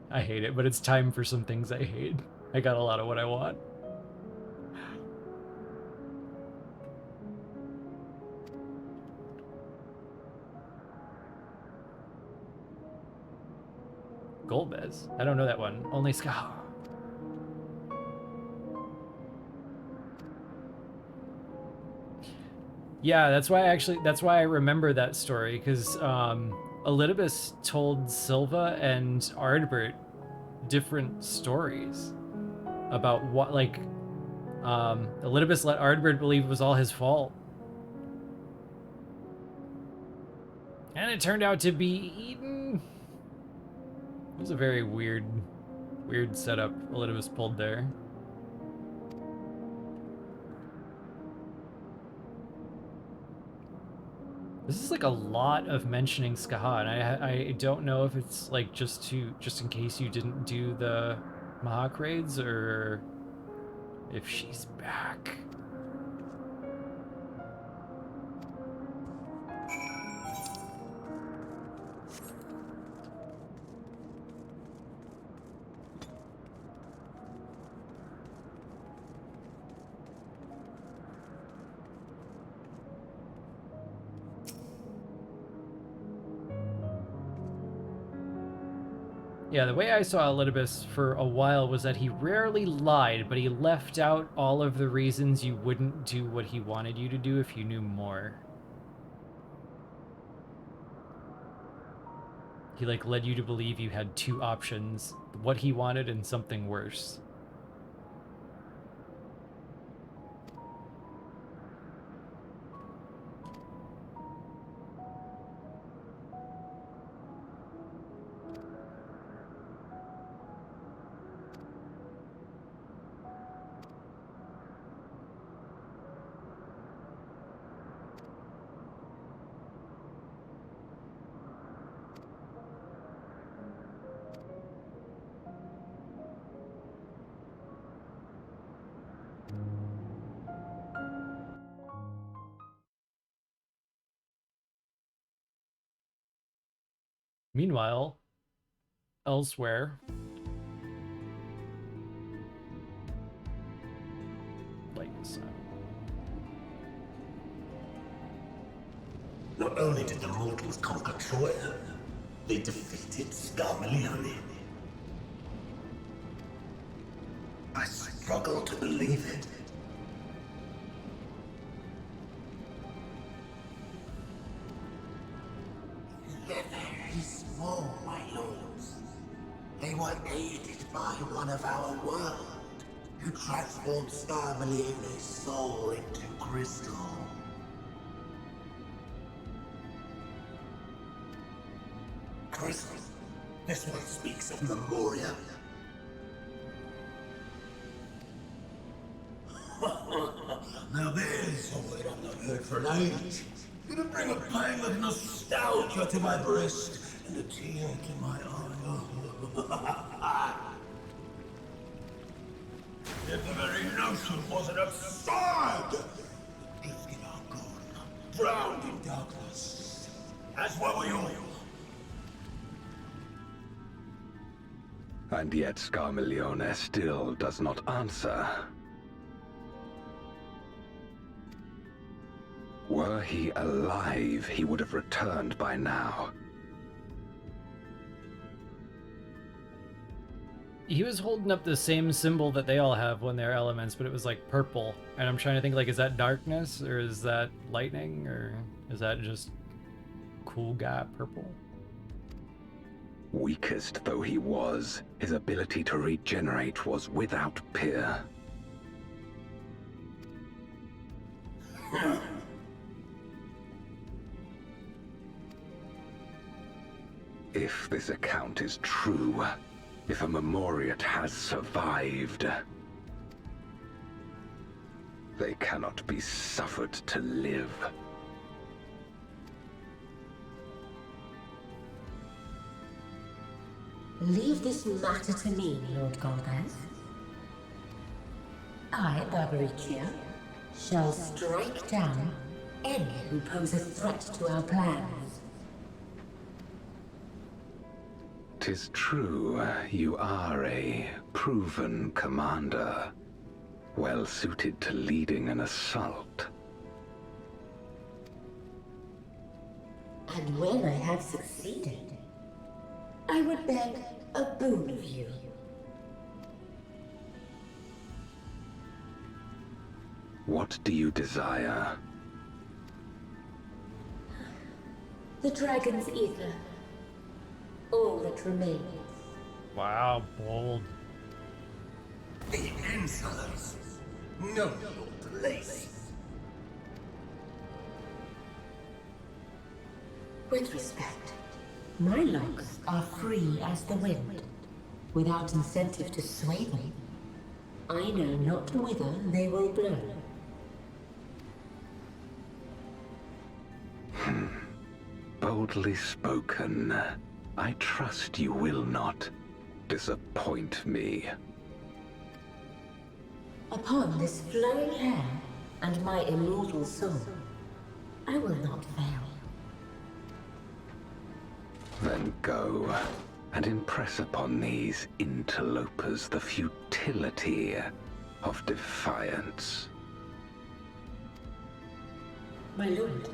I hate it, but it's time for some things I hate. I got a lot of what I want. Golbez? I don't know that one. Only Ska. Yeah, that's why I remember that story, because Elidibus told Silva and Ardbert different stories about what, like, Elidibus let Ardbert believe it was all his fault. And it turned out to be Eden. It was a very weird setup Elidibus pulled there. This is like a lot of mentioning Skaha, and I don't know if it's like just in case you didn't do the Mahak raids, or if she's back. Yeah, the way I saw Elidibus for a while was that he rarely lied, but he left out all of the reasons you wouldn't do what he wanted you to do if you knew more. He like led you to believe you had two options, what he wanted and something worse. Meanwhile, elsewhere, like so. Not only did the mortals conquer Troy, they defeated Scarmalione. I struggle to believe it. They're very small, my lords. They were aided by one of our world, who transformed Scarmalione's soul into crystal. Crystal? This one speaks of Memoria. Now there's something I've not heard for an age. Gonna bring a pang of nostalgia to my breast and a tear to my eye. If the very notion wasn't absurd! Drifting our gone, drowned in darkness, as were we all. And yet Scarmalione still does not answer. Were he alive, he would have returned by now. He was holding up the same symbol that they all have when they're elements, but it was like purple. And I'm trying to think, like, is that darkness, or is that lightning, or is that just cool guy purple? Weakest though he was, his ability to regenerate was without peer. If this account is true, if a Memoriat has survived, they cannot be suffered to live. Leave this matter to me, Lord Golbez. I, Barbaricia, shall strike down any who pose a threat to our plans. 'Tis true, you are a proven commander, well suited to leading an assault. And when I have succeeded, I would beg a boon of you. What do you desire? The dragon's ether. All that remains. Wow, bold. The answers know your place. With respect, my locks are free as the wind, without incentive to sway them. I know not whither they will blow. Boldly spoken. I trust you will not disappoint me. Upon this flowing hair and my immortal soul, I will not fail. Then go and impress upon these interlopers the futility of defiance. My lord.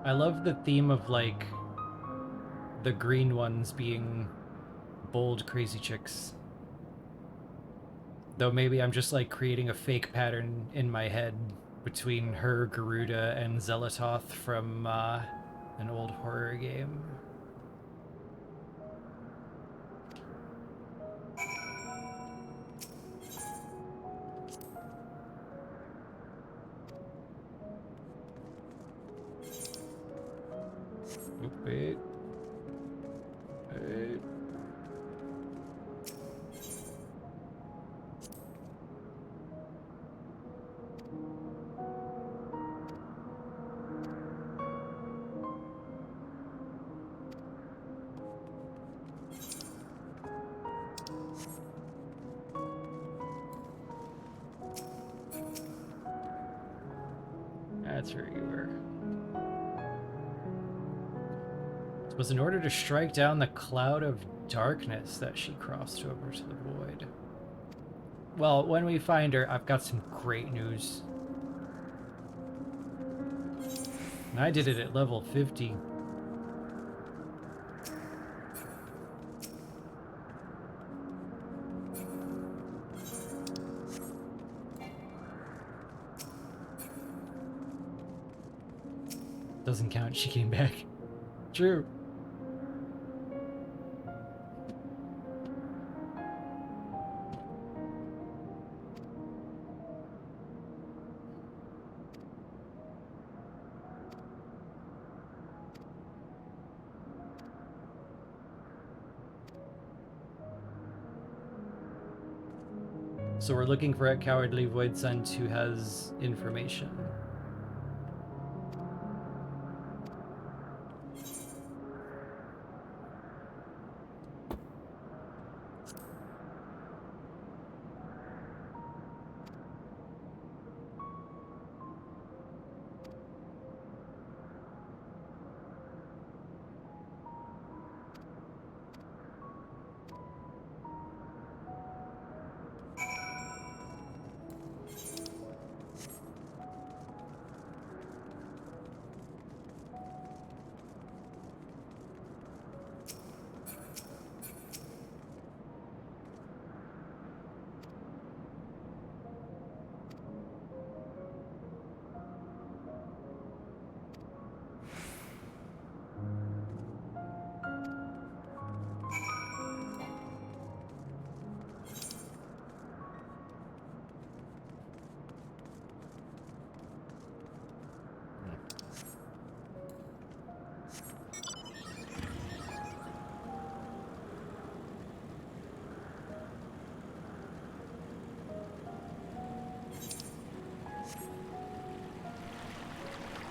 I love the theme of, like, the green ones being bold, crazy chicks. Though maybe I'm just, like, creating a fake pattern in my head between her, Garuda, and Zelatoth from an old horror game. Wait. Wait. That's where you were. It was in order to strike down the cloud of darkness that she crossed over to the void. Well, when we find her, I've got some great news. And I did it at level 50. Doesn't count, she came back. True. So we're looking for a cowardly void sent who has information.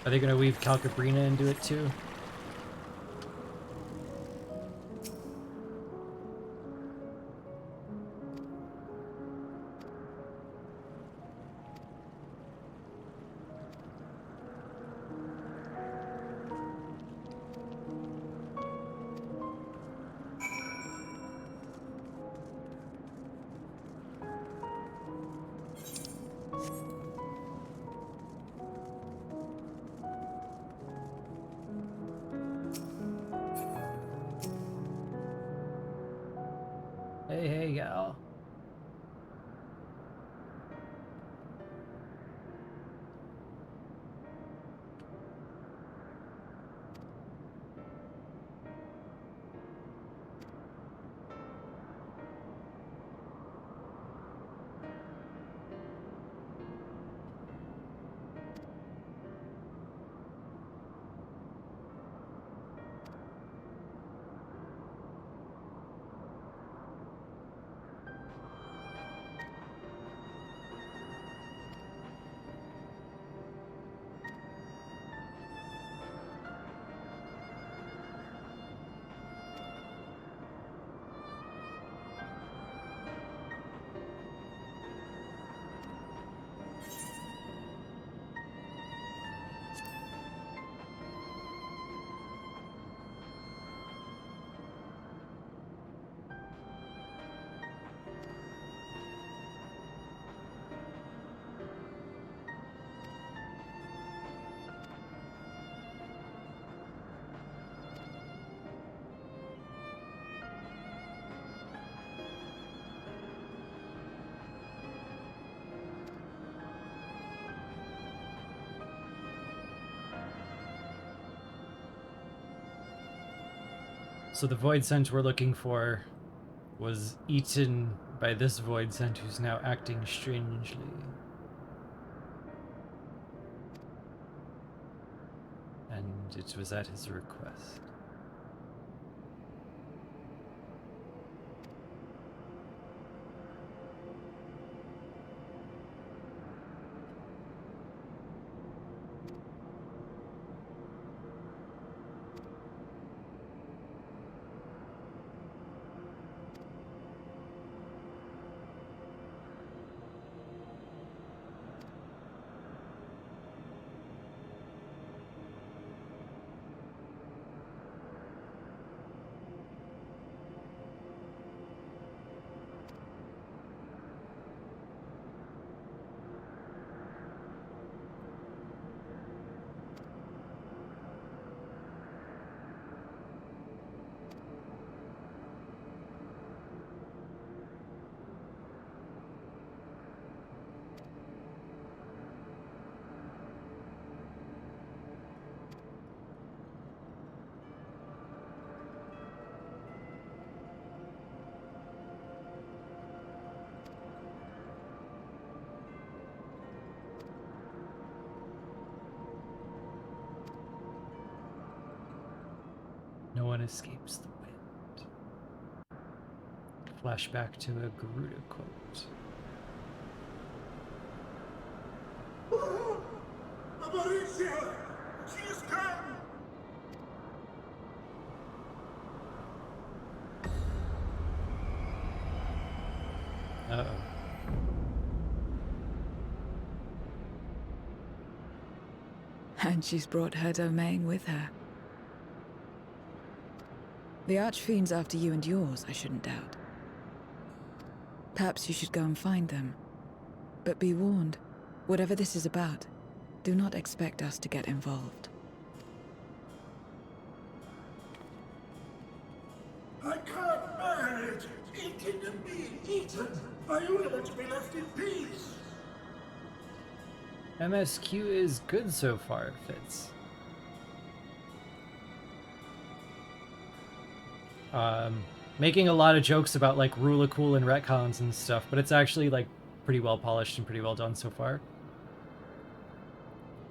Are they gonna weave Calcabrina into it too? Hey, gal. So the void scent we're looking for was eaten by this void scent who's now acting strangely. And it was at his request. No one escapes the wind. Flashback to a Garuda quote. Amaricia! She has come! Uh-oh. And she's brought her domain with her. The Archfiend's after you and yours, I shouldn't doubt. Perhaps you should go and find them. But be warned, whatever this is about, do not expect us to get involved. I can't bear it! Eating and being eaten! I only want to be left in peace! MSQ is good so far, Fitz. Making a lot of jokes about like Rulacool and retcons and stuff, but it's actually like pretty well polished and pretty well done so far.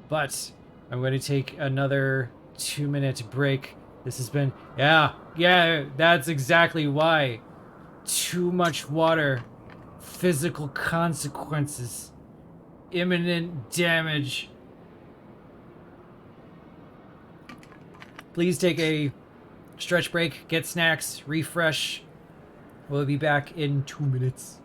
But I'm going to take another 2-minute break. This has been, yeah, that's exactly why. Too much water, physical consequences, imminent damage. Please take a stretch break, get snacks, refresh. We'll be back in 2 minutes.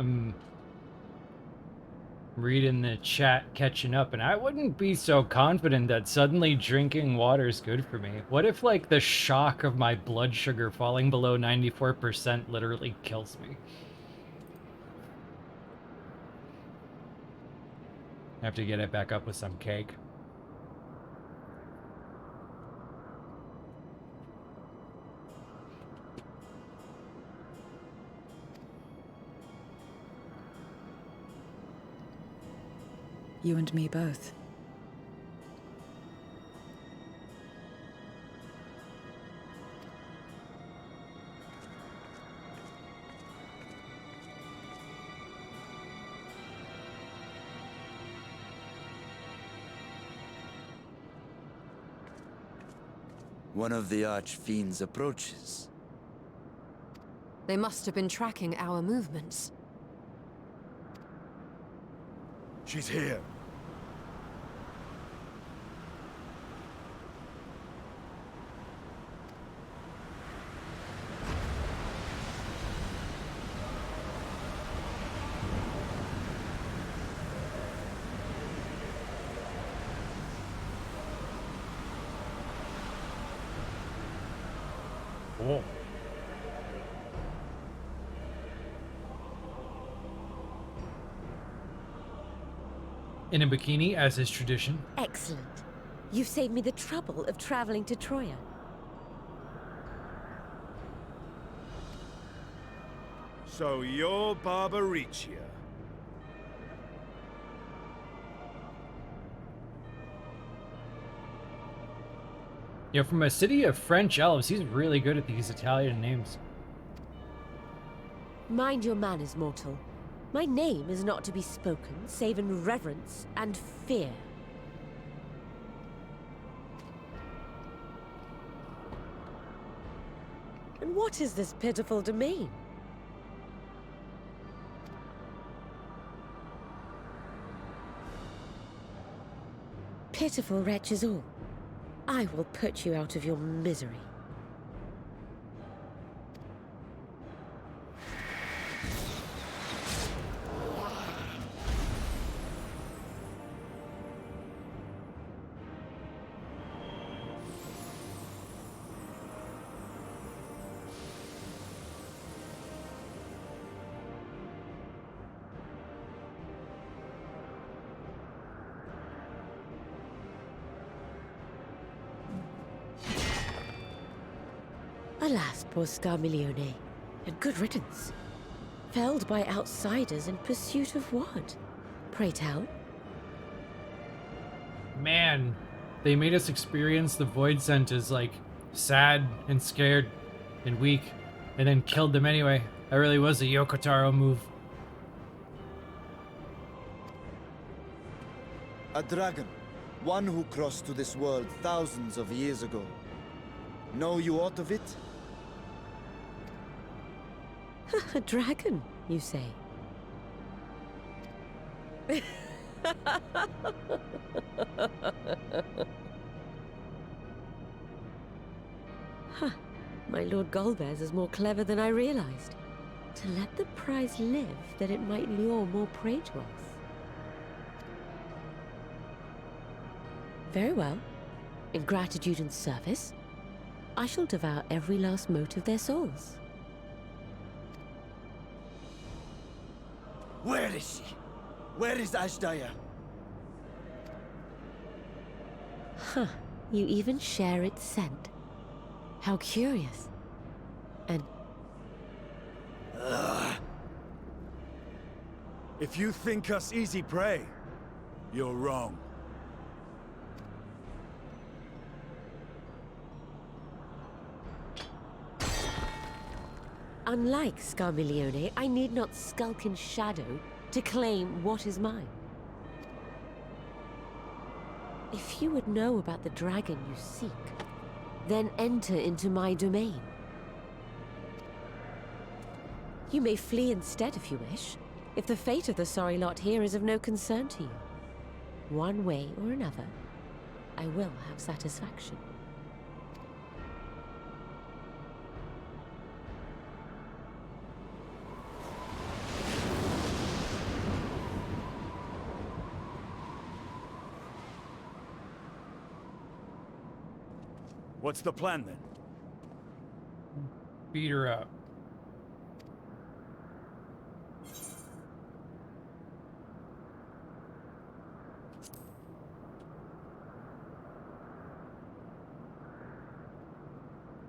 I'm reading the chat, catching up, and I wouldn't be so confident that suddenly drinking water is good for me. What if, like, the shock of my blood sugar falling below 94% literally kills me? I have to get it back up with some cake. You and me both. One of the archfiends approaches. They must have been tracking our movements. She's here. Cool. In a bikini, as is tradition. Excellent. You've saved me the trouble of traveling to Troya. So you're Barbaricia. You know, from a city of French elves, he's really good at these Italian names. Mind your manners, mortal. My name is not to be spoken, save in reverence and fear. And what is this pitiful domain? Pitiful wretches all. I will put you out of your misery. Alas, poor Scarmiglione, and good riddance. Felled by outsiders in pursuit of what? Pray tell? Man, they made us experience the Void Scent as, like, sad and scared and weak, and then killed them anyway. That really was a Yoko Taro move. A dragon. One who crossed to this world thousands of years ago. Know you aught of it? A dragon, you say? Huh. My Lord Golbez is more clever than I realized. To let the prize live, that it might lure more prey to us. Very well. In gratitude and service, I shall devour every last mote of their souls. Where is she? Where is Ashdaya? Huh. You even share its scent. How curious. And... If you think us easy prey, you're wrong. Unlike Scarmiglione, I need not skulk in shadow to claim what is mine. If you would know about the dragon you seek, then enter into my domain. You may flee instead if you wish, if the fate of the sorry lot here is of no concern to you. One way or another, I will have satisfaction. What's the plan then? Beat her up.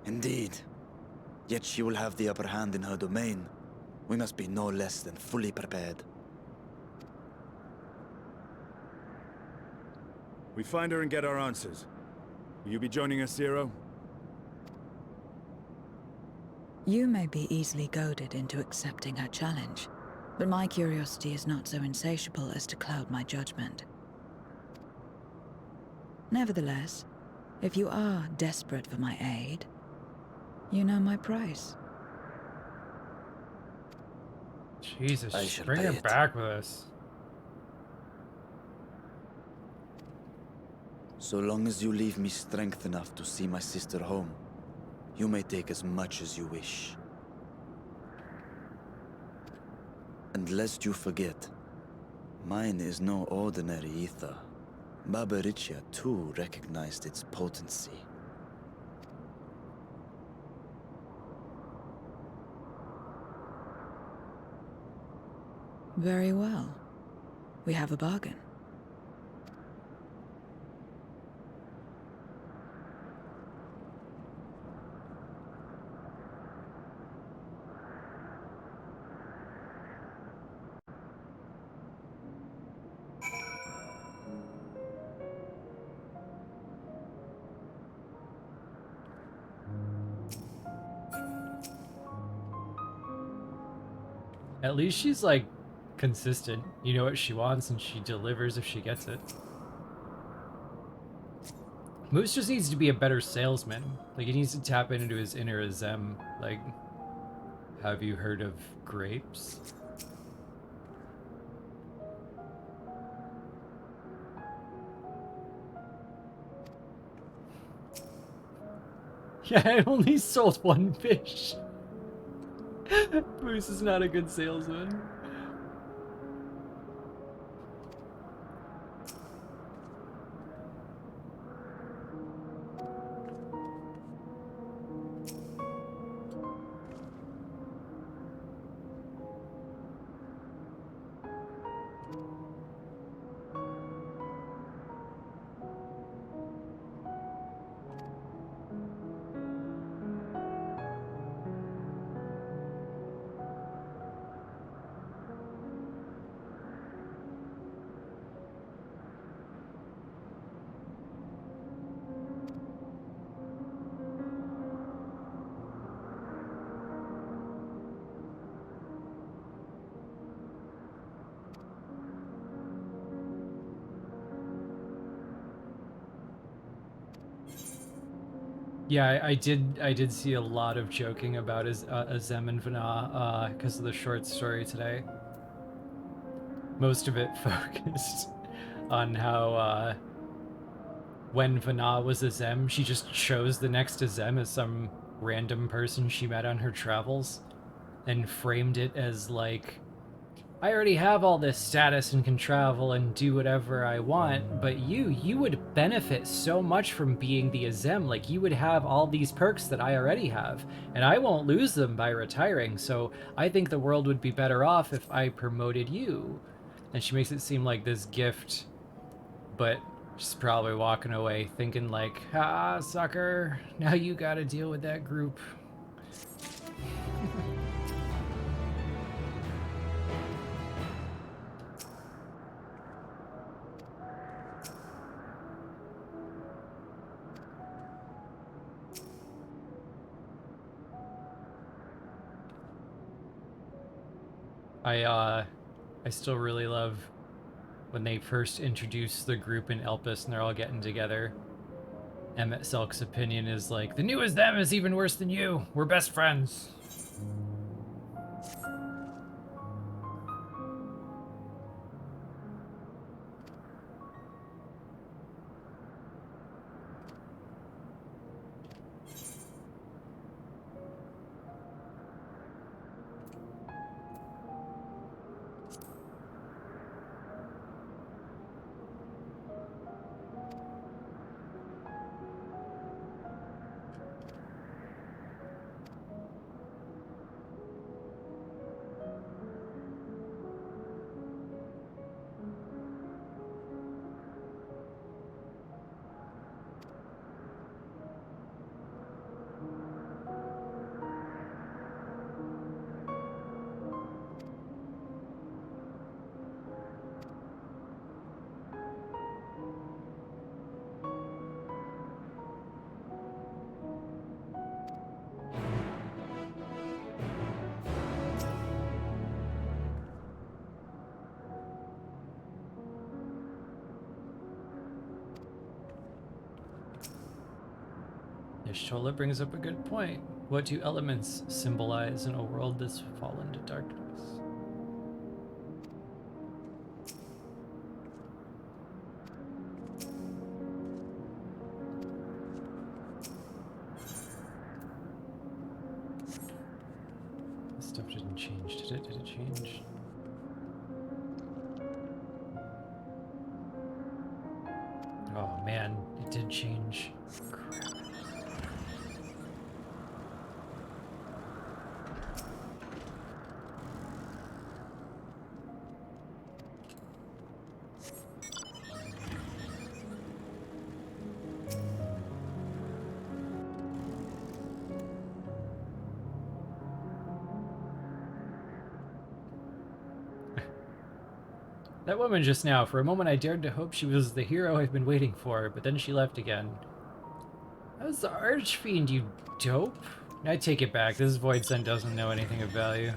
Indeed. Yet she will have the upper hand in her domain. We must be no less than fully prepared. We find her and get our answers. Will you be joining us, Zero? You may be easily goaded into accepting her challenge, but my curiosity is not so insatiable as to cloud my judgment. Nevertheless, if you are desperate for my aid, you know my price. Jesus, I just shall bring pay her it. back with us. So long as you leave me strength enough to see my sister home, you may take as much as you wish. And lest you forget, mine is no ordinary ether. Babaricia too recognized its potency. Very well. We have a bargain. At least she's like consistent. You know what she wants and she delivers if she gets it. Moose just needs to be a better salesman. Like, he needs to tap into his inner Azem. Like, have you heard of grapes? Yeah, I only sold one fish. Moose is not a good salesman. Yeah, I did see a lot of joking about Azem and Vana because of the short story today. Most of it focused on how when Vana was Azem, she just chose the next Azem as some random person she met on her travels and framed it as like, I already have all this status and can travel and do whatever I want, but you would benefit so much from being the Azem. Like, you would have all these perks that I already have, and I won't lose them by retiring, so I think the world would be better off if I promoted you. And she makes it seem like this gift, but she's probably walking away thinking like, ah, sucker, now you gotta deal with that group. I still really love when they first introduce the group in Elpis and they're all getting together. Emmett Selk's opinion is like, the new as them is even worse than you. We're best friends. Ishtola brings up a good point. What do elements symbolize in a world that's fallen to darkness? This stuff didn't change, did it? Did it change? Oh man, it did change. Crap. That woman just now, for a moment I dared to hope she was the hero I've been waiting for, but then she left again. That was the Archfiend, you dope. I take it back, this Void Sen doesn't know anything of value.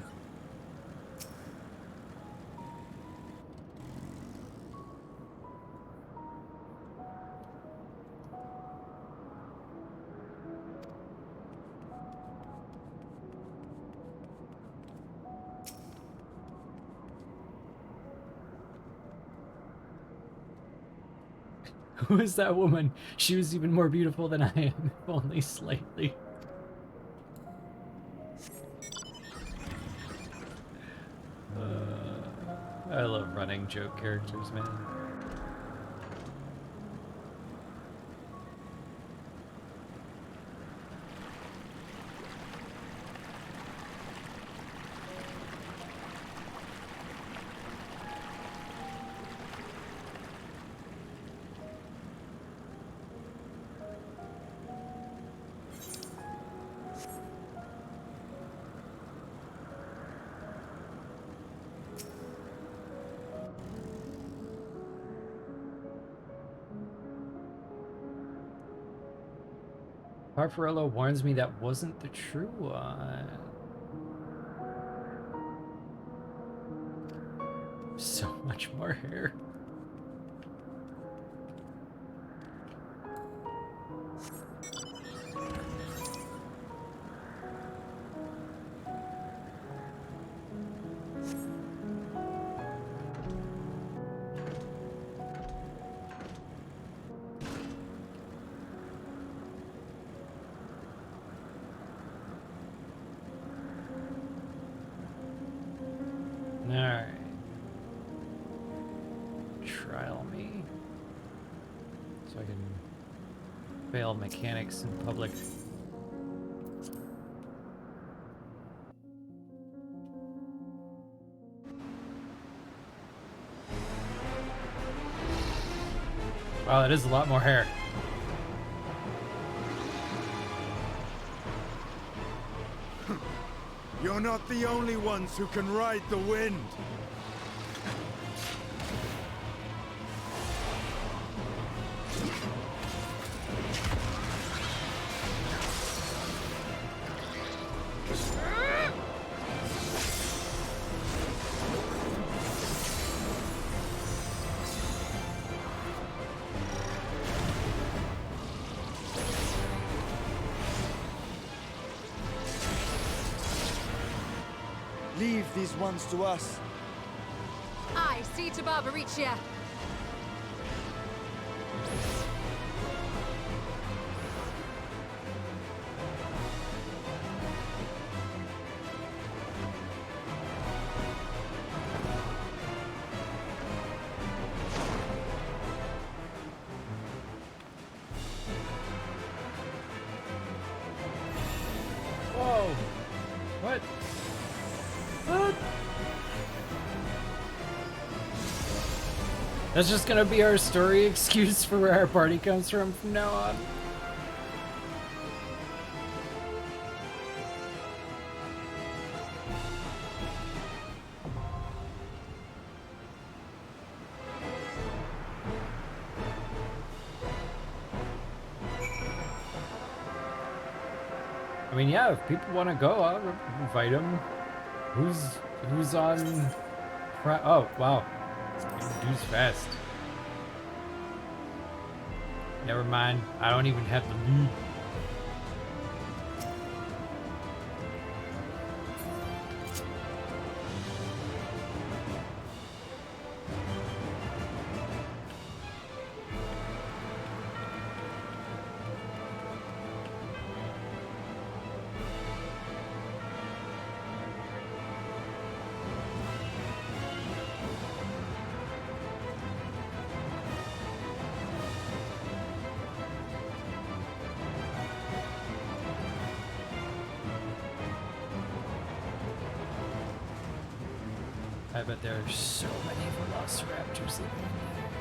Who is that woman? She was even more beautiful than I am, if only slightly. I love running joke characters, man. Parfarello warns me that wasn't the true one. So much more hair. Alright. Trial me. So I can fail mechanics in public. Wow, that is a lot more hair. You're not the only ones who can ride the wind. Leave these ones to us. I see to Barbaricia. Whoa! What? What? That's just gonna be our story excuse for where our party comes from now on. I mean, yeah, if people want to go, I'll invite them. Who's on? Oh, wow. Dude's fast. Never mind. I don't even have the lead. I bet there are so many velociraptors living in there.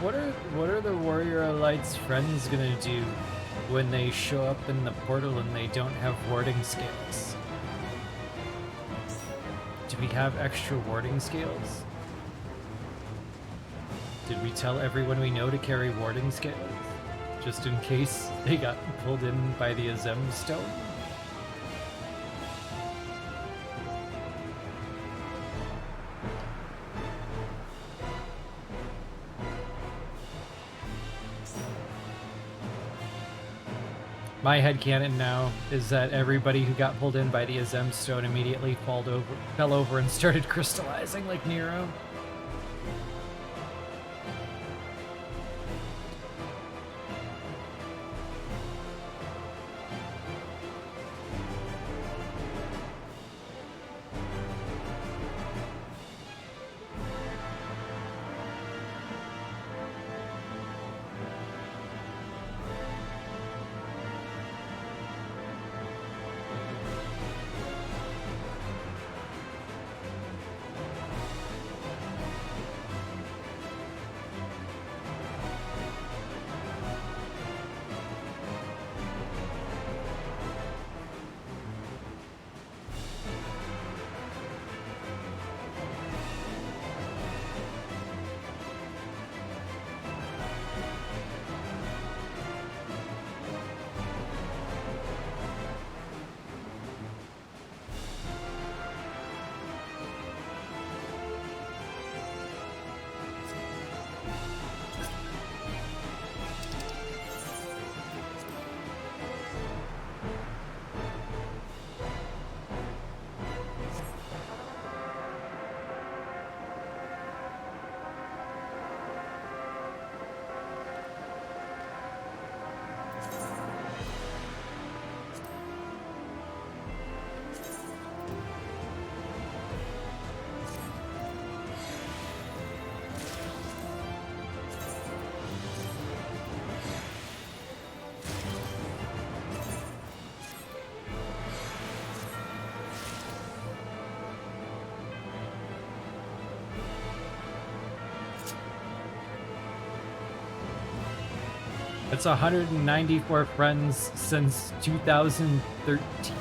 What are the Warrior Elite's friends gonna do when they show up in the portal and they don't have warding scales? Do we have extra warding scales? Did we tell everyone we know to carry warding scales? Just in case they got pulled in by the Azem stone? My headcanon now is that everybody who got pulled in by the Azem stone immediately fell over and started crystallizing like Nero. It's 194 friends since 2013.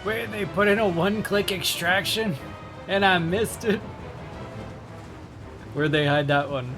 Wait, they put in a one-click extraction? And I missed it? Where'd they hide that one?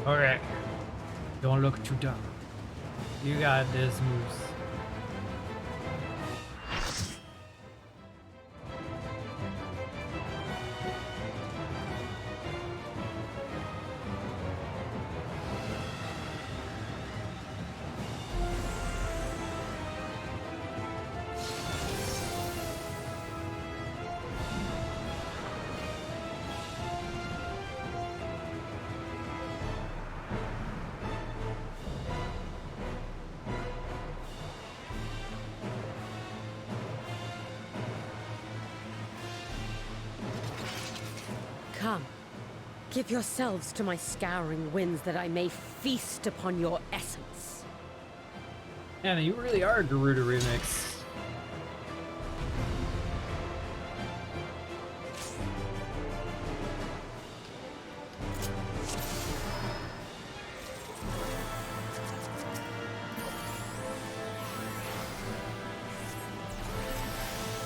Okay. Don't look too dumb. You got this, Moose. Come, give yourselves to my scouring winds that I may feast upon your essence. Anna, you really are a Garuda remix.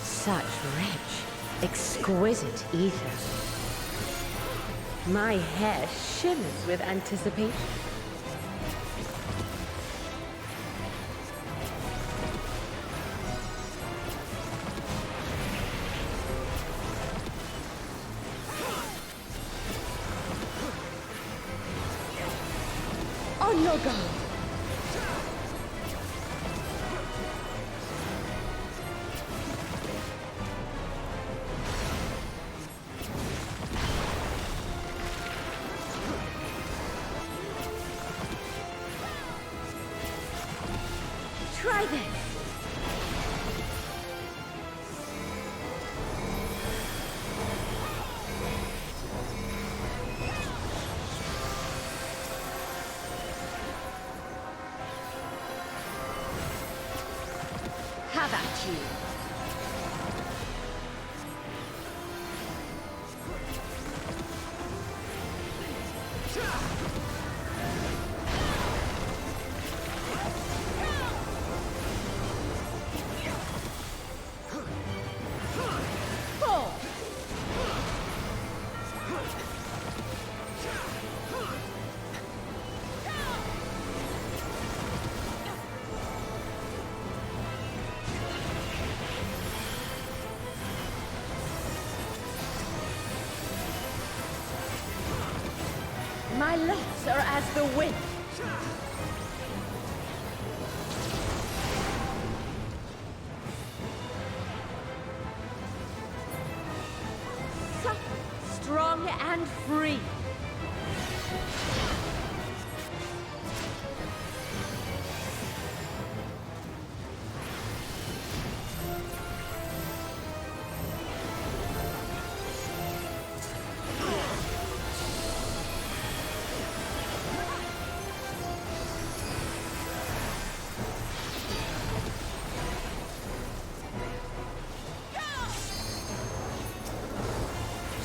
Such rich, exquisite ether. My hair shimmers with anticipation. On your guard. Try this. Have at you! My legs are as the wind. Supple, strong, and free.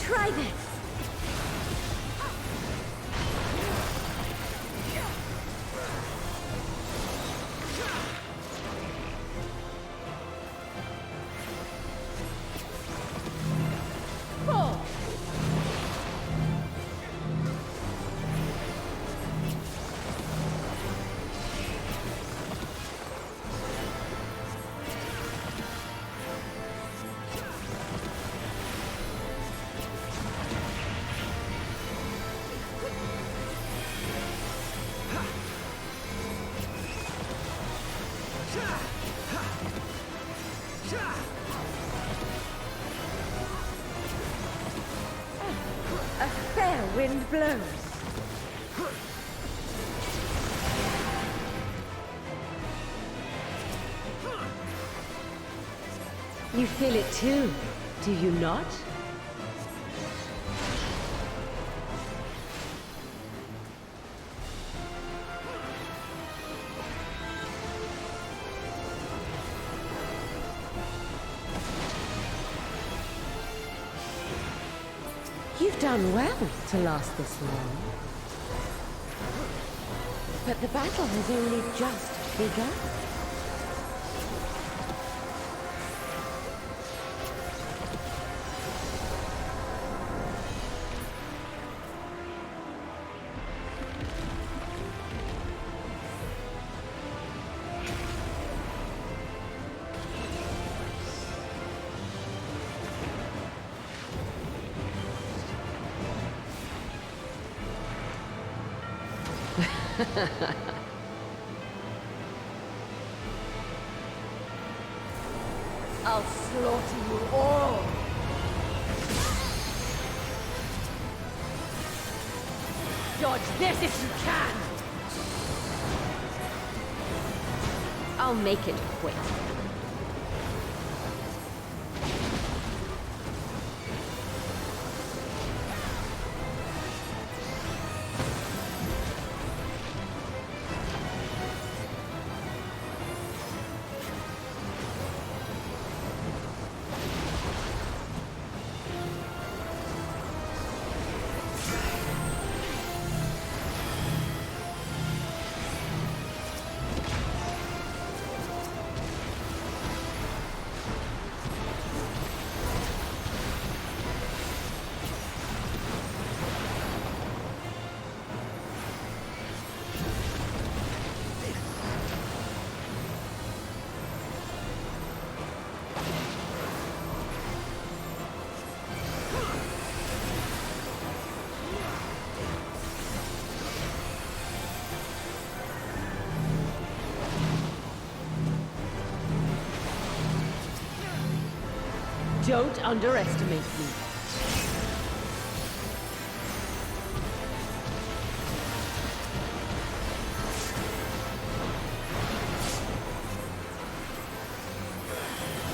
Try this! A fair wind blows. You feel it too, do you not? You've done well to last this long. But the battle has only just begun. I'll slaughter you all! Dodge this if you can! I'll make it quick. Don't underestimate me.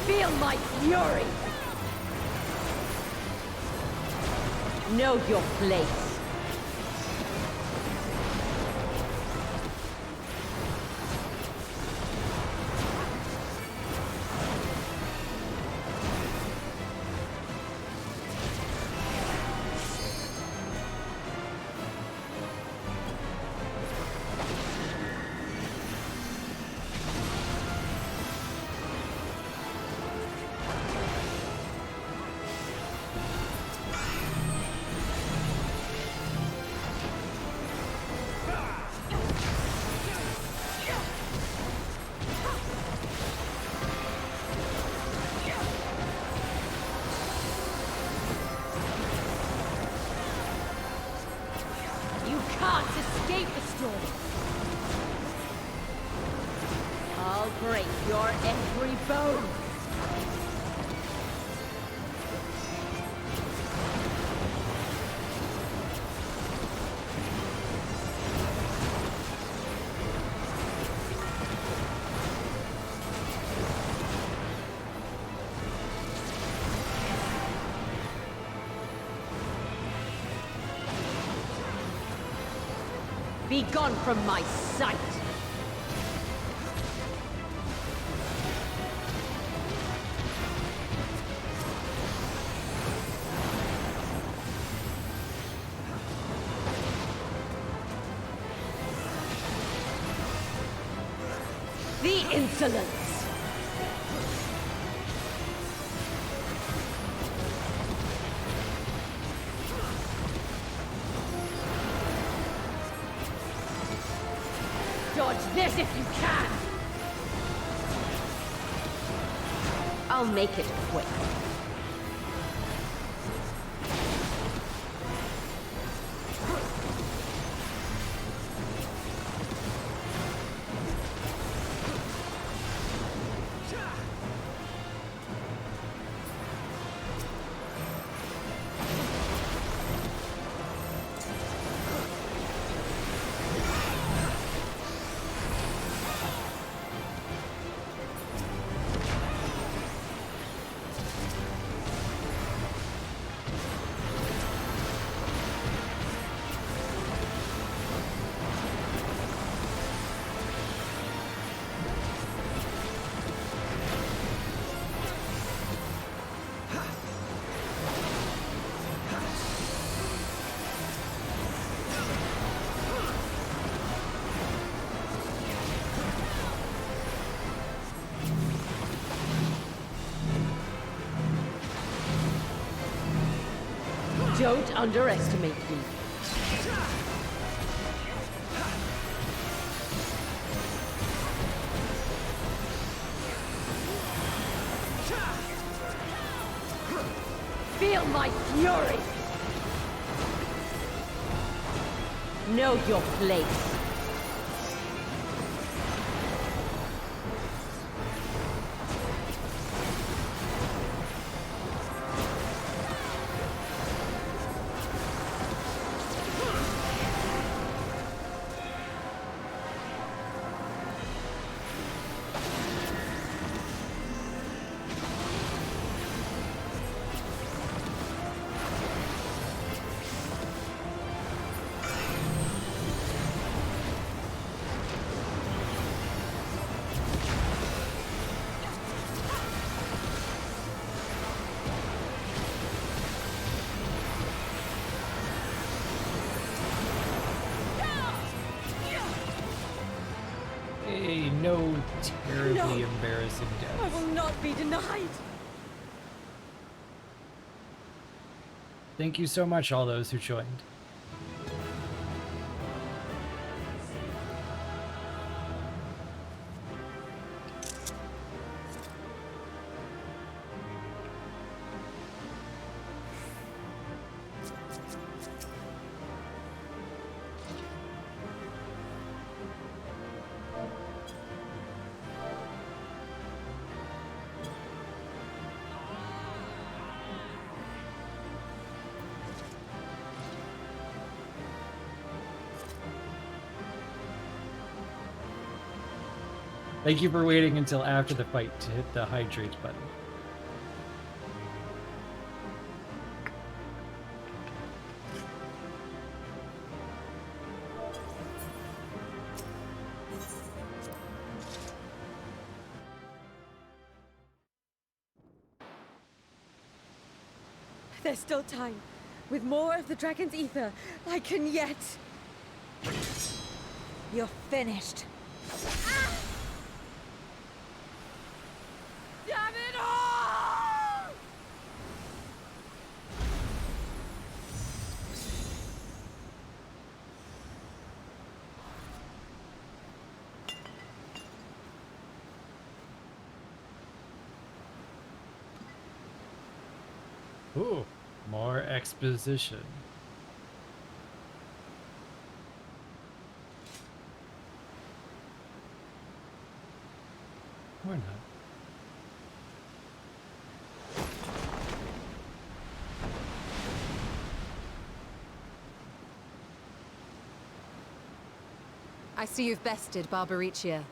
Feel my fury! Know your place. can't escape the storm. I'll break your every bone. Be gone from my sight! The insolence! Dodge this if you can! I'll make it quick. Don't underestimate me. Feel my fury! Know your place. No terribly embarrassing death. I will not be denied. Thank you so much, all those who joined. Thank you for waiting until after the fight to hit the hydrate button. There's still time. With more of the dragon's ether, I can yet... You're finished. Damn it all! Ooh, more exposition. Or not. I see you've bested Barbaricia.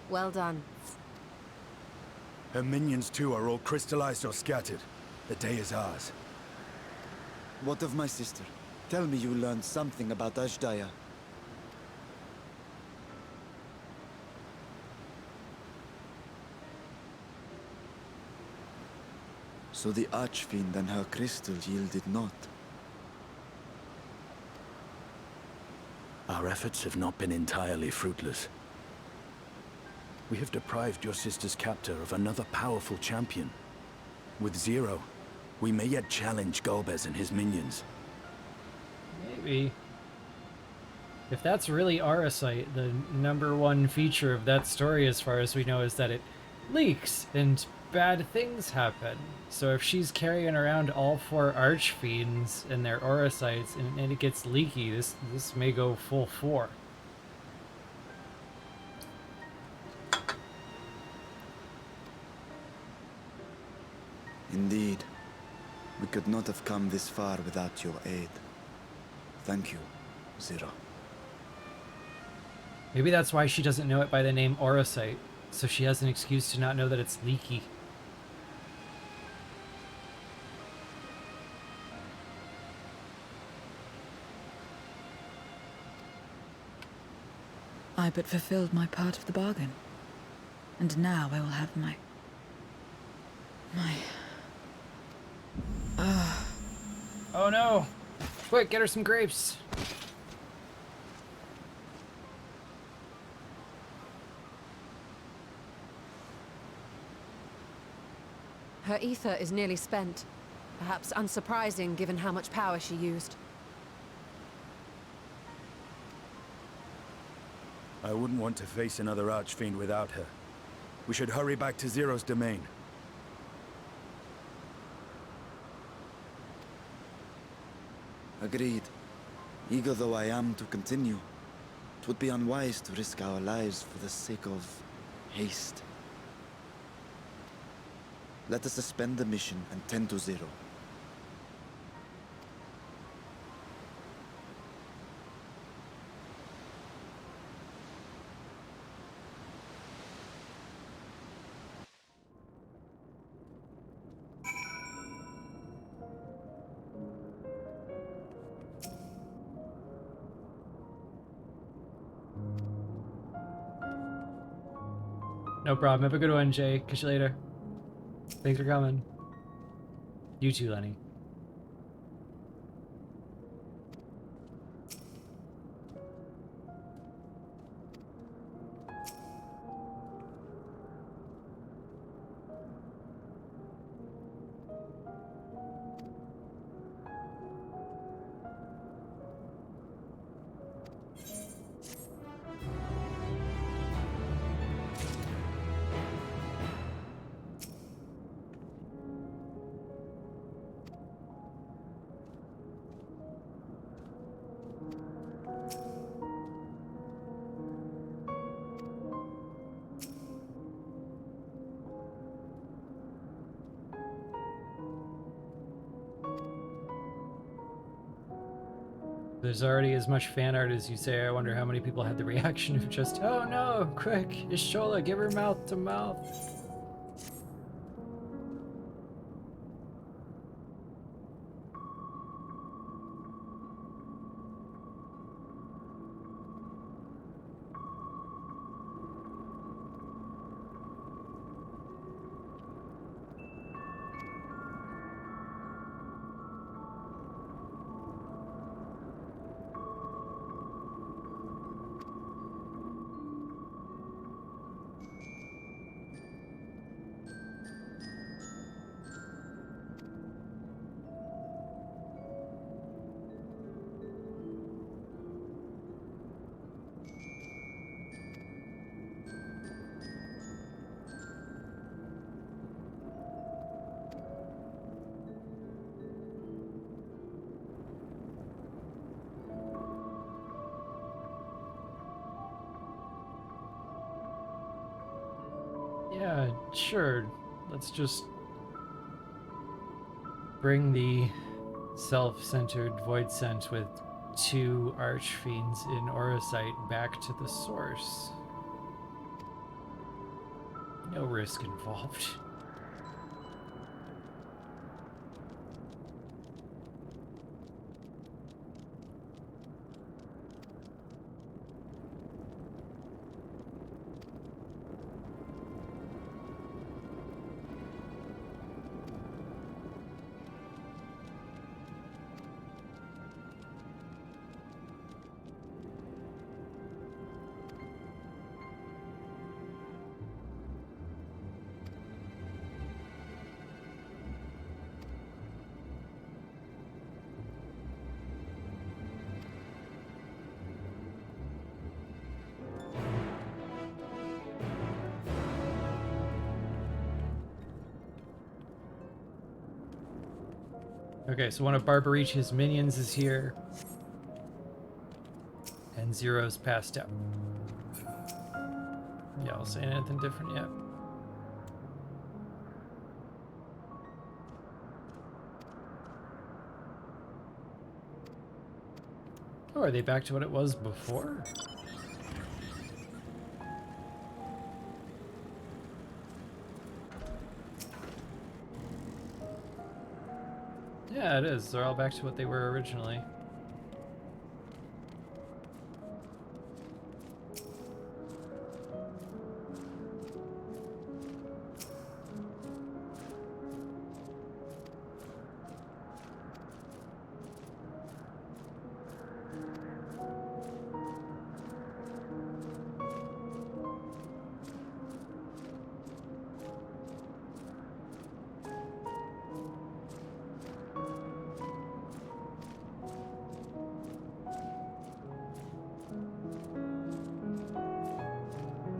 Well done. Her minions too are all crystallized or scattered. The day is ours. What of my sister? Tell me you learned something about Ashdaya. So the Archfiend and her crystal yielded not. Our efforts have not been entirely fruitless. We have deprived your sister's captor of another powerful champion. With Zero, we may yet challenge Golbez and his minions. Maybe. If that's really Arasite, the #1 feature of that story, as far as we know, is that it leaks and bad things happen. So if she's carrying around all 4 Archfiends and their Arasites and it gets leaky, this may go full 4. Indeed. We could not have come this far without your aid. Thank you, Zero. Maybe that's why she doesn't know it by the name Arasite, so she has an excuse to not know that it's leaky. I but fulfilled my part of the bargain. And now I will have my... Oh no! Quick, get her some grapes! Her ether is nearly spent. Perhaps unsurprising given how much power she used. I wouldn't want to face another Archfiend without her. We should hurry back to Zero's domain. Agreed. Eager though I am to continue, it would be unwise to risk our lives for the sake of haste. Let us suspend the mission and tend to Zero. No problem. Have a good one, Jay. Catch you later. Thanks for coming. You too, Lenny. There's already as much fan art as you say. I wonder how many people had the reaction of just, oh no, quick, Ishola, give her mouth to mouth. Yeah, sure. Let's just bring the self-centered void scent with 2 archfiends in Orosite back to the source. No risk involved. Okay, so one of Barbarich's minions is here. And Zero's passed out. Y'all saying anything different yet? Oh, are they back to what it was before? Yeah, it is. They're all back to what they were originally.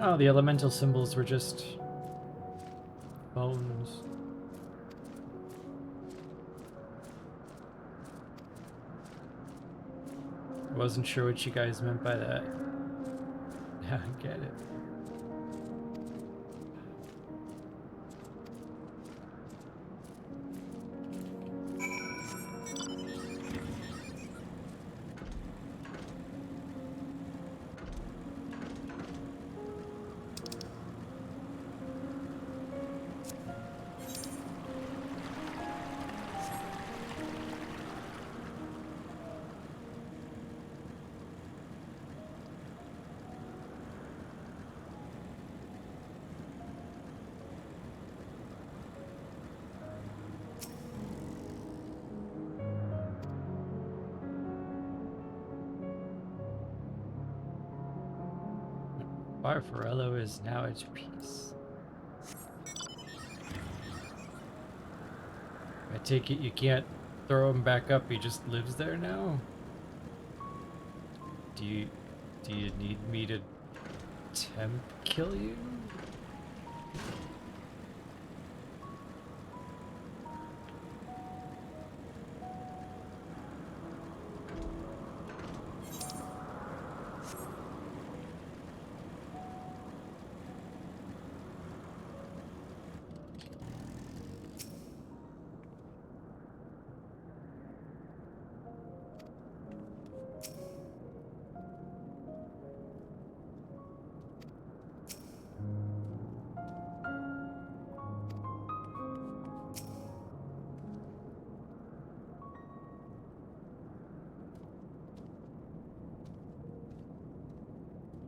Oh, the elemental symbols were just bones. I wasn't sure what you guys meant by that. Yeah, I get it. Farfarello is now at peace. I take it you can't throw him back up, he just lives there now? Do you need me to temp kill you?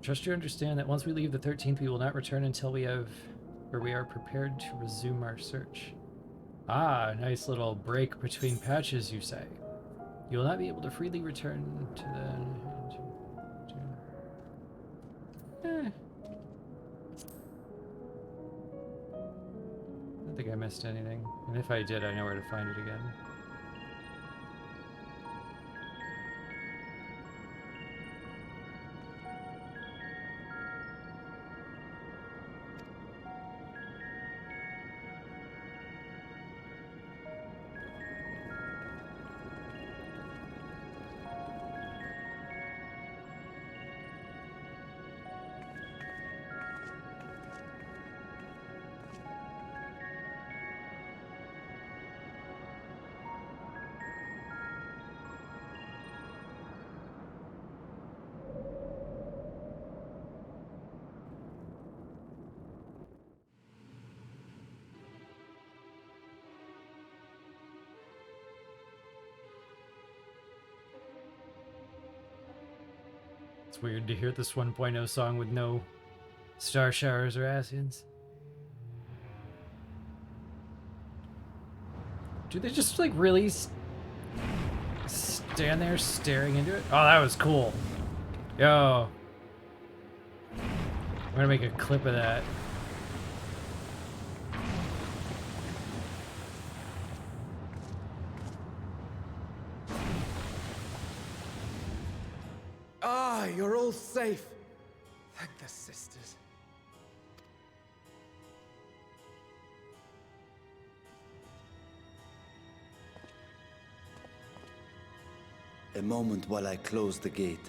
Trust you understand that once we leave the 13th, we will not return until we are prepared to resume our search. Ah, nice little break between patches, you say. You will not be able to freely return to the... I don't think I missed anything. And if I did, I know where to find it again. It's weird to hear this 1.0 song with no star showers or Asians. Do they just like really stand there staring into it? Oh, that was cool. Yo. I'm gonna make a clip of that. Ah, you're all safe. Thank the sisters. A moment while I close the gate.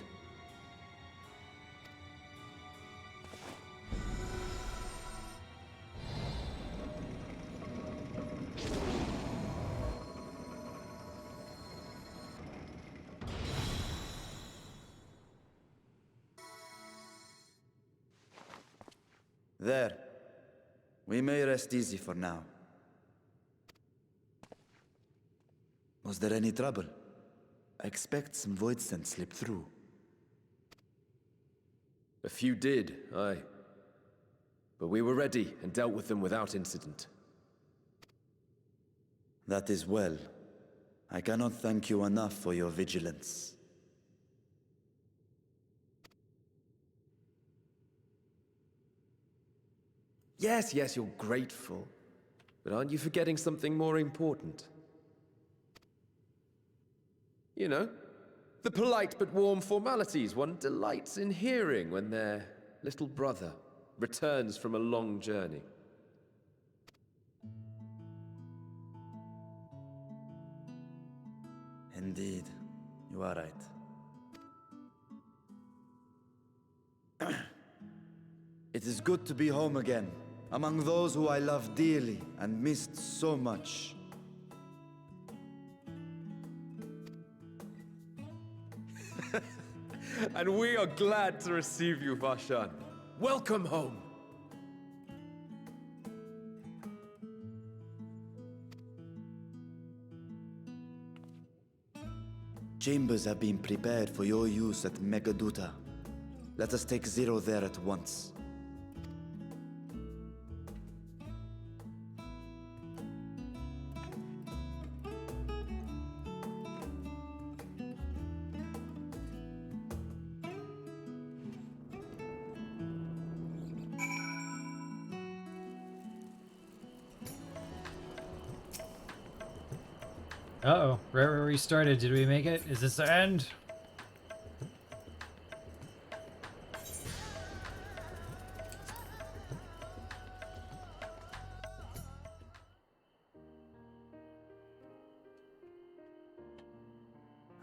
There. We may rest easy for now. Was there any trouble? I expect some void scent slipped through. A few did, aye. But we were ready and dealt with them without incident. That is well. I cannot thank you enough for your vigilance. Yes, you're grateful. But aren't you forgetting something more important? You know, the polite but warm formalities one delights in hearing when their little brother returns from a long journey. Indeed, you are right. It is good to be home again, among those who I love dearly and missed so much. And we are glad to receive you, Vashan. Welcome home. Chambers have been prepared for your use at Megaduta. Let us take Zero there at once. Uh-oh, right where we started. Did we make it? Is this the end?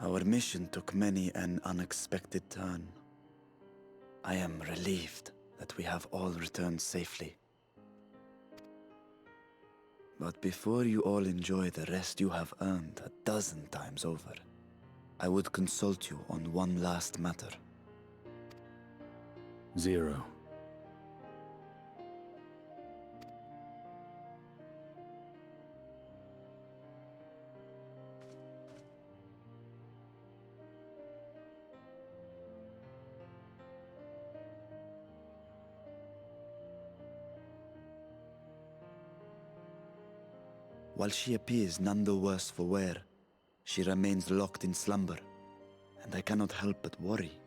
Our mission took many an unexpected turn. I am relieved that we have all returned safely. But before you all enjoy the rest you have earned 12 times over, I would consult you on one last matter. Zero. While she appears none the worse for wear, she remains locked in slumber, and I cannot help but worry.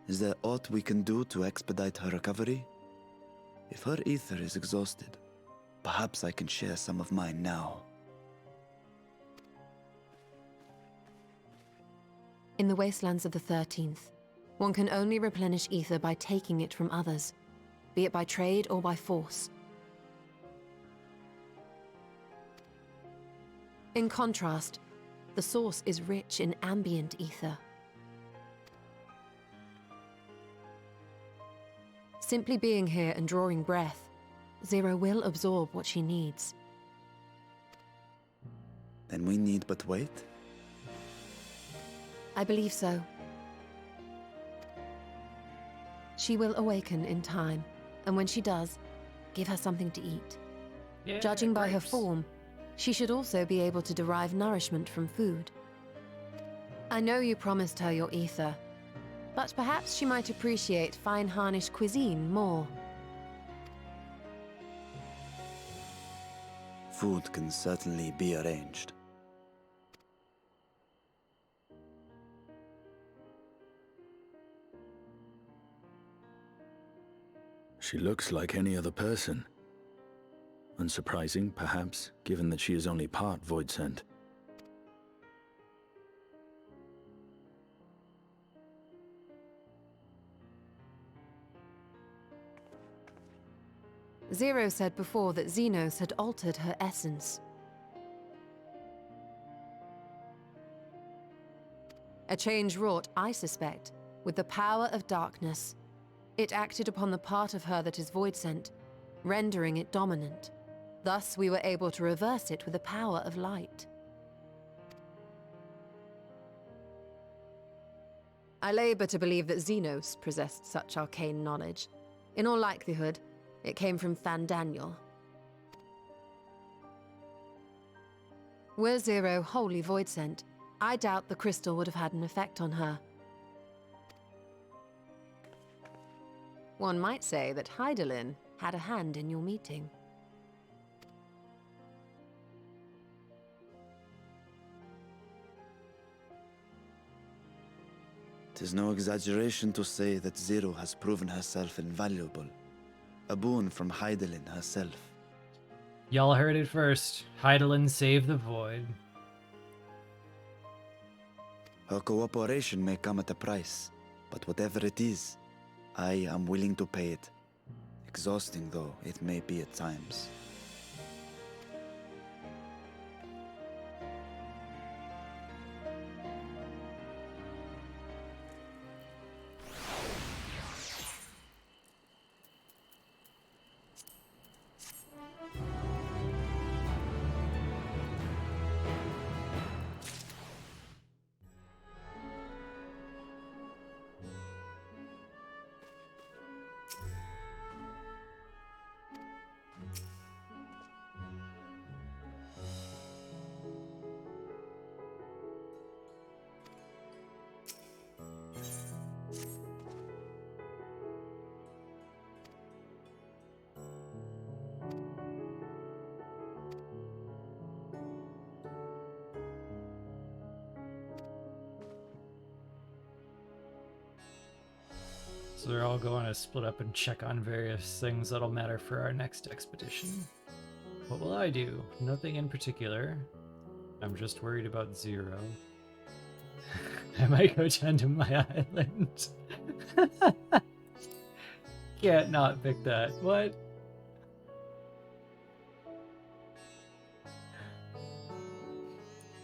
Is there aught we can do to expedite her recovery? If her ether is exhausted, perhaps I can share some of mine now. In the wastelands of the 13th, one can only replenish ether by taking it from others, be it by trade or by force. In contrast, the source is rich in ambient ether. Simply being here and drawing breath, Zero will absorb what she needs. Then we need but wait? I believe so. She will awaken in time, and when she does, give her something to eat. Yeah, Judging by her grapes. form, She should also be able to derive nourishment from food. I know you promised her your ether, but perhaps she might appreciate fine harnish cuisine more. Food can certainly be arranged. She looks like any other person. Unsurprising, perhaps, given that she is only part void sent. Zero said before that Xenos had altered her essence. A change wrought, I suspect, with the power of darkness. It acted upon the part of her that is void-sent, rendering it dominant. Thus, we were able to reverse it with the power of light. I labor to believe that Xenos possessed such arcane knowledge. In all likelihood, it came from Fandaniel. Were Zero wholly void-sent, I doubt the crystal would have had an effect on her. One might say that Hydaelyn had a hand in your meeting. 'Tis no exaggeration to say that Zero has proven herself invaluable. A boon from Hydaelyn herself. Y'all heard it first. Hydaelyn save the void. Her cooperation may come at a price, but whatever it is, I am willing to pay it. Exhausting though it may be at times. So they're all going to split up and check on various things that'll matter for our next expedition. What will I do? Nothing in particular. I'm just worried about Zero. I might go down to my island. Can't not pick that. What?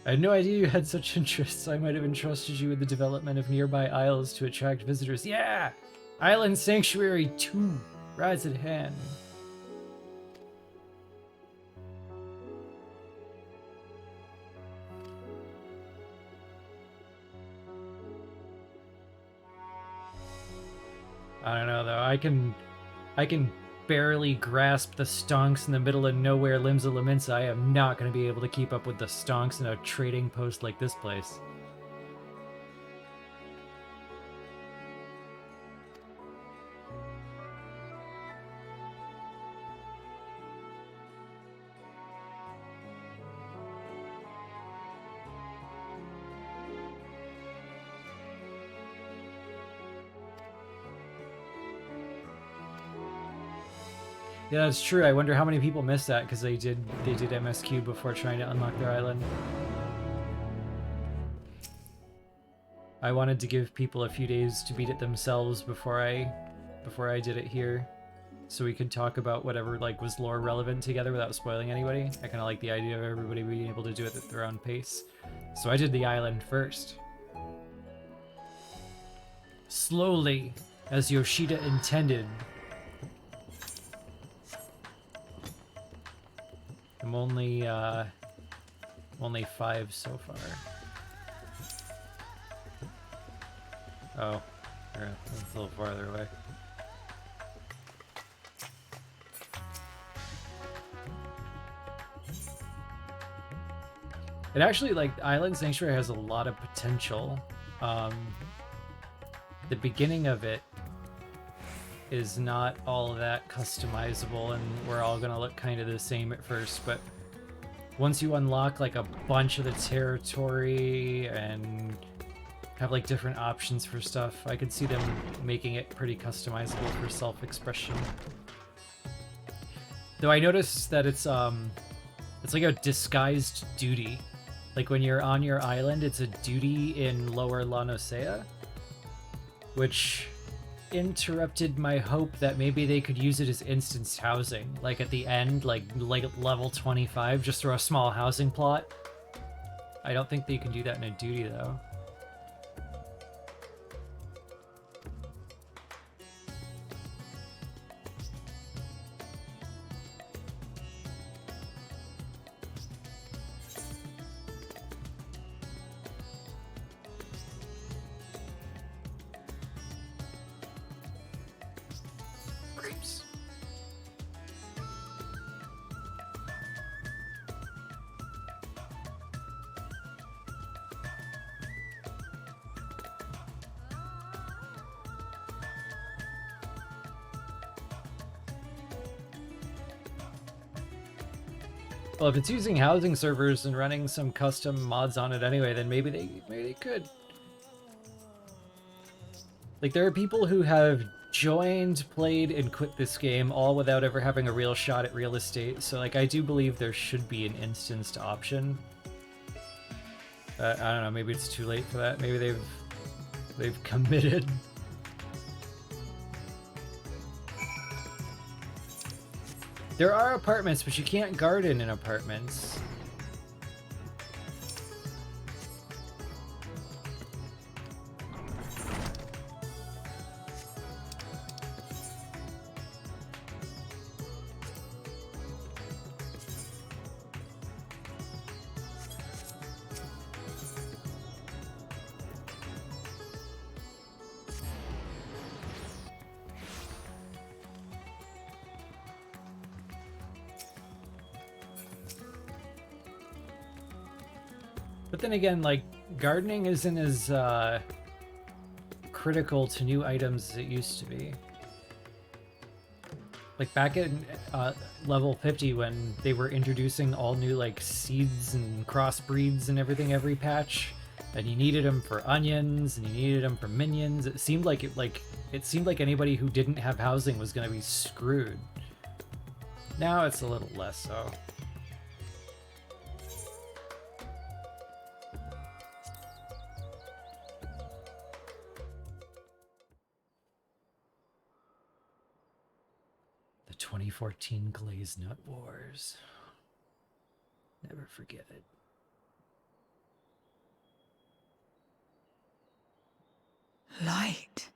I had no idea you had such interests. I might have entrusted you with the development of nearby isles to attract visitors. Yeah! Island Sanctuary 2. Rise at hand. I don't know though. I can barely grasp the stonks in the middle of nowhere limbs of Laminsa. I am not going to be able to keep up with the stonks in a trading post like this place. Yeah, that's true. I wonder how many people missed that because they did MSQ before trying to unlock their island. I wanted to give people a few days to beat it themselves before I did it here, so we could talk about whatever like was lore relevant together without spoiling anybody. I kind of like the idea of everybody being able to do it at their own pace. So I did the island first. Slowly, as Yoshida intended. I'm only 5 so far. Oh, that's a little farther away. And actually, like, Island Sanctuary has a lot of potential. The beginning of it is not all that customizable, and we're all gonna look kind of the same at first, but once you unlock like a bunch of the territory and have like different options for stuff, I could see them making it pretty customizable for self-expression. Though I noticed that it's like a disguised duty. Like when you're on your island, it's a duty in Lower La Noscea, which interrupted my hope that maybe they could use it as instanced housing. Like at the end, like level 25, just throw a small housing plot. I don't think they can do that in a duty though. Well, if it's using housing servers and running some custom mods on it anyway, then maybe they could. Like, there are people who have joined, played, and quit this game all without ever having a real shot at real estate, so like I do believe there should be an instanced option. I don't know, maybe it's too late for that. Maybe they've committed. There are apartments, but you can't garden in apartments. But then again, like, gardening isn't as critical to new items as it used to be. Like back at level 50 when they were introducing all new like seeds and crossbreeds and everything every patch, and you needed them for onions and you needed them for minions, it seemed like anybody who didn't have housing was going to be screwed. Now it's a little less so. The 2014 Glaze Nut Wars. Never forget it. Light.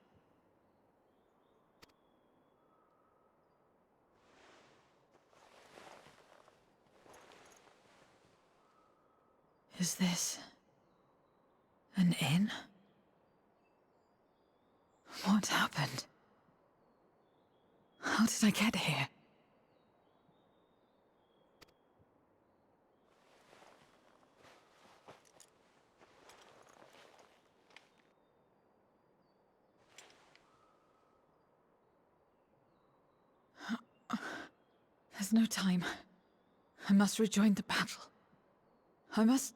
Is this an inn? What happened? How did I get here? There's no time. I must rejoin the battle. I must...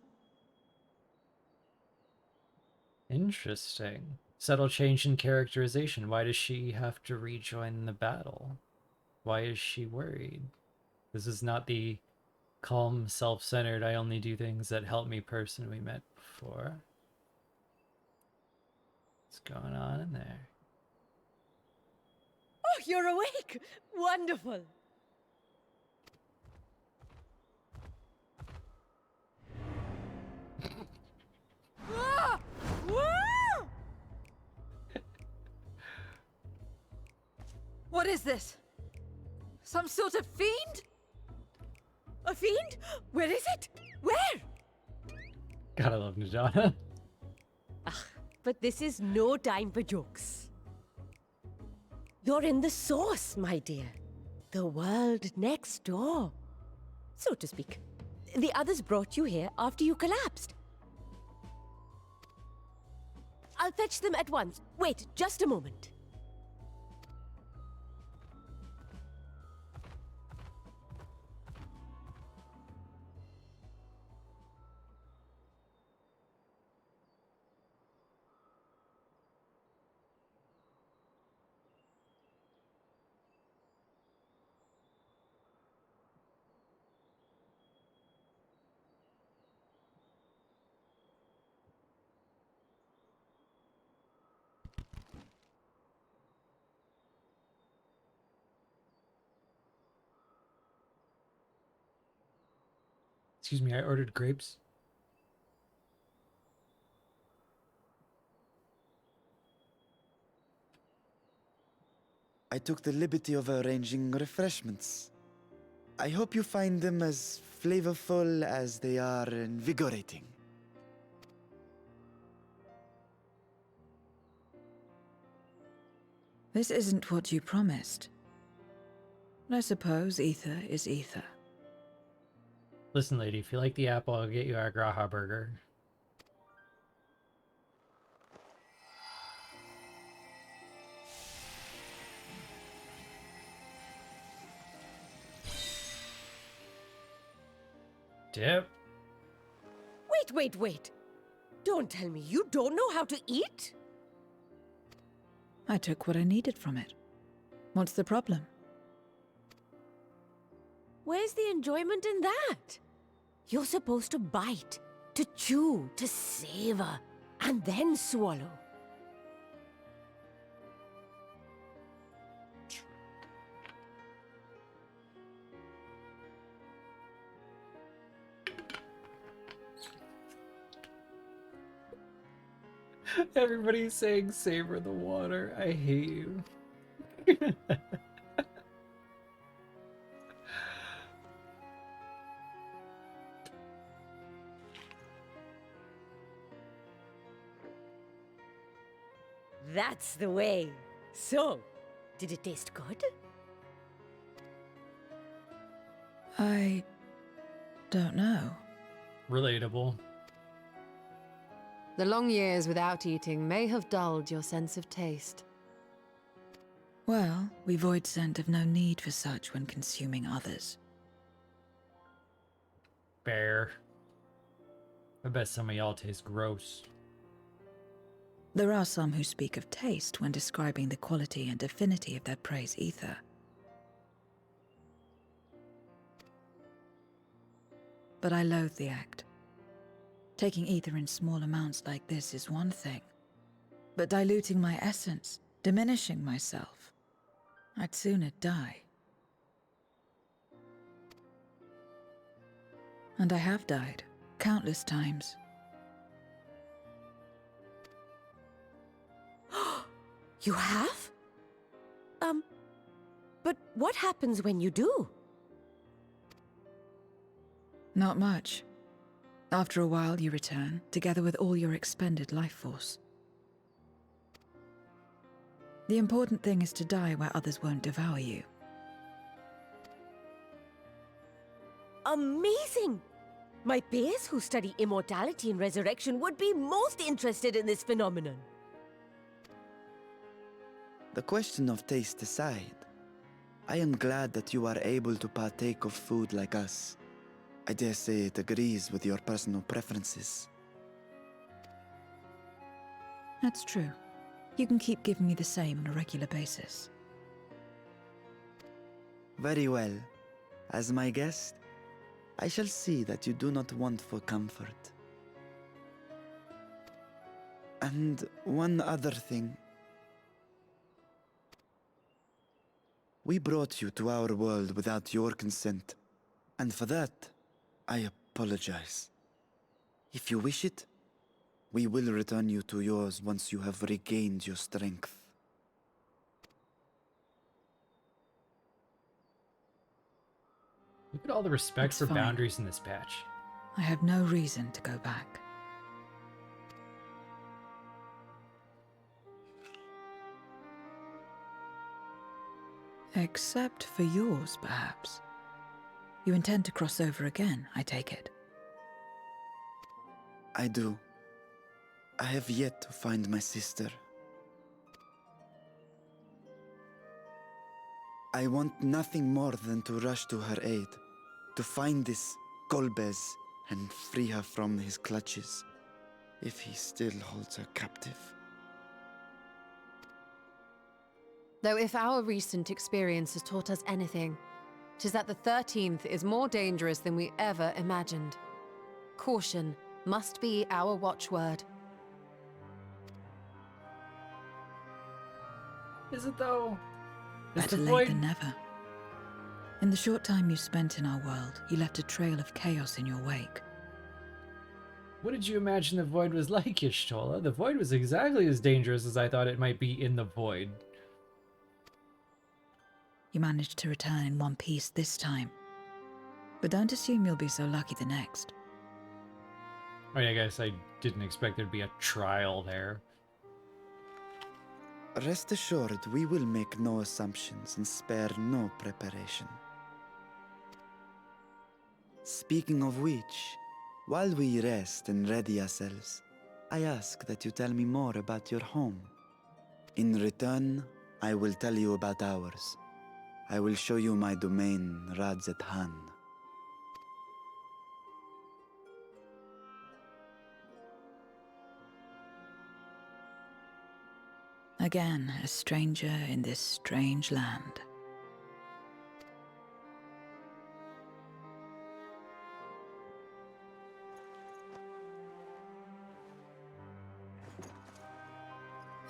Interesting. Subtle change in characterization. Why does she have to rejoin the battle? Why is she worried? This is not the calm, self-centered, I only do things that help me person we met before. What's going on in there? Oh, you're awake! Wonderful! Ah! Woo! What is this? Some sort of fiend? A fiend? Where is it? Where? Gotta love Najana. But this is no time for jokes. You're in the source, my dear. The world next door, so to speak. The others brought you here after you collapsed. I'll fetch them at once. Wait, just a moment. Excuse me, I ordered grapes. I took the liberty of arranging refreshments. I hope you find them as flavorful as they are invigorating. This isn't what you promised. But I suppose ether is ether. Listen, lady, if you like the apple, I'll get you a Graha burger. Dip. Wait. Don't tell me you don't know how to eat? I took what I needed from it. What's the problem? Where's the enjoyment in that? You're supposed to bite, to chew, to savor, and then swallow. Everybody's saying savor the water. I hate you. That's the way. So, did it taste good? I don't know. Relatable. The long years without eating may have dulled your sense of taste. Well, we void scent have no need for such when consuming others. Bear. I bet some of y'all taste gross. There are some who speak of taste when describing the quality and affinity of their prey's ether. But I loathe the act. Taking ether in small amounts like this is one thing, but diluting my essence, diminishing myself, I'd sooner die. And I have died, countless times. You have? But what happens when you do? Not much. After a while, you return, together with all your expended life force. The important thing is to die where others won't devour you. Amazing! My peers who study immortality and resurrection would be most interested in this phenomenon. The question of taste aside, I am glad that you are able to partake of food like us. I dare say it agrees with your personal preferences. That's true. You can keep giving me the same on a regular basis. Very well. As my guest, I shall see that you do not want for comfort. And one other thing. We brought you to our world without your consent, and for that, I apologize. If you wish it, we will return you to yours once you have regained your strength. Look at all the respect It's for fine. boundaries in this patch. I have no reason to go back. Except for yours, perhaps. You intend to cross over again, I take it? I do. I have yet to find my sister. I want nothing more than to rush to her aid, to find this Golbez and free her from his clutches, if he still holds her captive. Though if our recent experience has taught us anything, 'tis that the 13th is more dangerous than we ever imagined. Caution must be our watchword. Is it though? Better late than never. In the short time you spent in our world, you left a trail of chaos in your wake. What did you imagine the Void was like, Y'shtola? The Void was exactly as dangerous as I thought it might be in the Void. You managed to return in one piece this time. But don't assume you'll be so lucky the next. I mean, I guess I didn't expect there'd be a trial there. Rest assured, we will make no assumptions and spare no preparation. Speaking of which, while we rest and ready ourselves, I ask that you tell me more about your home. In return, I will tell you about ours. I will show you my domain, Radzathan. Again, a stranger in this strange land.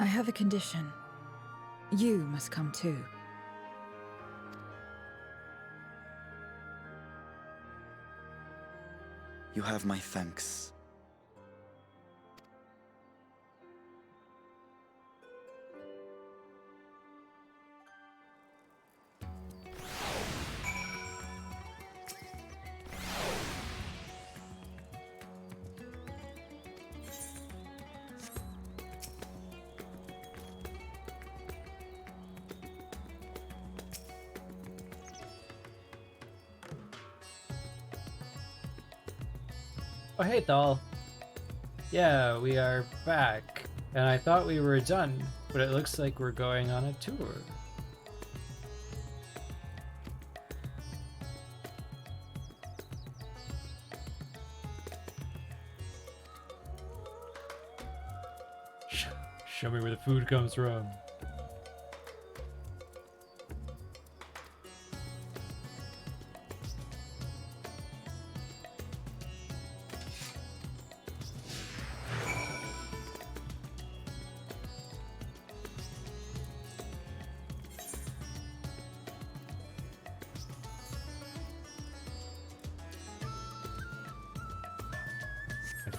I have a condition. You must come too. You have my thanks. Oh, hey, Thal. Yeah, we are back. And I thought we were done, but it looks like we're going on a tour. Show me where the food comes from.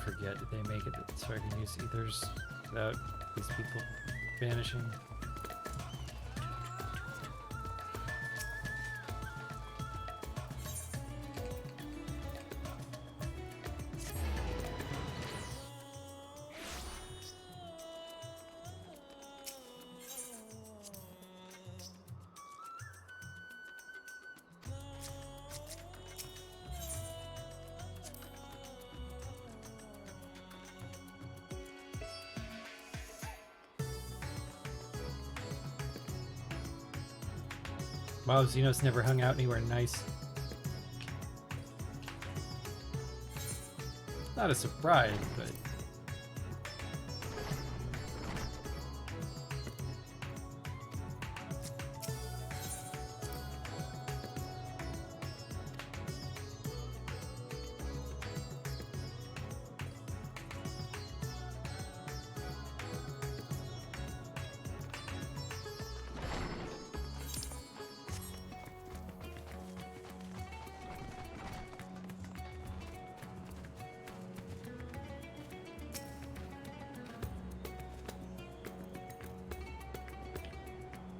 Forget they make it so I can use ethers without these people vanishing. Wow, Xenos never hung out anywhere nice. Not a surprise, but...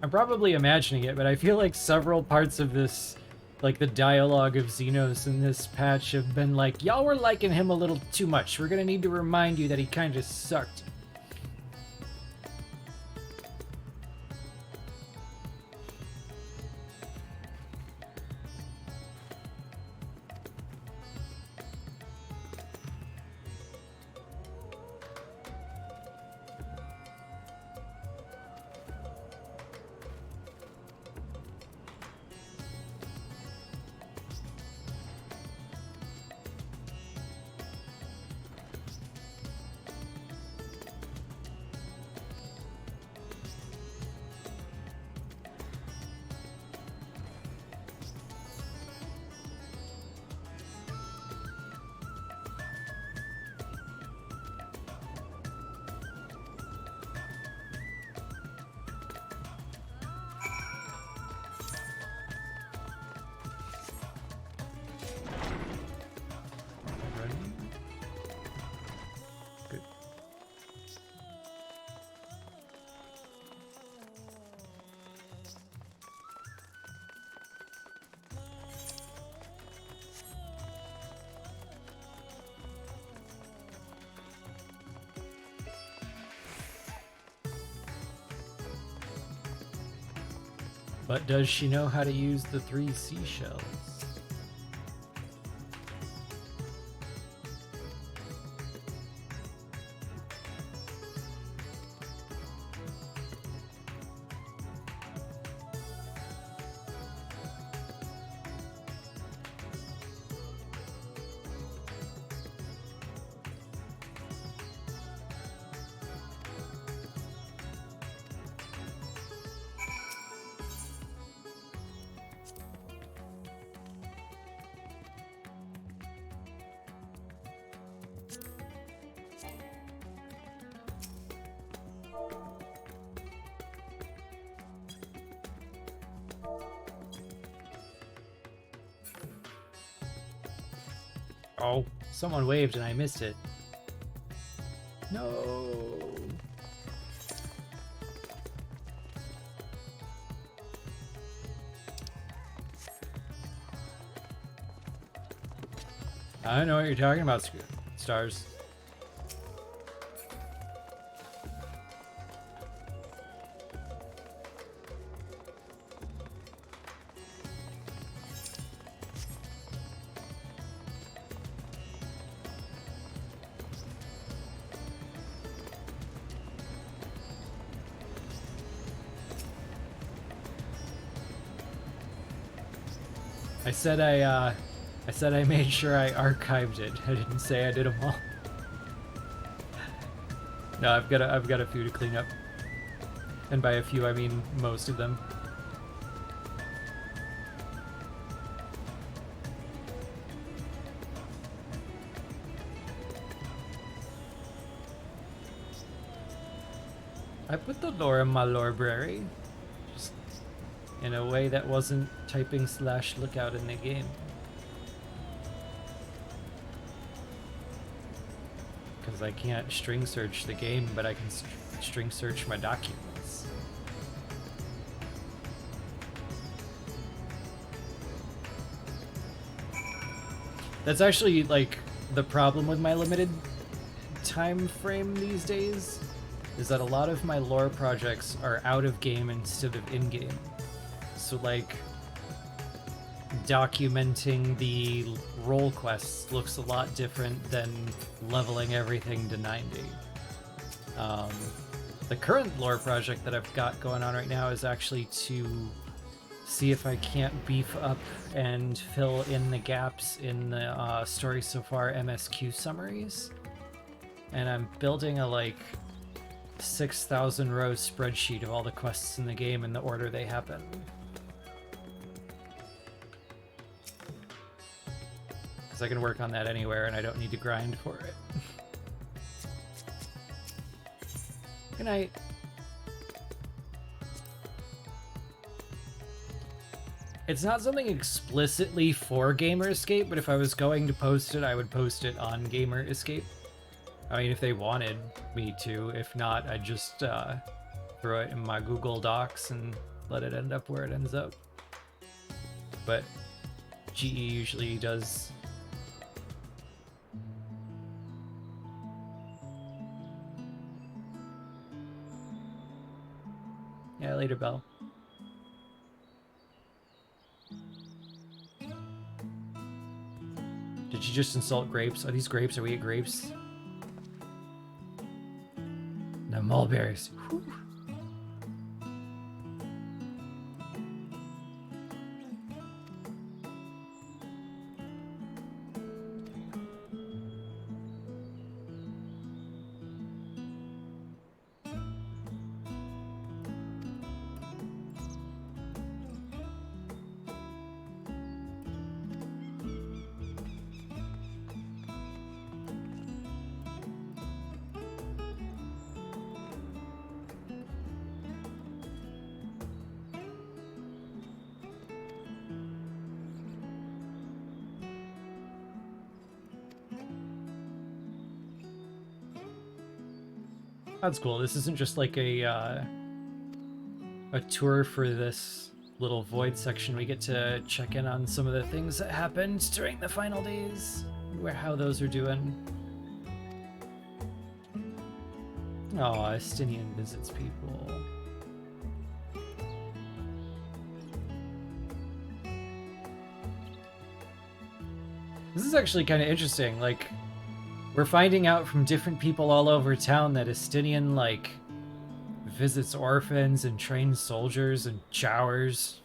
I'm probably imagining it, but I feel like several parts of this, like the dialogue of Xenos in this patch, have been like, y'all were liking him a little too much. We're gonna need to remind you that he kind of sucked. But does she know how to use the 3 seashells? Oh, someone waved and I missed it. No. I don't know what you're talking about, Stars. I said I made sure I archived it. I didn't say I did them all. No, I've got a few to clean up. And by a few, I mean most of them. I put the lore in my library. Just in a way that wasn't typing /lookout in the game. Because I can't string search the game, but I can string search my documents. That's actually like the problem with my limited time frame these days, is that a lot of my lore projects are out of game instead of in game. So like documenting the role quests looks a lot different than leveling everything to 90. The current lore project that I've got going on right now is actually to see if I can't beef up and fill in the gaps in the story so far MSQ summaries. And I'm building a like 6,000 row spreadsheet of all the quests in the game in the order they happen. I can work on that anywhere and I don't need to grind for it. Good night. It's not something explicitly for Gamer Escape, but if I was going to post it, I would post it on Gamer Escape. I mean, if they wanted me to. If not, I'd just throw it in my Google Docs and let it end up where it ends up. But GE usually does. Yeah, later, Belle. Did you just insult grapes? Are these grapes? Are we at grapes? No, mulberries. Whew. That's cool. This isn't just like a tour for this little void section. We get to check in on some of the things that happened during the final days, how those are doing. Oh, Estinian visits people. This is actually kind of interesting. Like, we're finding out from different people all over town that Estinian, like, visits orphans and trains soldiers and showers.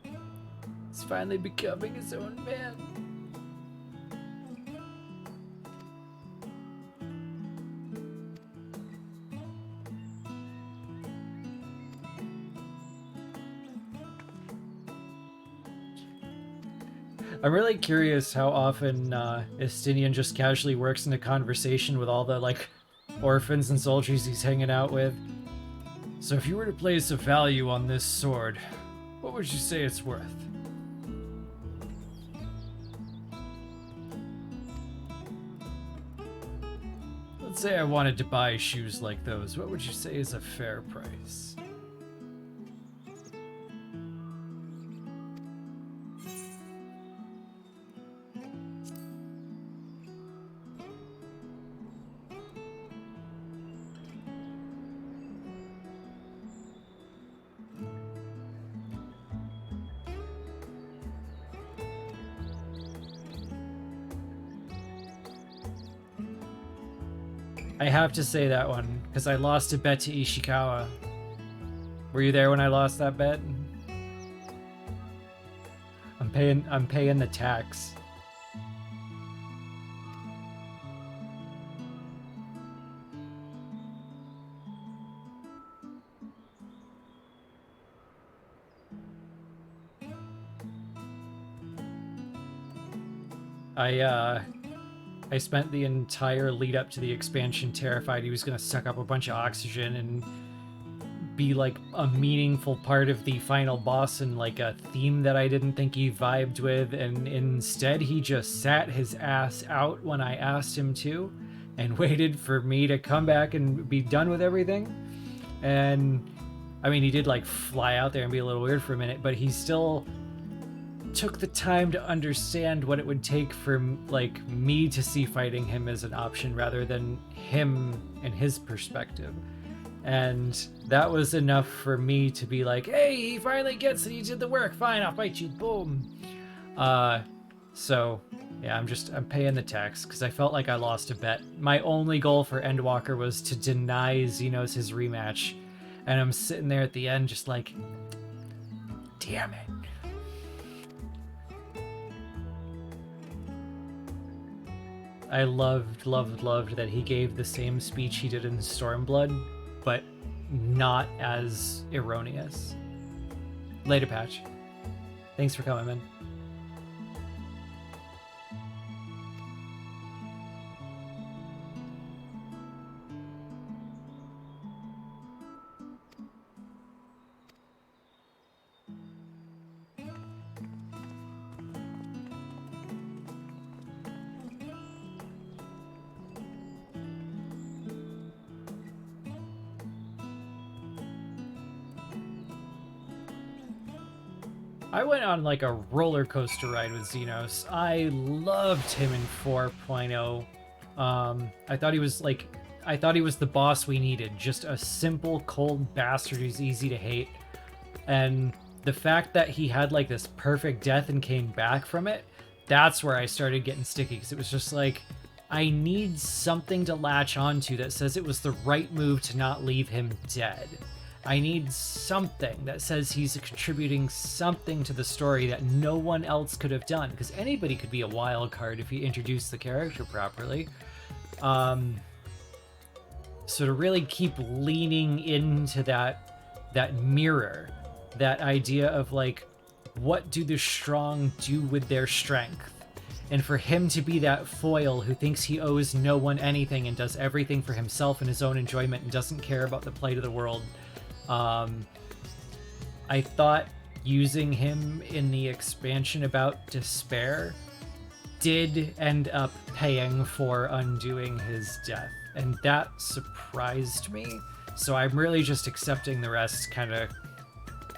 He's finally becoming his own man. I'm really curious how often Estinian just casually works in a conversation with all the, like, orphans and soldiers he's hanging out with. So if you were to place a value on this sword, what would you say it's worth? Let's say I wanted to buy shoes like those. What would you say is a fair price? I have to say that one, because I lost a bet to Ishikawa. Were you there when I lost that bet? I'm paying the tax. I spent the entire lead up to the expansion terrified he was going to suck up a bunch of oxygen and be like a meaningful part of the final boss and like a theme that I didn't think he vibed with, and instead he just sat his ass out when I asked him to and waited for me to come back and be done with everything. And I mean, he did like fly out there and be a little weird for a minute, but he still took the time to understand what it would take for like me to see fighting him as an option rather than him and his perspective. And that was enough for me to be like, hey, he finally gets it, he did the work, fine, I'll fight you, boom. So yeah, I'm paying the tax because I felt like I lost a bet. My only goal for Endwalker was to deny Xenos his rematch, and I'm sitting there at the end just like, damn it. I loved that he gave the same speech he did in Stormblood, but not as erroneous. Later, Patch. Thanks for coming, man. I went on like a roller coaster ride with Xenos. I loved him in 4.0. I thought he was the boss we needed. Just a simple, cold bastard who's easy to hate. And the fact that he had like this perfect death and came back from it, that's where I started getting sticky, because it was just like, I need something to latch onto that says it was the right move to not leave him dead. I need something that says he's contributing something to the story that no one else could have done, because anybody could be a wild card if you introduce the character properly. So to really keep leaning into that mirror, that idea of like, what do the strong do with their strength? And for him to be that foil who thinks he owes no one anything and does everything for himself and his own enjoyment and doesn't care about the plight of the world. I thought using him in the expansion about despair did end up paying for undoing his death, and that surprised me. So I'm really just accepting the rest kind of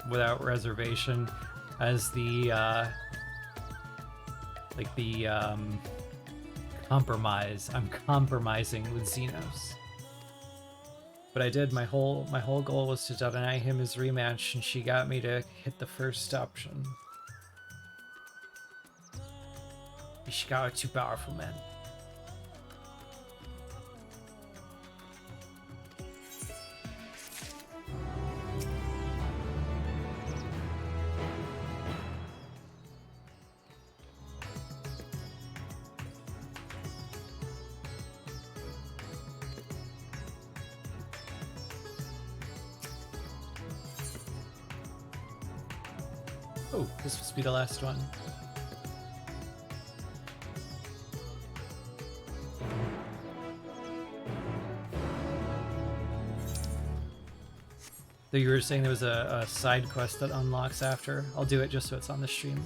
without reservation as the compromise. I'm compromising with Xenos. But I did, my whole goal was to deny him his rematch, and she got me to hit the first option. Ishikawa too powerful, man. Oh, this must be the last one. So you were saying there was a side quest that unlocks after. I'll do it just so it's on the stream.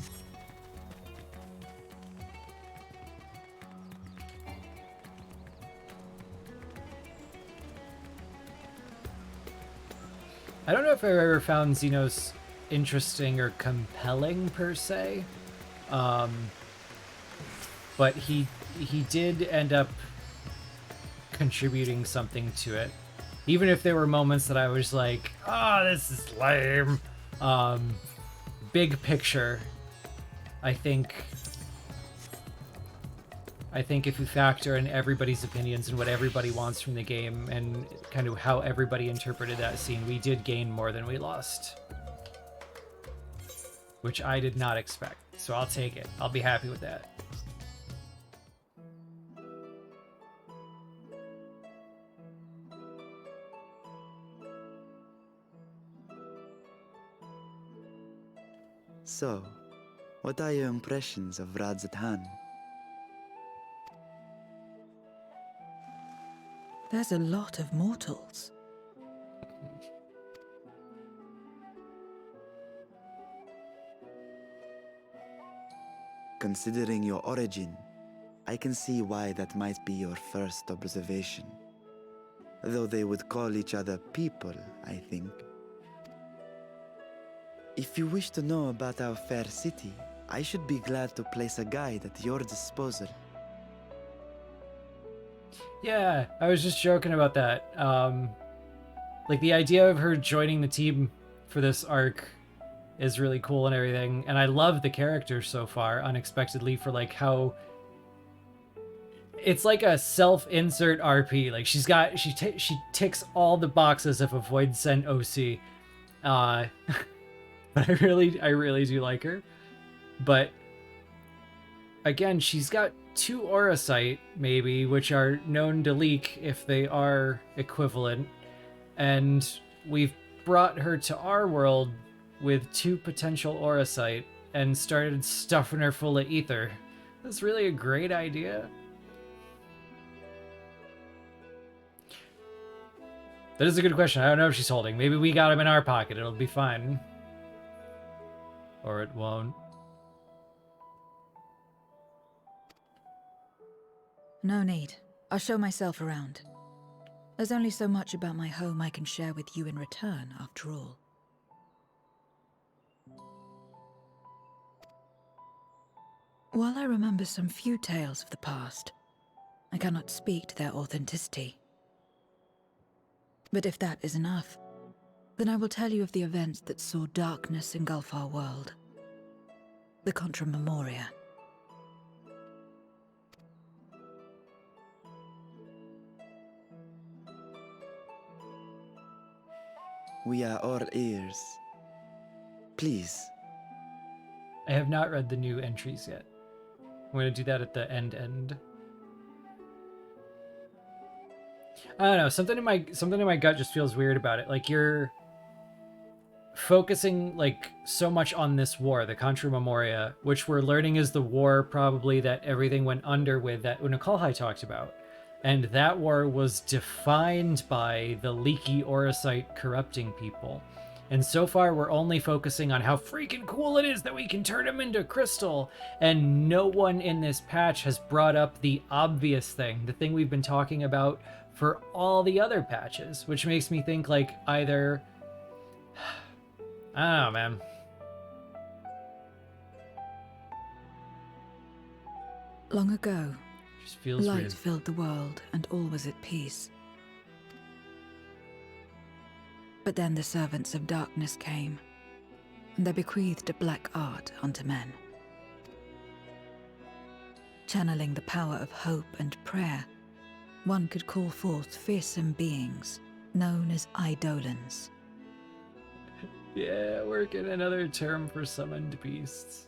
I don't know if I've ever found Xenos interesting or compelling per se, but he did end up contributing something to it, even if there were moments that I was like, oh, this is lame. Big picture, I think if you factor in everybody's opinions and what everybody wants from the game and kind of how everybody interpreted that scene, we did gain more than we lost. Which I did not expect, so I'll take it. I'll be happy with that. So, what are your impressions of Radzatan? There's a lot of mortals. Considering your origin, I can see why that might be your first observation. Though they would call each other people, I think. If you wish to know about our fair city, I should be glad to place a guide at your disposal. Yeah, I was just joking about that. Like, the idea of her joining the team for this arc is really cool and everything, and I love the character so far, unexpectedly, for like how it's like a self-insert RP. Like, she ticks all the boxes of a Void Sent OC. But I really do like her. But again, she's got 2 Auracite, maybe, which are known to leak if they are equivalent. And we've brought her to our world with 2 potential Auracite and started stuffing her full of ether. That's really a great idea. That is a good question. I don't know if she's holding. Maybe we got him in our pocket. It'll be fine. Or it won't. No need. I'll show myself around. There's only so much about my home I can share with you in return, after all. While I remember some few tales of the past, I cannot speak to their authenticity. But if that is enough, then I will tell you of the events that saw darkness engulf our world. The Contra Memoria. We are all ears. Please. I have not read the new entries yet. I'm going to do that at the end. I don't know, something in my gut just feels weird about it. Like, you're focusing like so much on this war, the Contra Memoria, which we're learning is the war probably that everything went under with, that Unakalhai talked about. And that war was defined by the leaky Auracite corrupting people. And so far we're only focusing on how freaking cool it is that we can turn them into crystal. And no one in this patch has brought up the obvious thing, the thing we've been talking about for all the other patches, which makes me think like either... I don't know, man. Long ago, Just feels light weird. filled the world and all was at peace. But then the servants of darkness came, and they bequeathed a black art unto men. Channeling the power of hope and prayer, one could call forth fearsome beings known as Eidolons. Yeah, working another term for summoned beasts.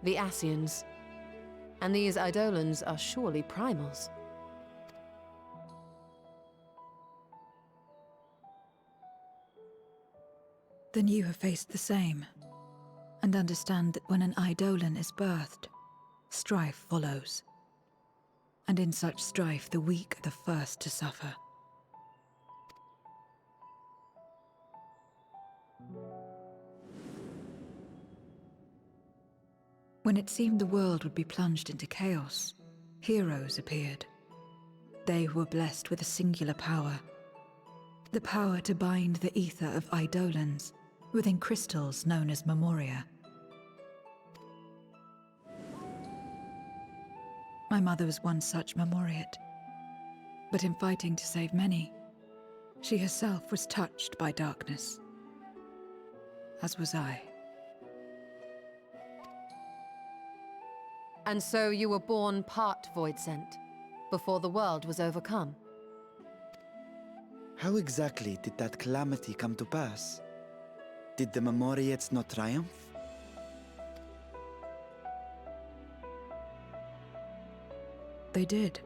The Ascians. And these Eidolons are surely primals. Then you have faced the same, and understand that when an Eidolon is birthed, strife follows. And in such strife, the weak are the first to suffer. When it seemed the world would be plunged into chaos, heroes appeared. They were blessed with a singular power. The power to bind the ether of Eidolons within crystals known as memoria. My mother was one such memoriate. But in fighting to save many, she herself was touched by darkness. As was I. And so you were born part Voidsent, before the world was overcome. How exactly did that calamity come to pass? Did the Memoriates not triumph? They did.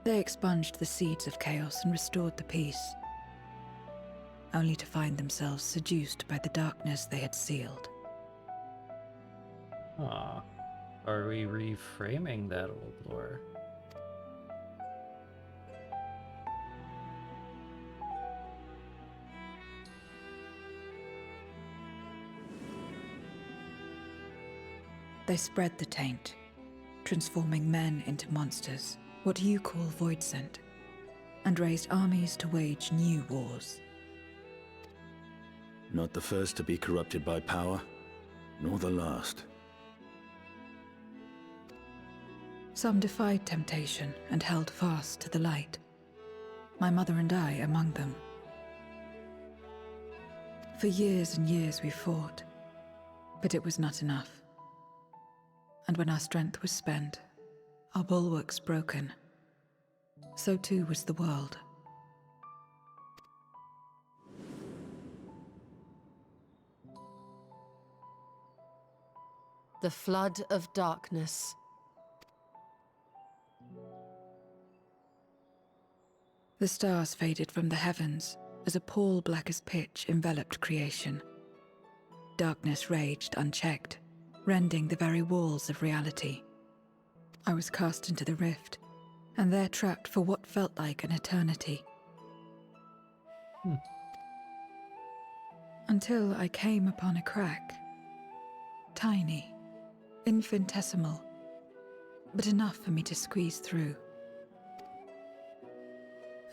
They expunged the seeds of chaos and restored the peace, only to find themselves seduced by the darkness they had sealed. Ah, are we reframing that old lore? They spread the taint, transforming men into monsters, what you call Voidsent, and raised armies to wage new wars. Not the first to be corrupted by power, nor the last. Some defied temptation and held fast to the light. My mother and I among them. For years and years we fought, but it was not enough. And when our strength was spent, our bulwarks broken, so too was the world. The flood of darkness. The stars faded from the heavens as a pall black as pitch enveloped creation. Darkness raged unchecked, rending the very walls of reality. I was cast into the rift, and there trapped for what felt like an eternity. Until I came upon a crack. Tiny, infinitesimal, but enough for me to squeeze through.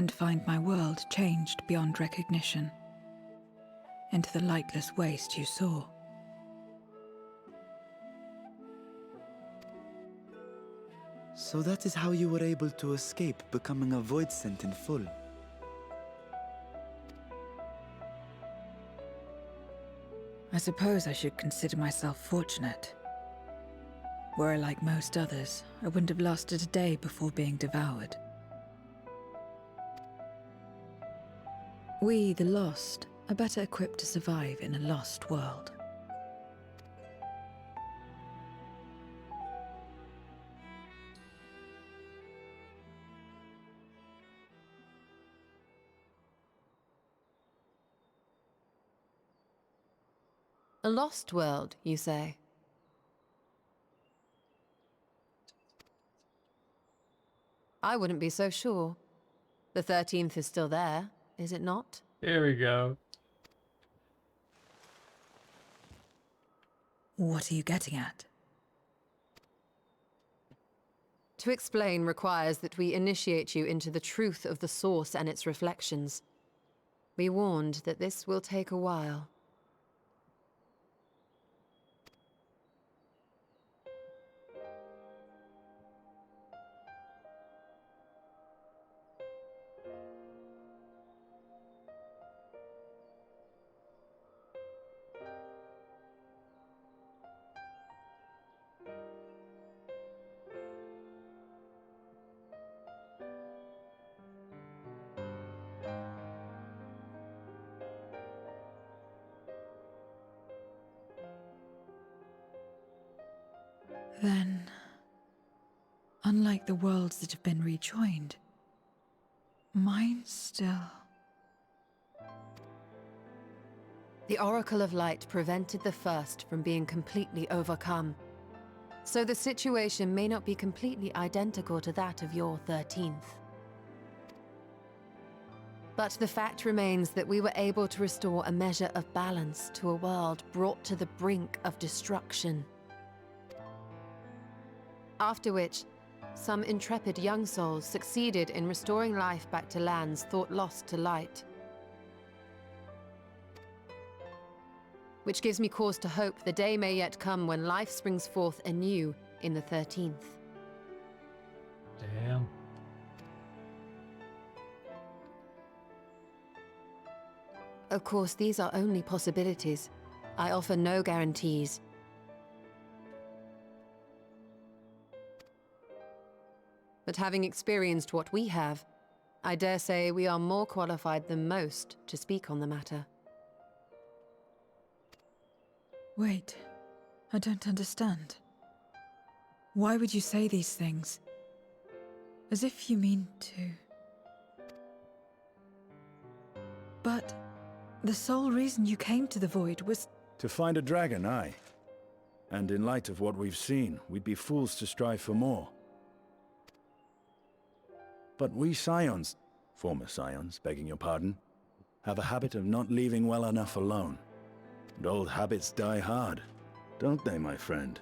And find my world changed beyond recognition, into the lightless waste you saw. So that is how you were able to escape becoming a Voidsent in full. I suppose I should consider myself fortunate. Were I like most others, I wouldn't have lasted a day before being devoured. We, the lost, are better equipped to survive in a lost world. A lost world, you say? I wouldn't be so sure. The 13th is still there, is it not? Here we go. What are you getting at? To explain requires that we initiate you into the truth of the source and its reflections. We warned that this will take a while. Then, unlike the worlds that have been rejoined, mine still... The Oracle of Light prevented the first from being completely overcome. So the situation may not be completely identical to that of your 13th. But the fact remains that we were able to restore a measure of balance to a world brought to the brink of destruction. After which, some intrepid young souls succeeded in restoring life back to lands thought lost to light. Which gives me cause to hope the day may yet come when life springs forth anew in the 13th. Damn. Of course, these are only possibilities. I offer no guarantees. But having experienced what we have, I dare say we are more qualified than most to speak on the matter. Wait, I don't understand. Why would you say these things? As if you mean to... But the sole reason you came to the Void was... To find a dragon, aye. And in light of what we've seen, we'd be fools to strive for more. But we Scions, former Scions, begging your pardon, have a habit of not leaving well enough alone. And old habits die hard, don't they, my friend?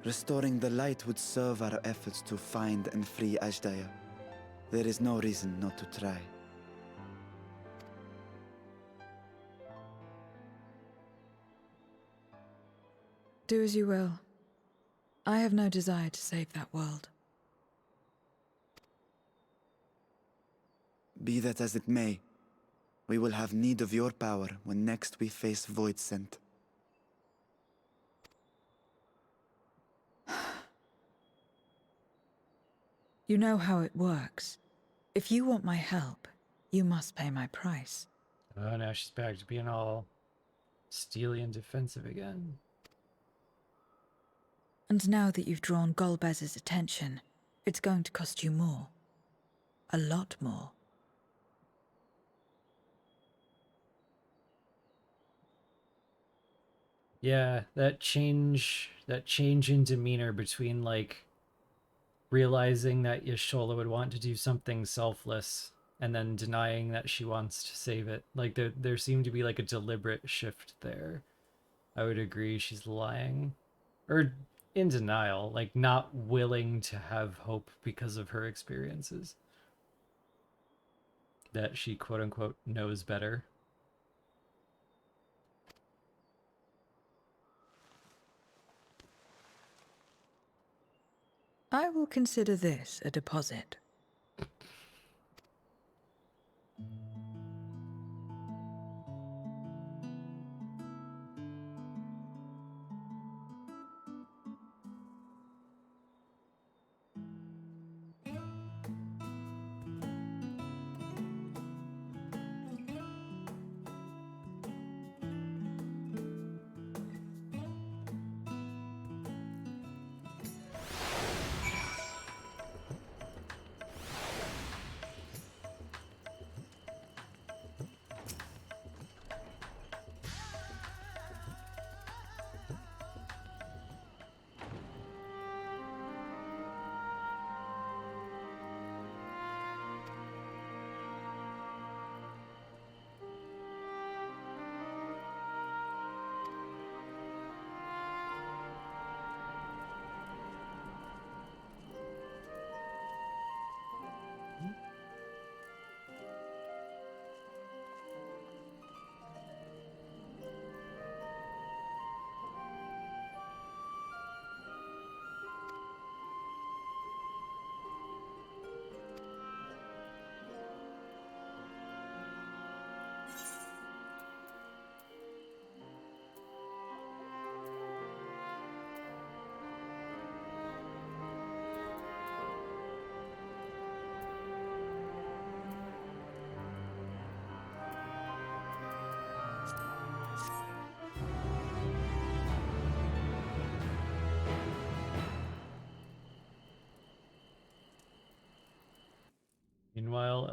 Restoring the light would serve our efforts to find and free Ashdaya. There is no reason not to try. Do as you will. I have no desire to save that world. Be that as it may, we will have need of your power when next we face Voidsent. You know how it works. If you want my help, you must pay my price. Oh, now she's back to being all steely and defensive again. And now that you've drawn Golbez's attention, it's going to cost you more. A lot more. Yeah, that change in demeanor between, like, realizing that Y'shtola would want to do something selfless and then denying that she wants to save it. Like, there seemed to be, like, a deliberate shift there. I would agree she's lying. Or in denial, like, not willing to have hope because of her experiences. That she, quote-unquote, knows better. I will consider this a deposit.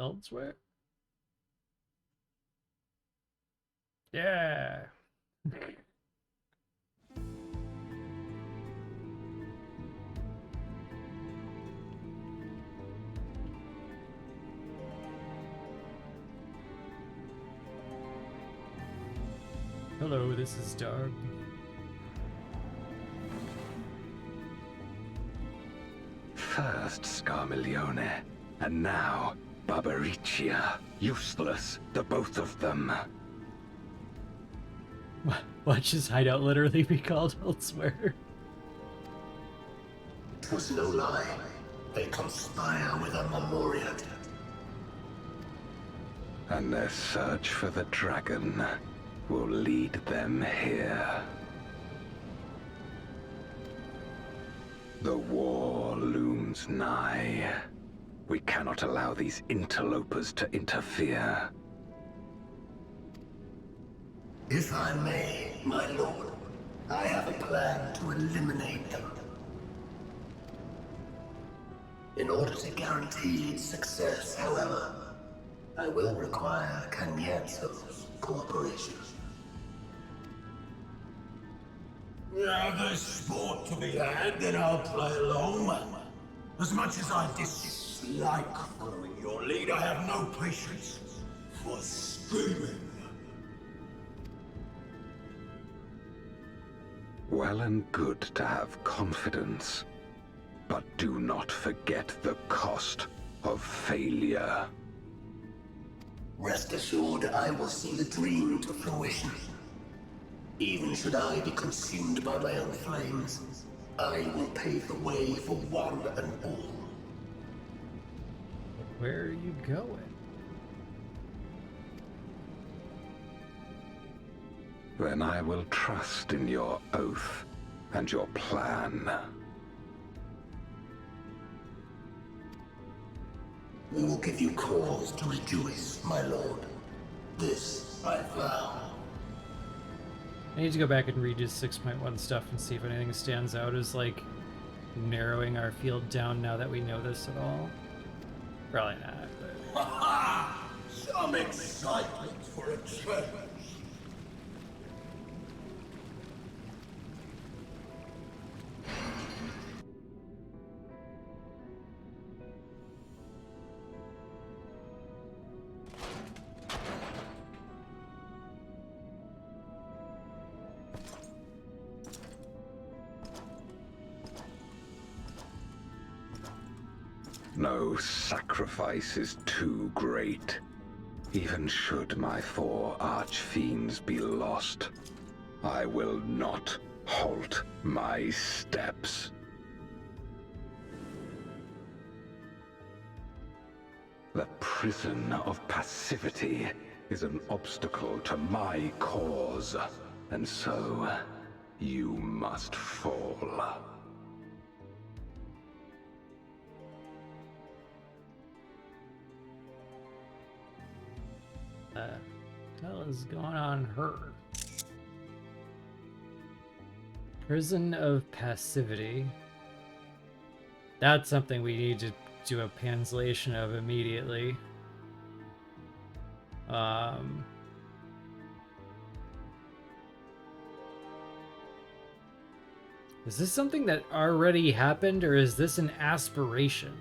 elsewhere? Yeah. Hello, this is Doug. First Scarmiglione, and now Barbaricia. Useless, the both of them. Watch his hideout literally be called elsewhere. It was no lie. They conspire with a Memoriad. And their search for the dragon will lead them here. The war looms nigh. We cannot allow these interlopers to interfere. If I may, my lord, I have a plan to eliminate them. In order to guarantee its success, however, I will require Cagnazzo's cooperation. Now there's sport to be had, then I'll play along. As much as I dislike following your lead, I have no patience for screaming. Well and good to have confidence, but do not forget the cost of failure. Rest assured, I will see the dream to fruition. Even should I be consumed by my own flames, I will pave the way for one and all. Where are you going? Then I will trust in your oath and your plan. We will give you cause to rejoice, my lord. This I vow. I need to go back and read his 6.1 stuff and see if anything stands out as, like, narrowing our field down now that we know this at all. Probably not, but... Ha ha! Some excitement for a change. No sacrifice is too great. Even should my 4 archfiends be lost, I will not halt my steps. The prison of passivity is an obstacle to my cause, and so you must fall. What the hell is going on her? Prison of passivity. That's something we need to do a translation of immediately. Is this something that already happened, or is this an aspiration?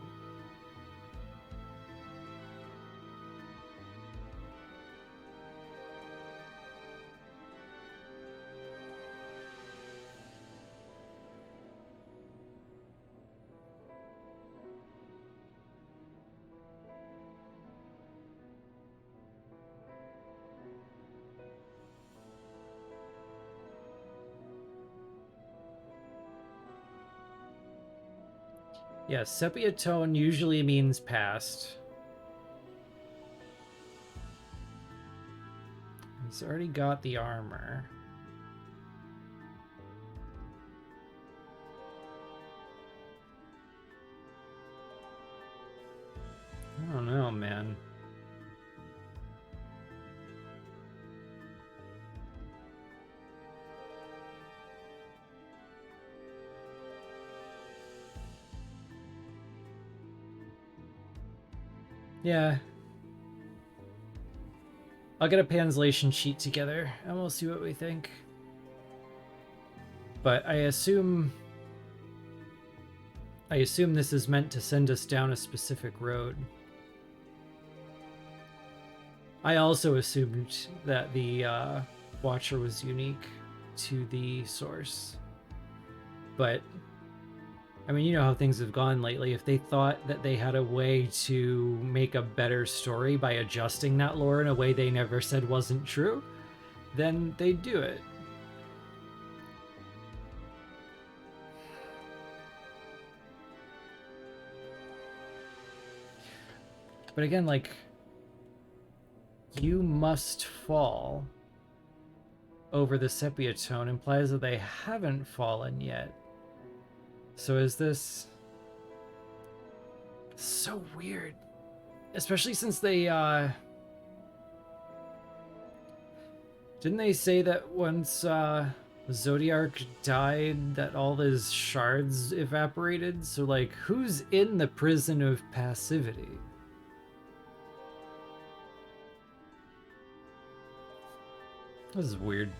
Yeah, sepia tone usually means past. He's already got the armor. I don't know, man. Yeah, I'll get a translation sheet together and we'll see what we think. But I assume this is meant to send us down a specific road. I also assumed that the Watcher was unique to the source. But, I mean, you know how things have gone lately. If they thought that they had a way to make a better story by adjusting that lore in a way they never said wasn't true, then they'd do it. But again, like, you must fall over the sepia tone implies that they haven't fallen yet. So is this so weird? Especially since they, didn't they say that once, Zodiark died that all his shards evaporated? So, like, who's in the prison of passivity? This is weird.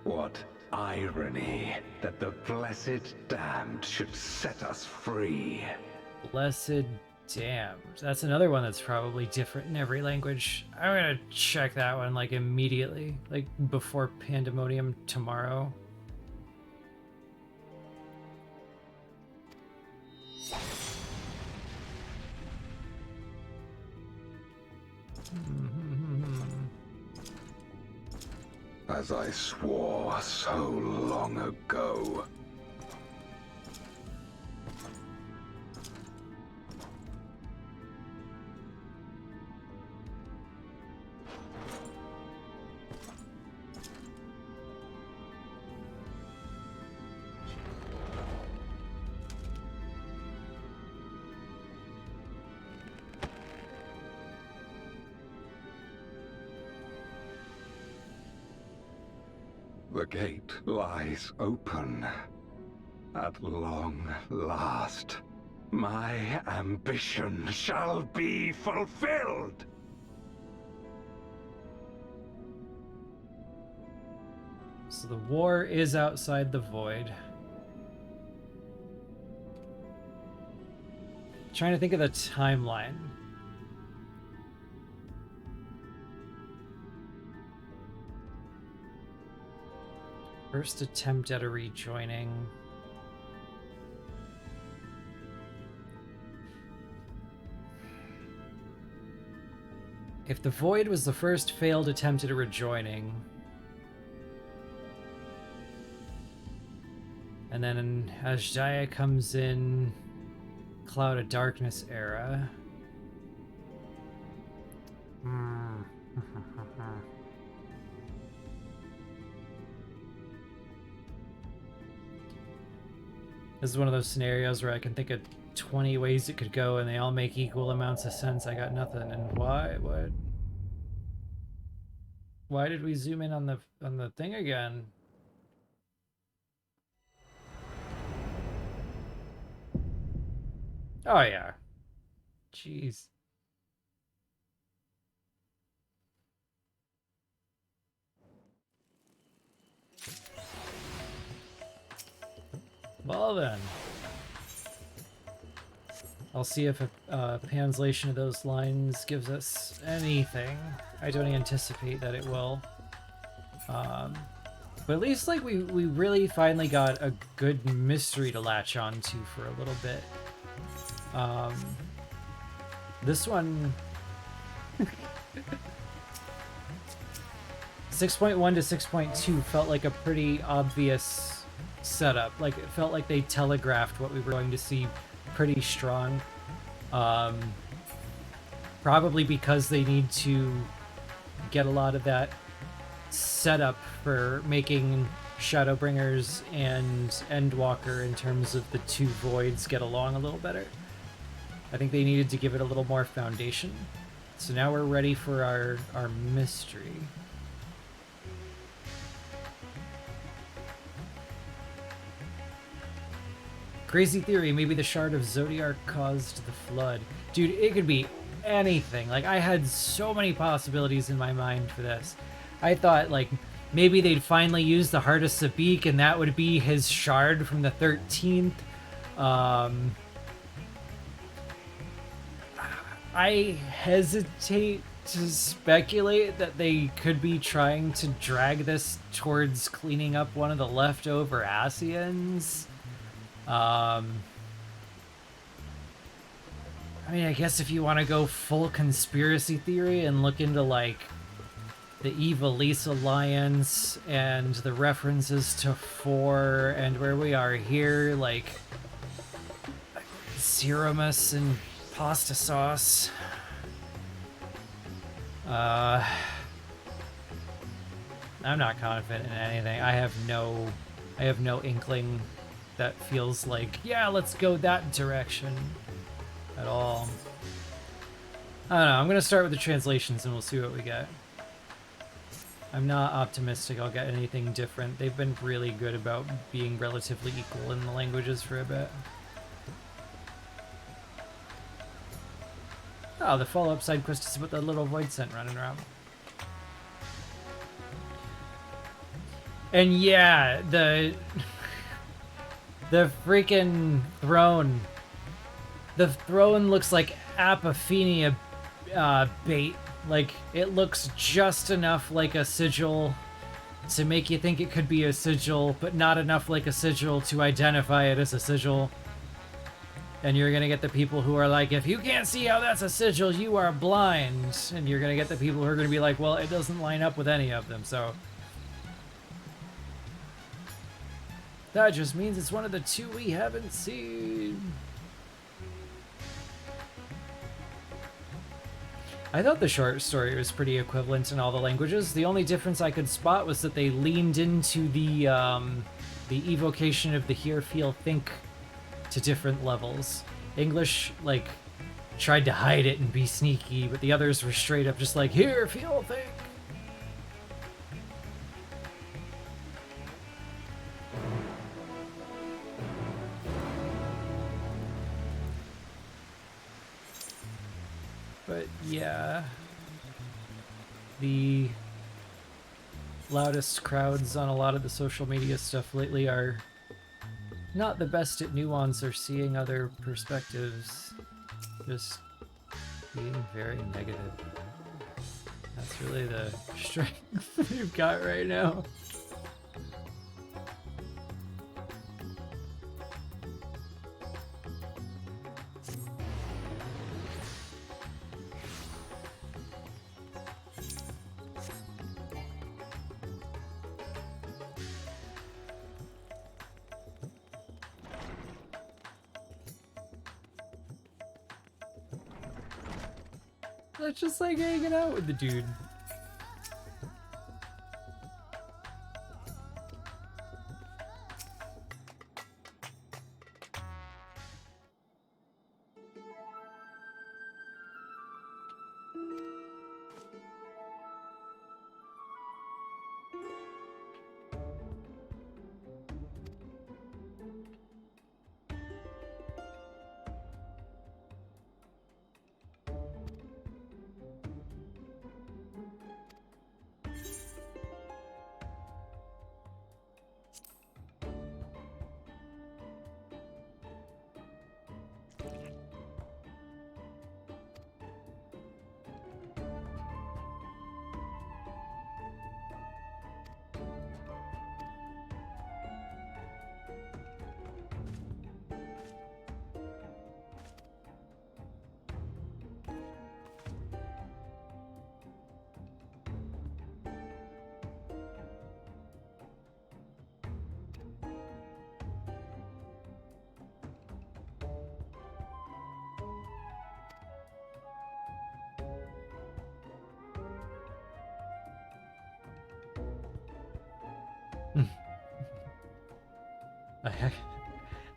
What irony that the blessed damned should set us free. Blessed damned. That's another one that's probably different in every language. I'm gonna check that one like immediately, like before Pandemonium tomorrow. As I swore so long ago. The gate lies open. At long last, my ambition shall be fulfilled! So the war is outside the void. Trying to think of the timeline. First attempt at a rejoining. If the void was the first failed attempt at a rejoining, and then Azjaya comes in Cloud of Darkness era. This is one of those scenarios where I can think of 20 ways it could go and they all make equal amounts of sense. I got nothing. And why? What? Why did we zoom in on the thing again? Oh yeah. Jeez. Well then, I'll see if a translation of those lines gives us anything. I don't anticipate that it will. But at least like we really finally got a good mystery to latch onto for a little bit. This one 6.1 to 6.2 felt like a pretty obvious setup. Like it felt like they telegraphed what we were going to see pretty strong. Probably because they need to get a lot of that setup for making Shadowbringers and Endwalker in terms of the two voids get along a little better. I think they needed to give it a little more foundation. So now we're ready for our mystery. Crazy theory, maybe the Shard of Zodiark caused the flood. Dude, it could be anything. Like, I had so many possibilities in my mind for this. I thought, like, maybe they'd finally use the Heart of Sabik, and that would be his shard from the 13th. I hesitate to speculate that they could be trying to drag this towards cleaning up one of the leftover Asians. I mean, I guess if you want to go full conspiracy theory and look into, like, the Ivalice Alliance and the references to 4 and where we are here, like Zeromus and pasta sauce. I'm not confident in anything. I have no inkling that feels like, yeah, let's go that direction at all. I don't know. I'm gonna start with the translations and we'll see what we get. I'm not optimistic I'll get anything different. They've been really good about being relatively equal in the languages for a bit. Oh, the follow-up side quest is about the little void scent running around. And yeah, the freaking throne. The throne looks like Apophenia bait. Like, it looks just enough like a sigil to make you think it could be a sigil, but not enough like a sigil to identify it as a sigil. And you're gonna get the people who are like, if you can't see how that's a sigil, you are blind. And you're gonna get the people who are gonna be like, well, it doesn't line up with any of them, so. That just means it's one of the 2 we haven't seen. I thought the short story was pretty equivalent in all the languages. The only difference I could spot was that they leaned into the evocation of the hear, feel, think to different levels. English, like, tried to hide it and be sneaky, but the others were straight up just like, hear, feel, think. But yeah, the loudest crowds on a lot of the social media stuff lately are not the best at nuance or seeing other perspectives, just being very negative. That's really the strength we've got right now. That's just like hanging out with the dude.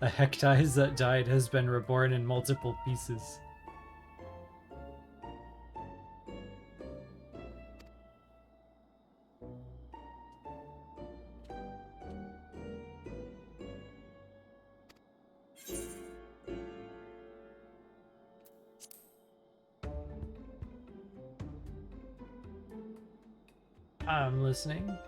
A Hectize that died has been reborn in multiple pieces. I'm listening.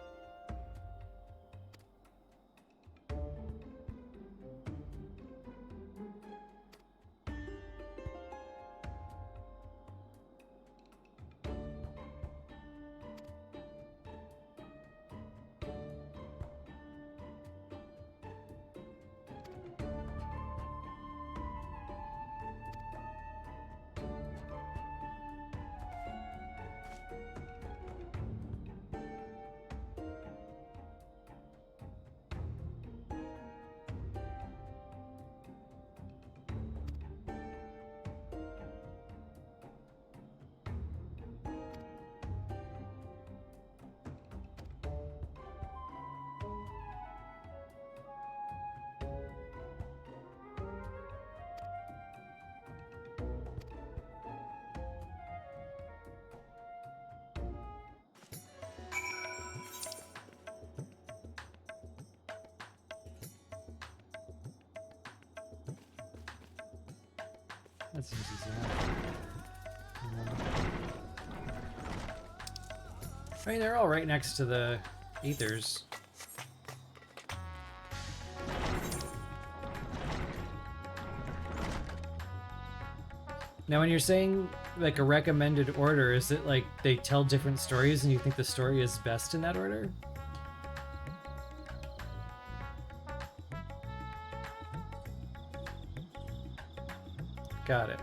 That's easy enough. I mean, they're all right next to the ethers. Now, when you're saying like a recommended order, is it like they tell different stories and you think the story is best in that order? Got it.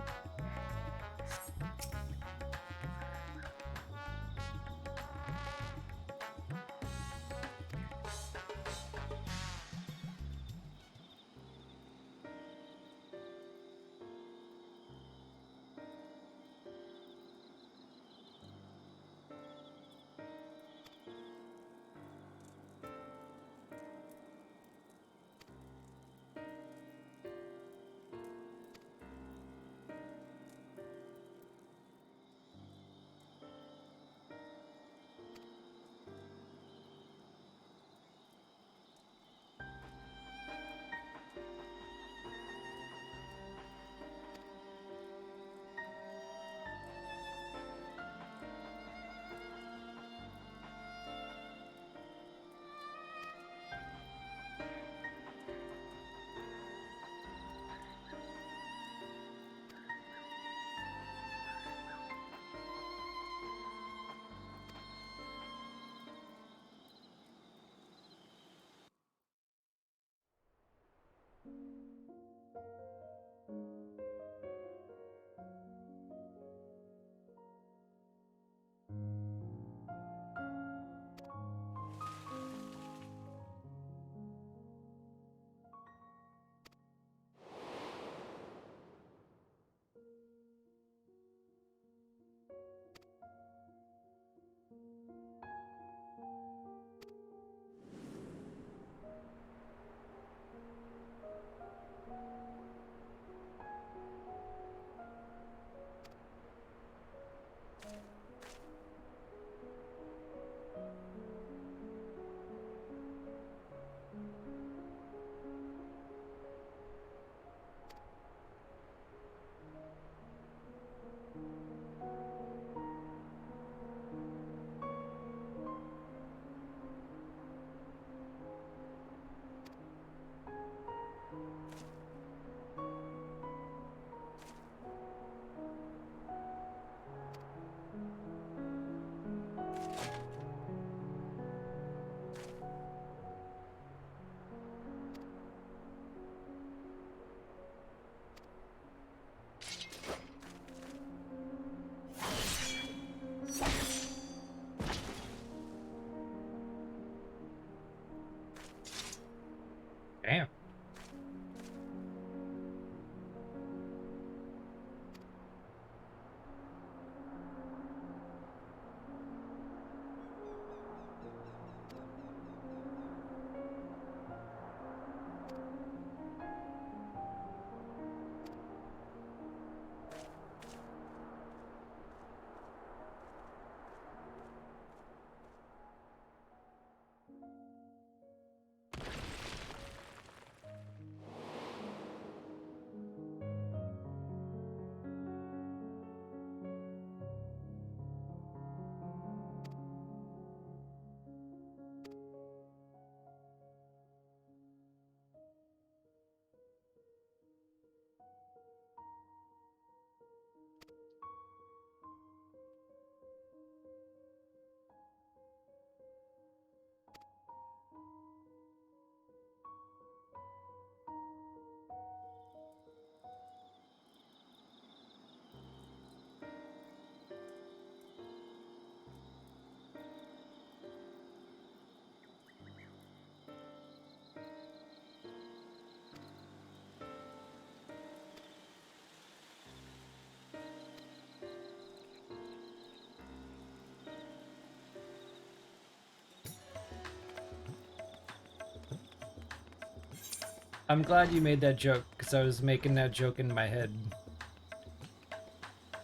I'm glad you made that joke, because I was making that joke in my head.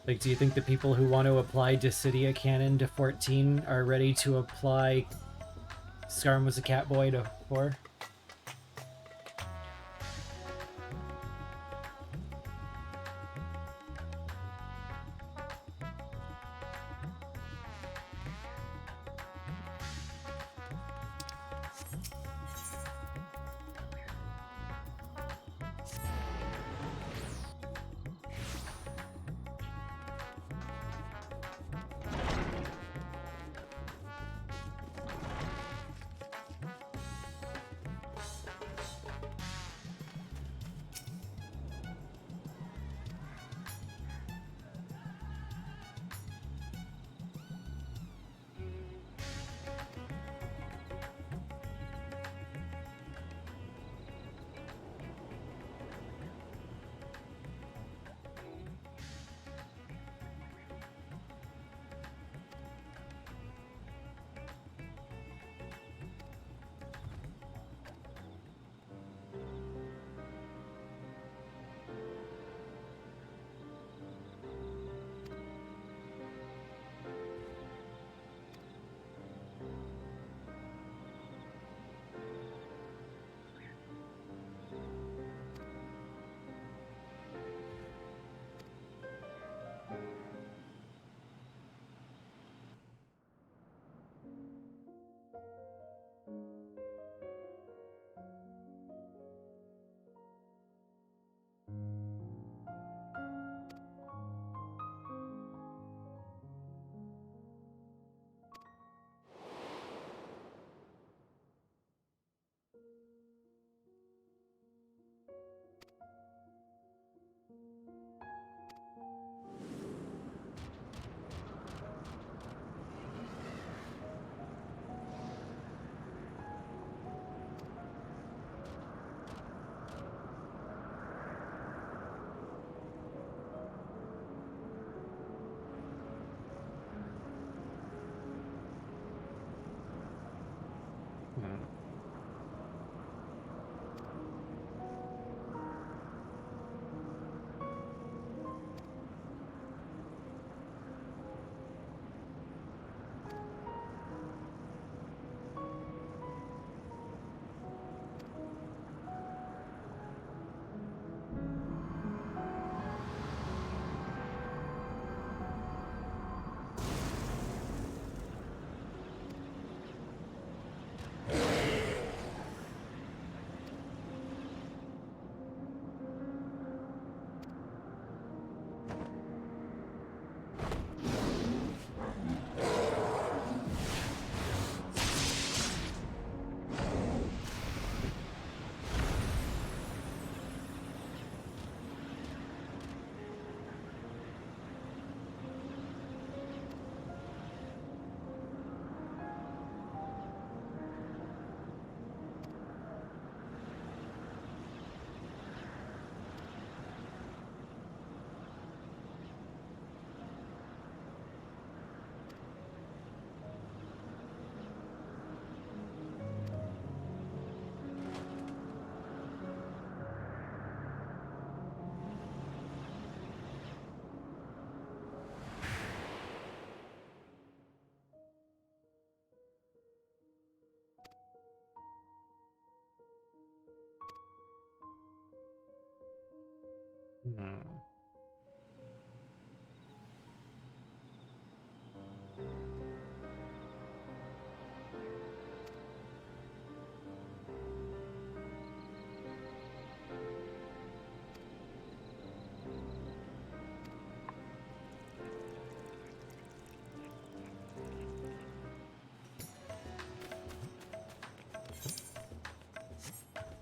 Like, do you think the people who want to apply Dissidia Canon to 14 are ready to apply Scarm was a Catboy to 4?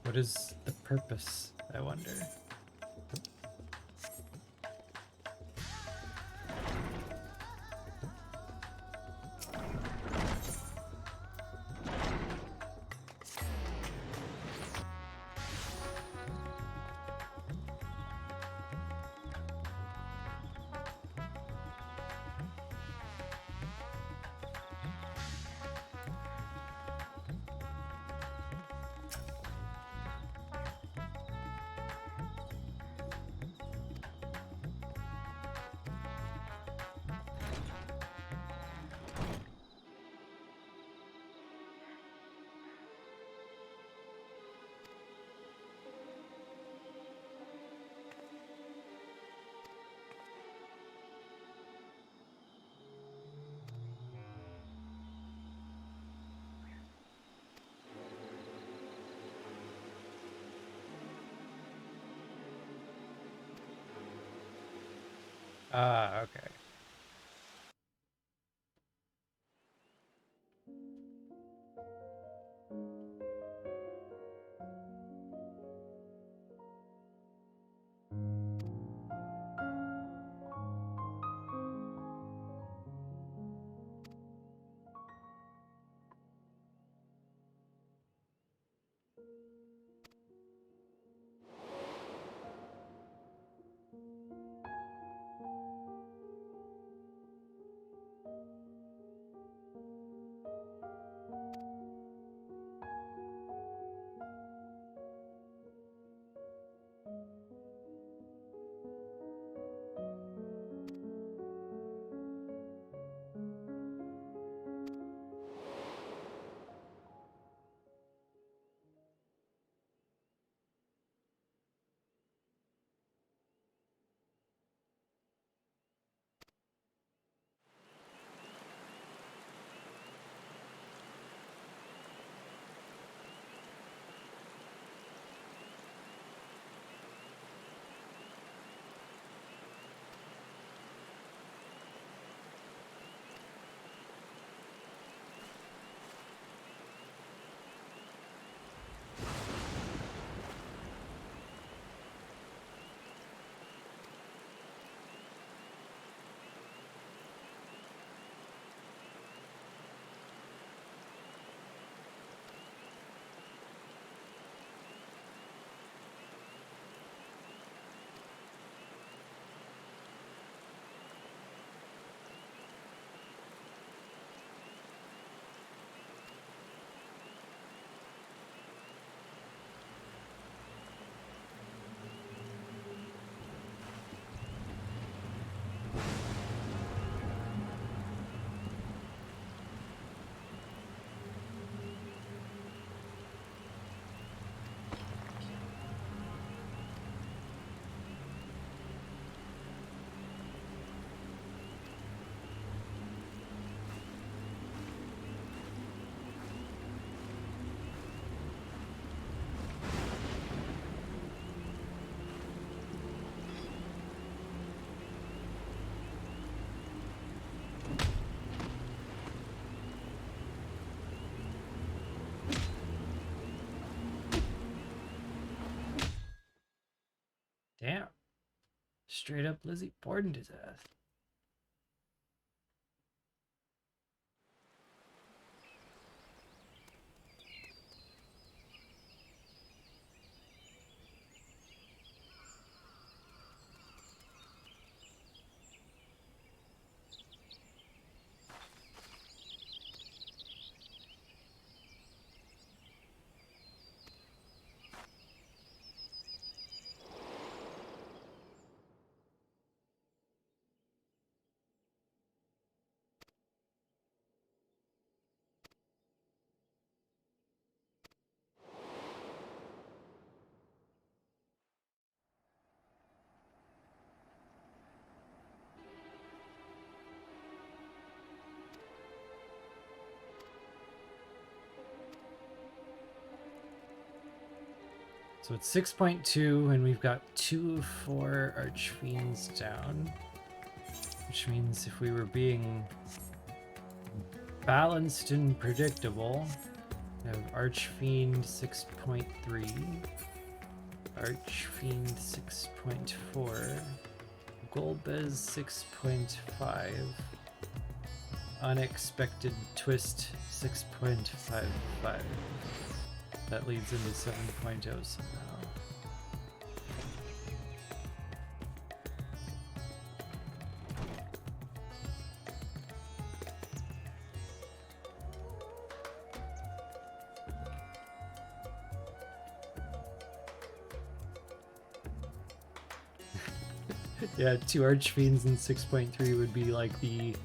What is the purpose, I wonder? Ah, okay. Damn. Straight up Lizzie Borden his ass. So it's 6.2, and we've got 2 of 4 Archfiends down. Which means if we were being balanced and predictable, we have Archfiend 6.3, Archfiend 6.4, Golbez 6.5, Unexpected Twist 6.55. That leads into 7.0 somehow. Yeah, 2 Archfiends and 6.3 would be like the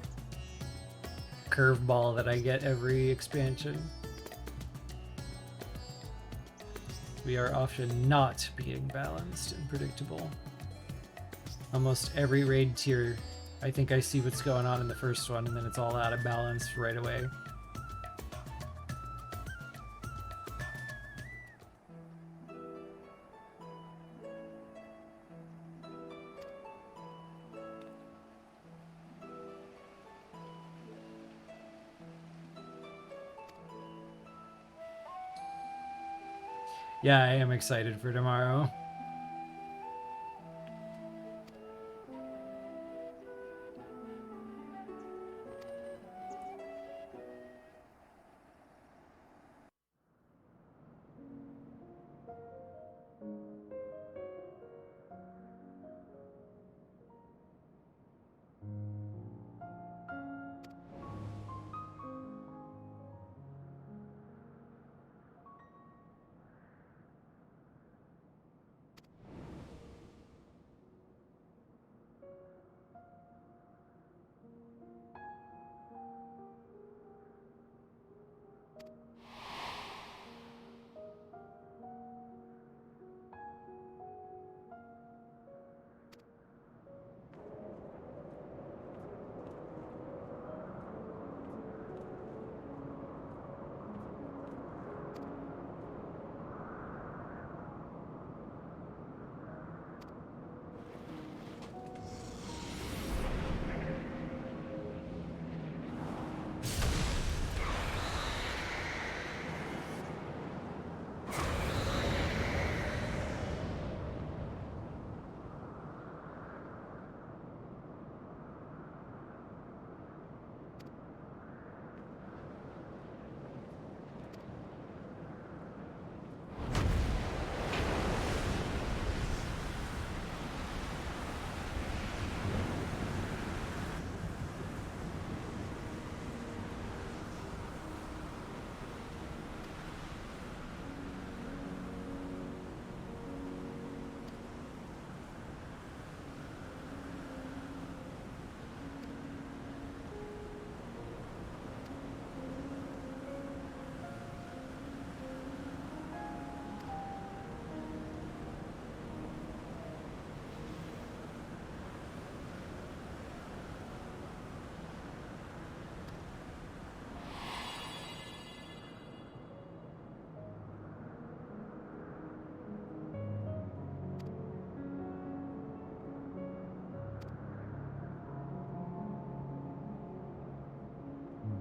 curveball that I get every expansion. We are often not being balanced and predictable. Almost every raid tier, I think I see what's going on in the first one, and then it's all out of balance right away. Yeah, I am excited for tomorrow.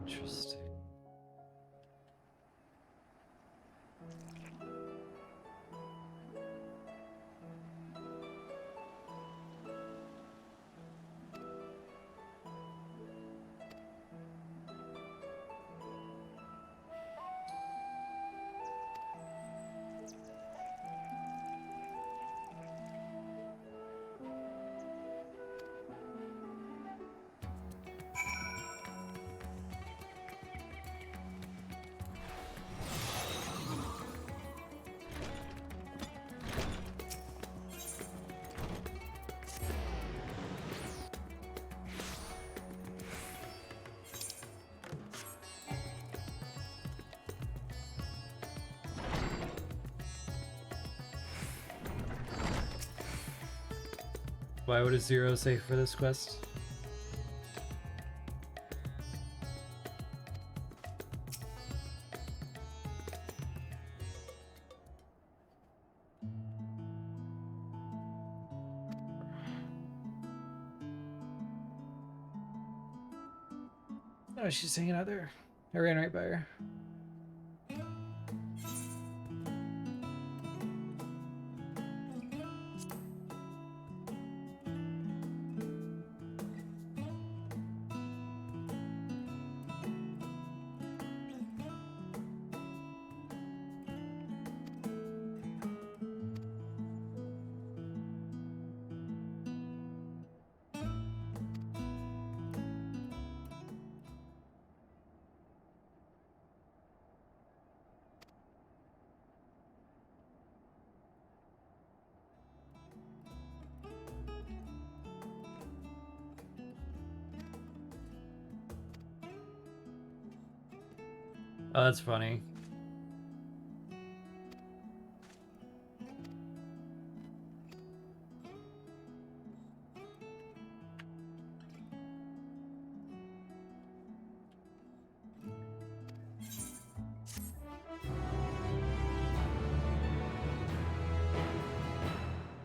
Interesting. Why would a 0 say for this quest? Oh, she's hanging out there. I ran right by her. Oh, that's funny.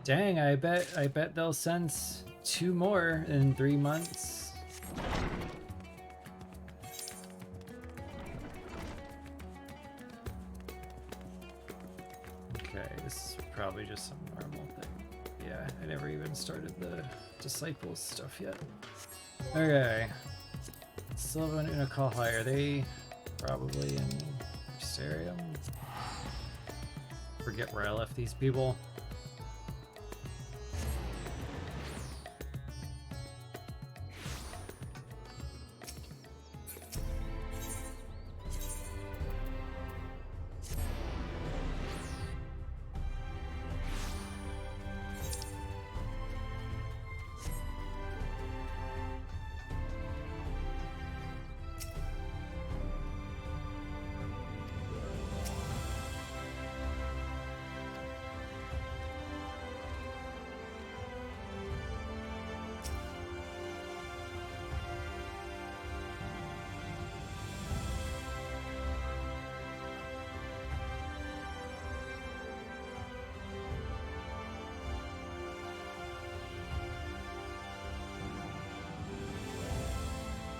Dang, I bet they'll sense 2 more in 3 months. Okay, this is probably just some normal thing. Yeah, I never even started the Disciples stuff yet. Okay. Sylvan and Akalhai, are they probably in Mysterium? Forget where I left these people.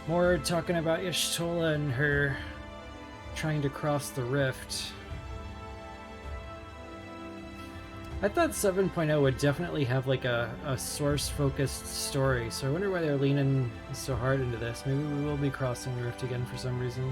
More talking about Y'shtola and her trying to cross the rift. I thought 7.0 would definitely have like a source-focused story, so I wonder why they're leaning so hard into this. Maybe we will be crossing the rift again for some reason.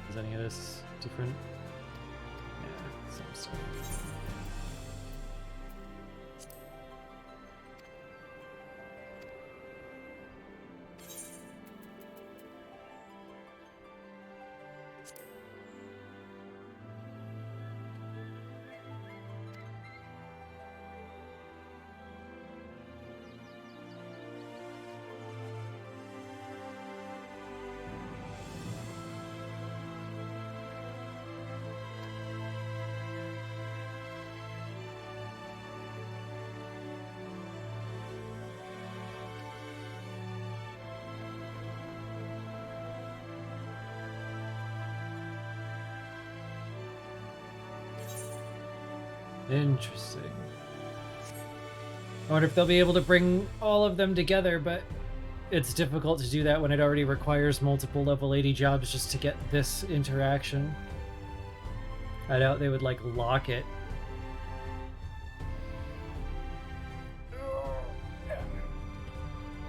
Is any of this different? Yeah, some stuff. Interesting. I wonder if they'll be able to bring all of them together, but it's difficult to do that when it already requires multiple level 80 jobs just to get this interaction. I doubt they would like lock it.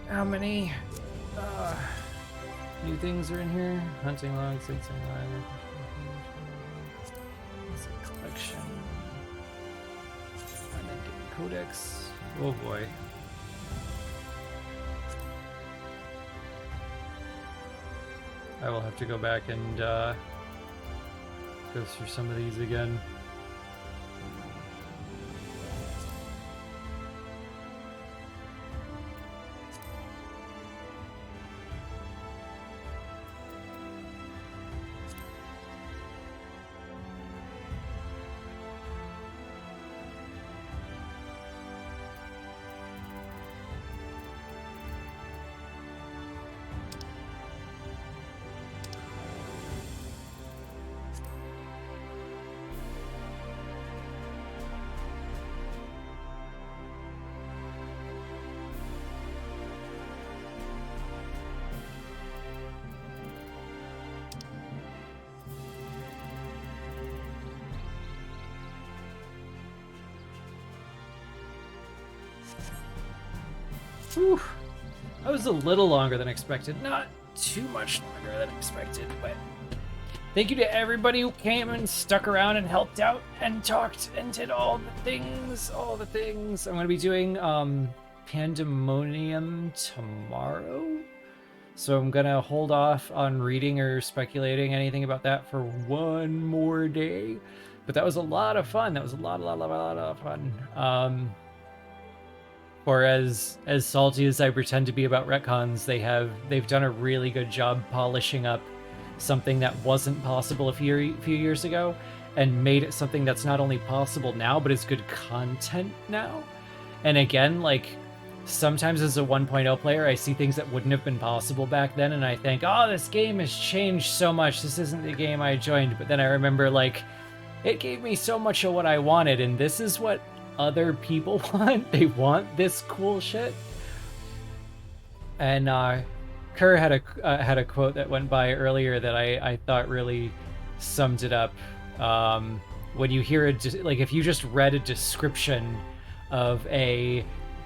How many new things are in here? Hunting logs, sightseeing log, collection. Codex. Oh boy. I will have to go back and go through some of these again. Whew. That was a little longer than expected. Not too much longer than expected, but thank you to everybody who came and stuck around and helped out and talked and did all the things. I'm going to be doing Pandemonium tomorrow, so I'm going to hold off on reading or speculating anything about that for one more day. But that was a lot of fun. That was a lot of fun. For as salty as I pretend to be about retcons, they've done a really good job polishing up something that wasn't possible a few years ago, and made it something that's not only possible now, but is good content now. And again, like, sometimes as a 1.0 player, I see things that wouldn't have been possible back then, and I think, oh, this game has changed so much. This isn't the game I joined. But then I remember, like, it gave me so much of what I wanted, and this is what other people want. They want this cool shit. And Kerr had a quote that went by earlier that I thought really summed it up. When you hear it, like, if you just read a description of a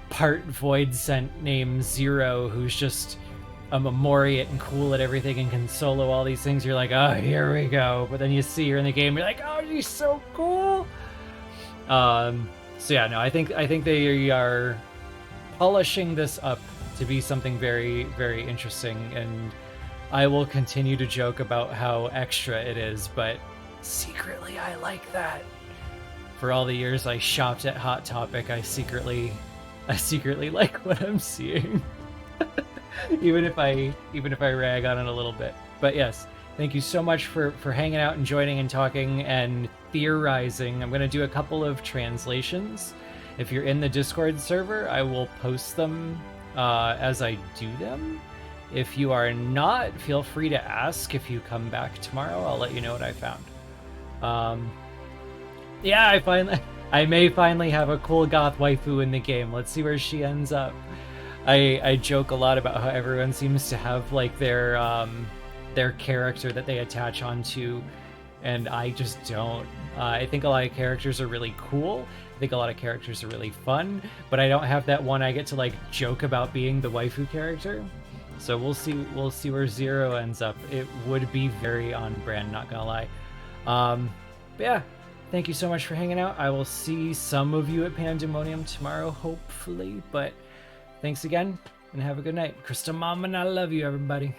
part void sent named Zero who's just a Memoriate and cool at everything and can solo all these things, you're like, oh, here we go. But then you see her in the game, you're like, oh, she's so cool. So yeah, no, I think they are polishing this up to be something very, very interesting, and I will continue to joke about how extra it is, but secretly I like that. For all the years I shopped at Hot Topic, I secretly like what I'm seeing. even if I rag on it a little bit. But yes, thank you so much for hanging out and joining and talking and theorizing. I'm going to do a couple of translations. If you're in the Discord server, I will post them as I do them. If you are not, feel free to ask. If you come back tomorrow, I'll let you know what I found. Yeah, I may finally have a cool goth waifu in the game. Let's see where she ends up. I joke a lot about how everyone seems to have like their character that they attach onto, and I just don't. I think a lot of characters are really cool. I think a lot of characters are really fun, but I don't have that one I get to like joke about being the waifu character. So we'll see where Zero ends up. It would be very on brand, not gonna lie. But yeah, thank you so much for hanging out. I will see some of you at Pandemonium tomorrow, hopefully. But thanks again, and have a good night. Crystal Mom, and I love you, everybody.